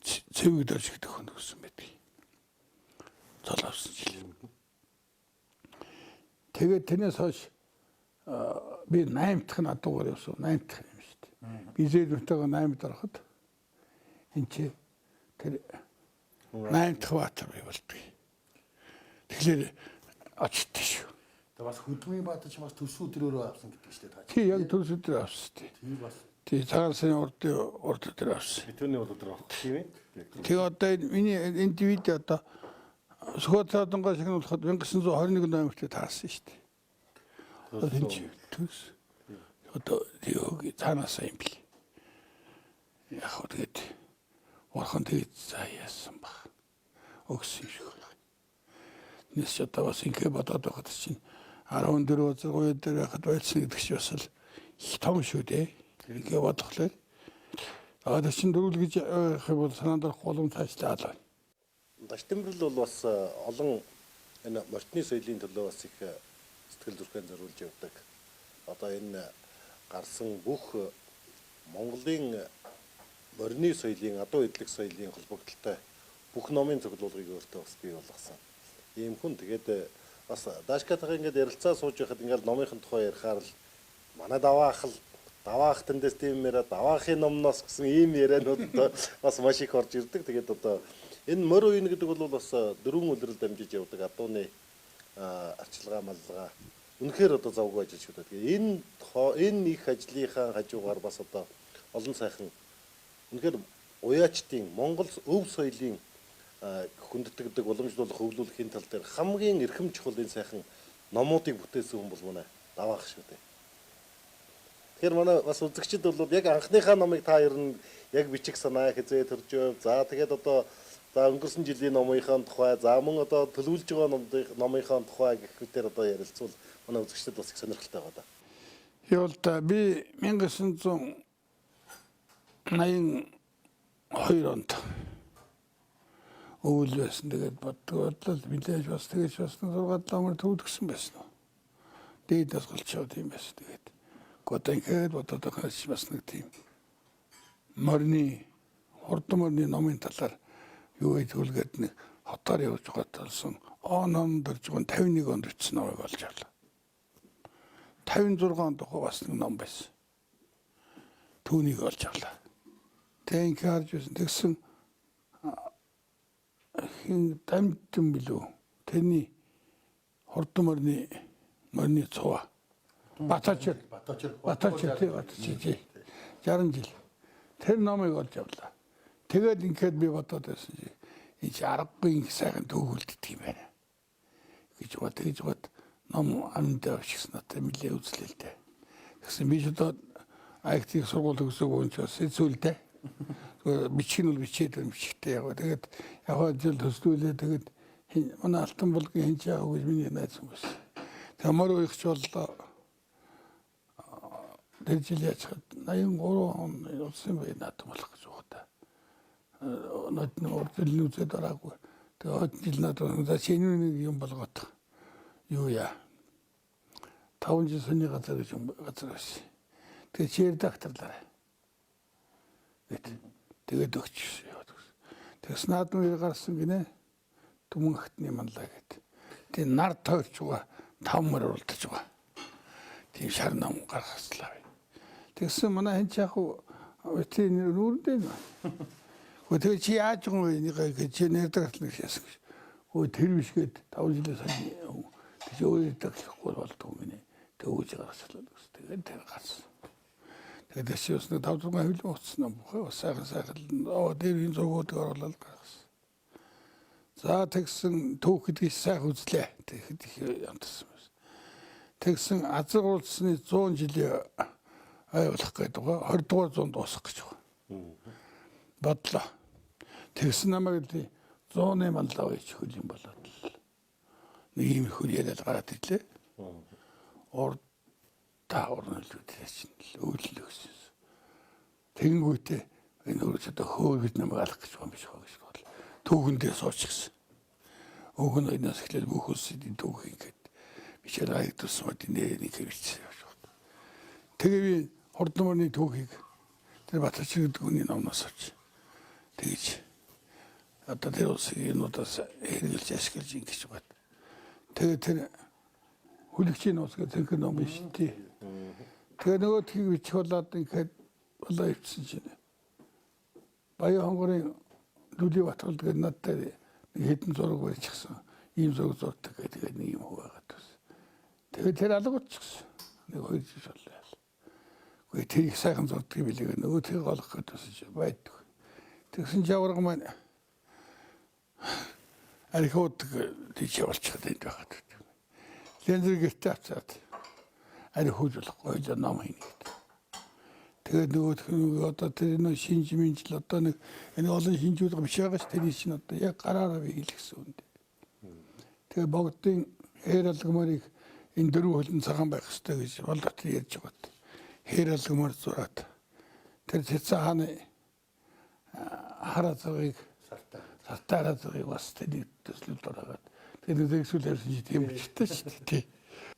цэвэг дөрж гэдэг хүн өссөн байдаг. Золовсон жил. Тэгээд тэрнээс хойш би 8 дахь надуугаар явсан. 8 дахь юм шүү дээ. Би зээл нутгаа 8 дарахад энэ чи тэр 8 дахь Баатар бий болдгоо. Тэгэхээр очтой шүү. Тэгээд бас Хөдөлмөрийн Баатар ч бас төсөө төрөөрөө авсан гэдэг шүү дээ. Тий яг төсөө дээр авсан тий. Тийм бас Тий цагаан сарын урд дээр авсан. Би түүний бол өдөр авах тийм ээ. Тэгээ одоо миний энэ дивид одоо Сүхбаатарынгаа шагнуулахад 1921 ноемберт таасан шүү дээ. Одоо энэ төс одоо яг цаанаасаа юм бил. Яг хөө тэгээд урхан тэгээд заяасан баг. Өгсөн шиг байна. Нэс одоо бас ингэ бодоод байхад чинь 14 цагийн дээр байхад байсан гэдэг чинь бас л их том шүү дээ. Ингээ бодглоо. Одоо чинь дөрүүл гэж бол санаанд орох боломж цаашлаа байна. Дашдэмбэрл бол бас олон энэ морьтны соёлын төлөө бас их сэтгэл зүрхэн зориулж явдаг. Одоо энэ гарсан бүх Монголын морьны соёлын, адуу эдлэг соёлын холбогдлолтой бүх номын цуглуулгыг өөртөө бас бий болгосон. Ийм хүн тэгээд бас Дашкатайгаа ингээд ярилцаа сууж байхад ингээд номынхын тухай ярихаар л манай даваах тэндээс тийм яриа даваахын номноос гэсэн ийм ярианууд бас маш их орж ирдэг. Тэгээд одоо энэ морь уйн гэдэг бол бас 4 үлрэл дамжиж явдаг адууны арчилгаа маллага үнэхээр одоо завгүй ажил шүү дээ. Тэгээд энэ их ажлынхаа хажуугаар бас одоо олон сайхан үнэхээр уяачдын Монгол өв соёлын хүндэтгдэг уламжлуулах өвлүүлэхийн тал дээр хамгийн эрхэм чухал энэ сайхан номуудыг бүтээсэн хүн бол манай даваах шүү дээ. Тэгэхээр манай бас үзэгчид бол яг анхныхаа номыг та ер нь яг бичих санаа хязээ төрж байв. За тэгээд одоо өнгөрсөн жилийн номынхаа тухай, за мөн одоо төлөвлөж байгаа номынхаа тухай гэх мэтээр одоо ярилцвал манай үзэгчдэд бас их сонирхолтой байгаа да. Явал та би 1982 онд өвөл байсан. Тэгээд бодвол мэдээж бас тэгэж бас 6 ламар төвдгсөн байсан уу. Дээд бас голчоод юм байсан. Тэгээд Готенхэд бодоод хаач бас нэг тийм морьны хурдан морьны номын талаар юу гэж үлгээд нэг хотоор явж байгаа талсан он дөрж байгаа 51 онд бичсэн номыг олж авлаа. 56 онд бас нэг ном байсан. Түүнийг олж авлаа. Тэнх харж байсан. Тэгсэн хин дамжин билүү. Тэрний хурдан морины цуваа. Батачир. Батачир 60 жил. Тэр номыг олж авлаа. Тэгээд ингээд би бодоод байсан чи энэ чи аргагүй сайхан төгөлддөг юм байна. Гэж бод ном амдаа авчихсан надад нэлээ үзлээ л дээ. Тэгсэн би ч одоо IT сургууль төгсөөгүй юм чи бас эцүүлдэ. Бичиг нь бичээд бичгтэй яг. Тэгээд яг жил төслүүлээ тэгээд манай алтан булгийн хинч яах гэж миний найз юм байсан. Тэгээд мөр их ч боллоо. Тэр жил яцгаад 83 он улсын бай надад болох гэж байна. Над нөрдөл үзээд ораагүй. Тэгээд жил надад за шинэ нэг юм болгоод юу яа. 5 жил сони газар гэж газар байсан. Тэгээд чи редакторлаа. Тэгээд өгч. Тэгс наадмыг гарсан гинэ. Түмэнхтний манлаа гэд. Тэг нар тойрч байгаа 5 мөр уралдаж байгаа. Тийм шар ном гаргаслаа. Тэгсэн манай хин чах тийм нүрэндээ. Гэхдээ чи яаж юм бэ? Чи нэрдэгт нэг шээс. Өө тэр биш гээд 5 жилээс хойш тийч өөрөө дэглэхгүй болдгоо гинэ. Тэг үүж гаргаслаа. Тэгээд тэр гарсан. Тэгээд дэшээс нэг 5 хөл уцсан юм. Сайхан дээр энэ зургууд оруулаад гаргасан. За тэгсэн түүхэд их сайхан үзлээ. Тэгэхэд их ямтсан юм. Тэгсэн азар уулсны 100 жилийн айлах гэдэг байгаа 20 дугаар 100 дуусах гэж байгаа. Бодлоо. Тэгсэн намайг 100-ны манлаа гэж хөл юм болоод л. Нэг юм хөл яриад гараад ирлээ. Таавар л үтсэн л үйлэл өгсөн. Тэнгүүтээ энэ өөрөө одоо хөөгд намайг алах гэж байгаа юм биш үү гэж бол. Түүхэндээ суучихсан. Өөхөн энэс эхлээд бүхэлсийн түүх ингээд бичээд айдсан мод нэг хэвчээ. Тэгээ би хурдан морины түүхийг тэр Батчир гэдэг хүний номноос авч тэгж одоо тэр улсын юмудаас хэрэгжилж ашиглаж ингэж бат. Тэгээ тэр хүлэгчийн ус гэдэг тэр ном биш тий. Тэгээ нөгөө тийг бичих болоод ингээд болоо ивчсэн чинь. Баян хонгорын Дүлийн Батгал гэдэг надтай хэдэн зураг барьчихсан. Ийм зураг зурдаг гэдэг нэг юм хувагаад байсан. Тэгээ тэр алга болчихсон. Нэг 2 жил боллоо. Гүй тэр их сайхан зурдаг юм билээ. Нөгөө тэр голох гэдсэн байдаг. Тэгсэн жавраг маань архиуд тийч явуулчихад энэ байгаад. Лензэр гэртээ авцаад архиуд болохгүй л ном хийнэ. Тэгээд нөгөө одоо тэр нэг шинж минжил одоо нэг энэ олон шинжүүд биш байгаа ш тэрий чинь одоо яг гараараа би хэлсэн үнд. Тэгээд богдын хээр алгамарыг энэ дөрвөн хөлн цагаан байх хэрэгтэй гэж болдот ярьж байгаа. Хээр алгамар зураад тэр цэцэн хааны хараа цагыг сартаараа цагыг бас тэний төслөлд ороод тэр нэгсүүл ярьсан чи тийм бичтэй ш тий.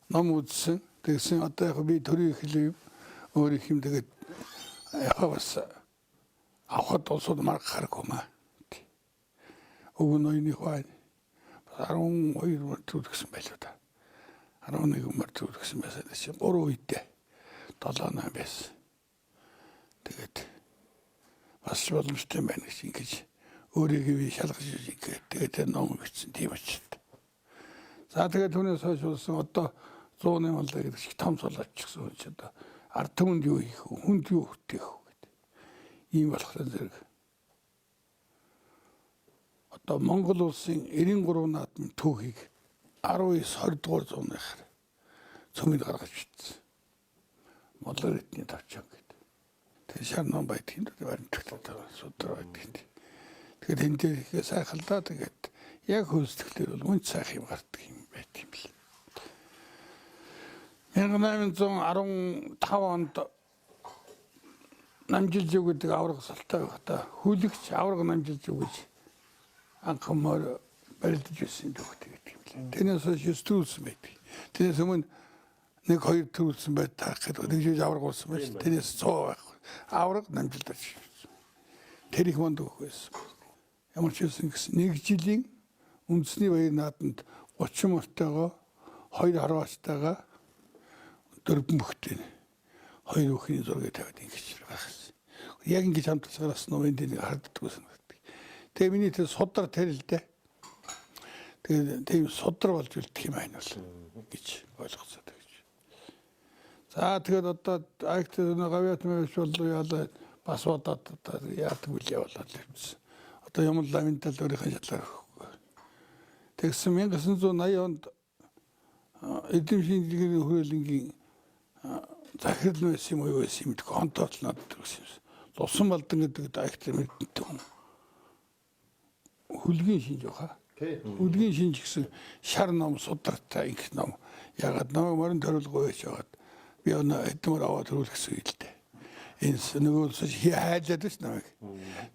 Ном үзсэн. Тэгсэн одоо яг би төрийн эхлэв өөр их юм тэгээд бас авахд олсод марк харахгүй маа. Өгнөйний хай 12 мөр төгсөн байлоо да. 11 мөр төгсөн байсан чинь 3 үедээ 7-8 байсан. Тэгээд бас боломжтой байна гэж өөрийгөө би шалгаж ингээд тэгээд ном бичсэн тийм очив. За тэгээд түүнээс хойш болсон одоо 100-ны маллаа гэдэг шиг том солооччихсон ч одоо ард түмэнд юу хийх вэ? Хүнд юу хөтөх вэ гэдэг. Ийм болохоор зэрэг. Одоо Монгол улсын 93 наадмын түүхийг 19-20 дугаар зуунаар цөмөнд гаргаж бичсэн. Монгол эдний тавчаа гэдэг. Тэгээ шар ном байдгийн баримтлагтай судраа байдаг. Тэгэхээр энэ дээр их сайхалдаа тэгээд яг хөлсөлтөөр бол мөн сайх юм гардаг юм байт юм бэл. 1815 онд намжилж өгдөг авраг салтаа байхдаа хүлэгч авраг намжилж өгөж анхмаар барилдаж байсан түүхтэй гэдэг юм лээ. Тэрнээс шүстүүлсэн байдаг. Тэрнээс өмнө 1-2 төрүүлсэн байт таах гэдэг. Нэг жиж авраг болсон байж тэрнээс 100 байх. Авраг намжилж өгсөн. Тэр их монд өгөх байсан. Ямар ч байсан гэсэн 1 жилийн үндэсний баяр наадамд 30 мөртөөгөө 2 харваачтайгаа 4 бүхтэй 2 бүхний зургийг тавиад ингэж гаргасан. Яг ингэж хамтлагаас ном энэ нэг харддаг байсан гэдэг. Тэгээ миний тэр судар тэр л дээ. Тэгээд тийм судар болж үлдэх юм байна бол гэж ойлгоцоод гэж. За тэгээд одоо акт гавьяат мэж болоо яалаа бас удаад одоо яадаг үл явуулаад явчихсан. Одоо юм ламын тал өөрийнхөө шалгаар өгөхгүй. Тэгсэн 1980 онд эдийн шинжилгээний хүрээлэнгийн захирал байсан юм уу байсан юм гэдэг онтооч надад төрсөн юм. Лусан балдан гэдэг акт мэддэг юм. Хүлгийн шинж баха. Хүлгийн шинж гэсэн шар ном судартай их ном. Ягаад намайг морин төрөлгөө байж байгаад би өнөө эдмөр аваад төрүүлэх гэсэн юм л дээ. Энэ нөгөөс хайжаад байсан намайг.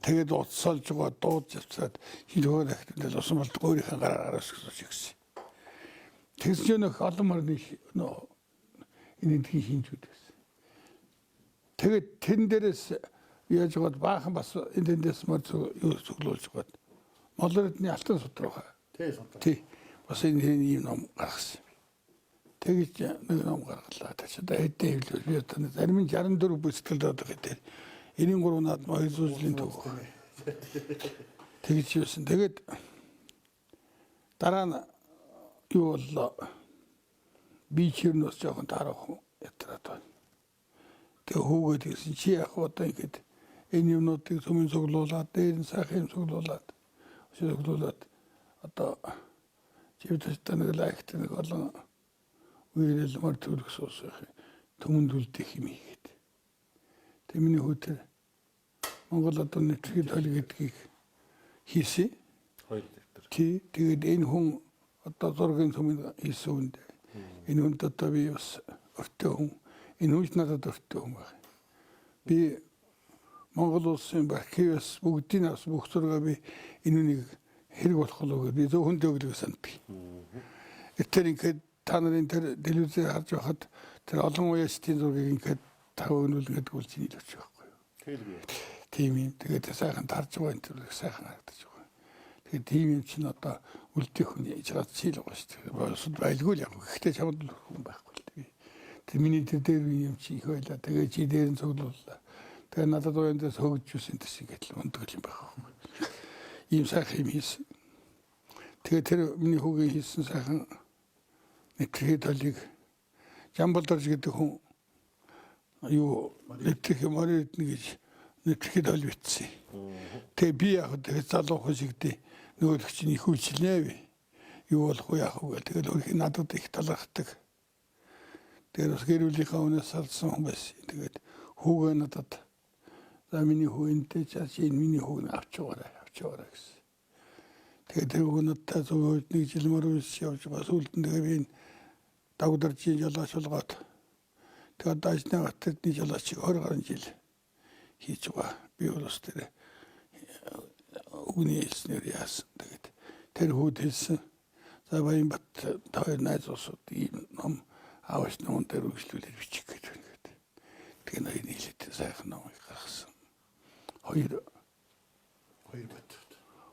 Тэгээд уцсолж байгаа дууд явцаад шинж өөр актад лусан балдан өөрийнхөө гараар араас гэсэн. Тэгсэн нөх олон морины энэ эдгийн шинжүүд байсан. Тэгээд тэн дээрээс яаж гоод баахан бас эндээс мөр юу цуглуулж гоод молордны алтан судар байгаа. Тий. Бас энэ ийм ном гаргасан. Тэгэж нэг ном гаргалаа. Тэгэж одоо хэдэн хэвлэл би одоо зарим нь 64 бүсгэлд одоо гэдэг. Энийн 3 наад 200 жилийн төв. Тэгэж юусэн. Тэгээд дараа нь юу боллоо. Би чирнөөс жоохон тарах ятраад байна. Тэгээ хүүгээд ирсэн чи яг одоо ингэдэг энэ юмнуудыг төмөн цуглуулад дээр нь сайхан цуглуулад одоо живтэд нэг лайкт нэг олон үеэрэл мөр төрөх суусах төмөнд үлдэх юм хийгээд. Тэг миний хөөтөр Монгол одоо нэвтрэх тойл гэдгийг хийсэн. Хоёр дэвтэр. Тий. Тэгээд энэ хүн одоо зургийн төмөнд хийсэн үнд энэ хүнд одоо би бас өртөө хүн. Энэ хүн надад өртөө хүн байна. Би Монгол улсын архивээс бүгдийн авс бүх зургаа би энэнийг хэрэг болох болов би зөвхөн дөглөг санддаг. Тэр ингээд та нарын тэр телевизээр харж байхад тэр олон уяастын зургийг ингээд тав өнүүлгээд гүйлж нийлүүлж байхгүй юу. Тийм юм. Тэгээд сайхан тарж байгаа энэ зургийг сайхан харагдаж байгаа. Тэгээд тийм юм чинь одоо үлдэх хүн яаж гад чийл байгаа шүү дээ. Босод байлгүй л яг. Гэхдээ чамд хүн байхгүй л дээ. Тэр миний тэр дээр юм чи их байлаа. Тэгээд чи дээр нь цуглууллаа. Тэгээ надад уяндаас хөгжиж юусэн гэсэн ингээд л ундаг юм байх. Ийм сайхан юм хийсэн. Тэгээ тэр миний хүүгийн хийсэн сайхан нэвтрэх толыг Жамбалдорж гэдэг хүн юу нэвтрэх морид гэж нэвтрэх тол битсэн. Тэгээ би яг тэгээ залуухан шигдээ нөгөөлөх чинь их үйлчлэнэ вэ. Юу болох вэ яах вэ. Тэгээ өөрхий надад их талархдаг. Тэгээ бас гэр бүлийнхаа өнөөс салсан хүн байсан. Тэгээд хүүгээ надад за миний хүү энтэй чаас энэ миний хүүг авч яваарай гэсэн. Тэгээд тэр хүүг надад зөвхөн нэг жил мөрөс явж бас үлдэн тэгээ би дагдарчийн жолооч болгоод тэгээд дажны батны жолоочийг 20 гаруй жил хийж байгаа. Би бас тэр үгний хэлснээр яасан. Тэгээд тэр хүүд хэлсэн. За баян бат хоёр найз усууд ийм ном авч ном дээр үйлчлүүлээд бичих гэж байна гэдэг. Тэгээ ноёны хэлээд сайхан номыг гаргасан. Хоёр бат.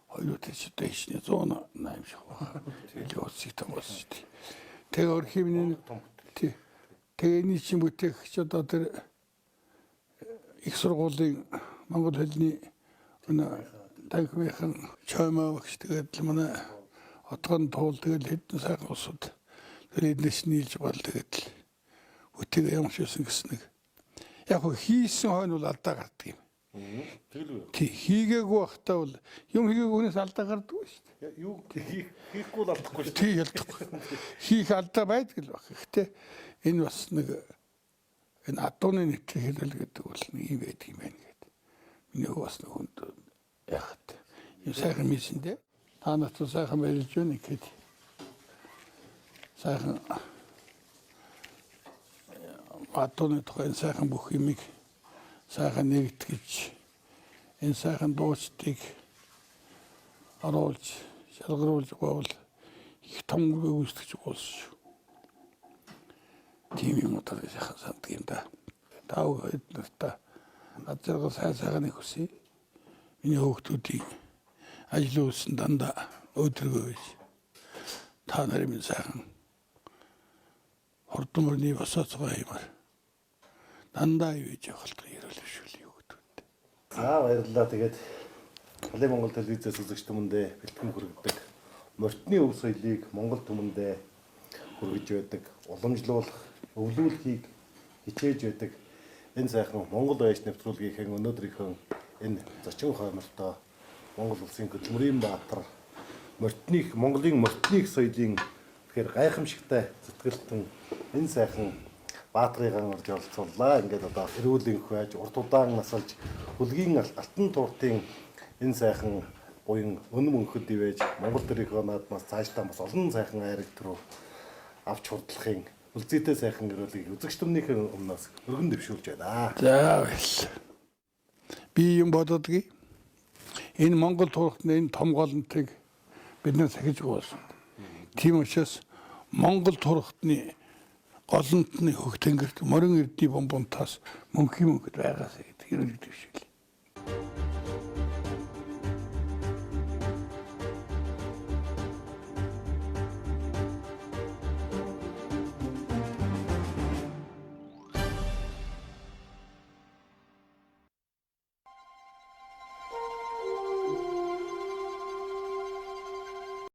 Хоёр тэжтэйшний 108 шиг байна. Тэгээ өсөж том болсон шүү дээ. Тэгээ архивны тэгээ энэ чинь бүтээгч одоо тэр их сургуулийн монгол хэлний танхимынхан чоймоо багш тэгээд манай отгон туул тэгээд хэдэн сайхан усуд тэр эднэс нийлж бол тэгээд бүтээг ямшсэн гэсэн нэг яг хийсэн хойно бол алдаа гардаг юм. Тэгэл үү? Тий хийгээгүй байхдаа бол юм хийгээгүй хүнээс алдаа гардаг шүү дээ. Юу хийхгүй л алдахгүй шүү. Тий ялдахгүй. Хийх алдаа байдаг л баг. Гэхдээ энэ бас нэг энэ адууны нэвтрэх хэлэл гэдэг бол нэг юм байдаг юм байна гэдэг. Миний бас нэг хүнд яхад юм сайхан мэдсэн дээ. Та нарт сайхан байлж байна гэхэд сайхан адууны тухайн сайхан бүх юмыг сайхан нэгтгэж энэ сайхан дуучдыг оруулж шалгаруулж байвал их том үүсгэж болсон шүү. Тийм юм одоо сайхан санддаг юм да. Тав хэднэртэ ажиргал сайхан их хүсье. Миний хүүхдүүдийг ажил үйлсэн дандаа өдрөгөө байж та нарын минь сайхан хурдмөрний босооцгоо юмар дандаа юу хийж явах талаар ярил шүүл юу гэдэг. За баярлалаа. Тэгээд Халын Монгол телевизээс үзэгч түмэндээ бэлтгэн хүргэдэг морьтны өв соёлыг Монгол түмэндээ хүргэж байдаг, уламжлуулах, өвлүүлэхийг хичээж байдаг энэ сайхан Монгол байж нэвтрүүлгийнхээ өнөөдрийнхөө энэ зочин хоймолтой Монгол улсын хөдөлмөрийн баатар Монголын морьтны соёлын тэгэхээр гайхамшигтай зүтгэлтэн энэ сайхан баатрыг орж оролцууллаа. Ингээд одоо эрүүлэнх байж, урт удаан насалж, хөлгийн алтан тууртын энэ сайхан буян өнөм өнхөд ивэж Монгол төрийнхөө наадмаас цаашдаа бас олон сайхан айраг төрөө авч хурдлахын үлзийтэй сайхан гэрүүлийг үзэгч түмнийхээ өмнөөс өргөн дэвшүүлж байна. За баярлалаа. Би юм бододгийг энэ Монгол турхтны энэ том голонтыг бид нар сахиж гоосон. Тийм учраас Монгол турхтны голонтны хөх тэнгэрт морин эрдний бомбонтаас мөнхийн мөнгөд байгаасаа гэдэг хэрэг дэвшил.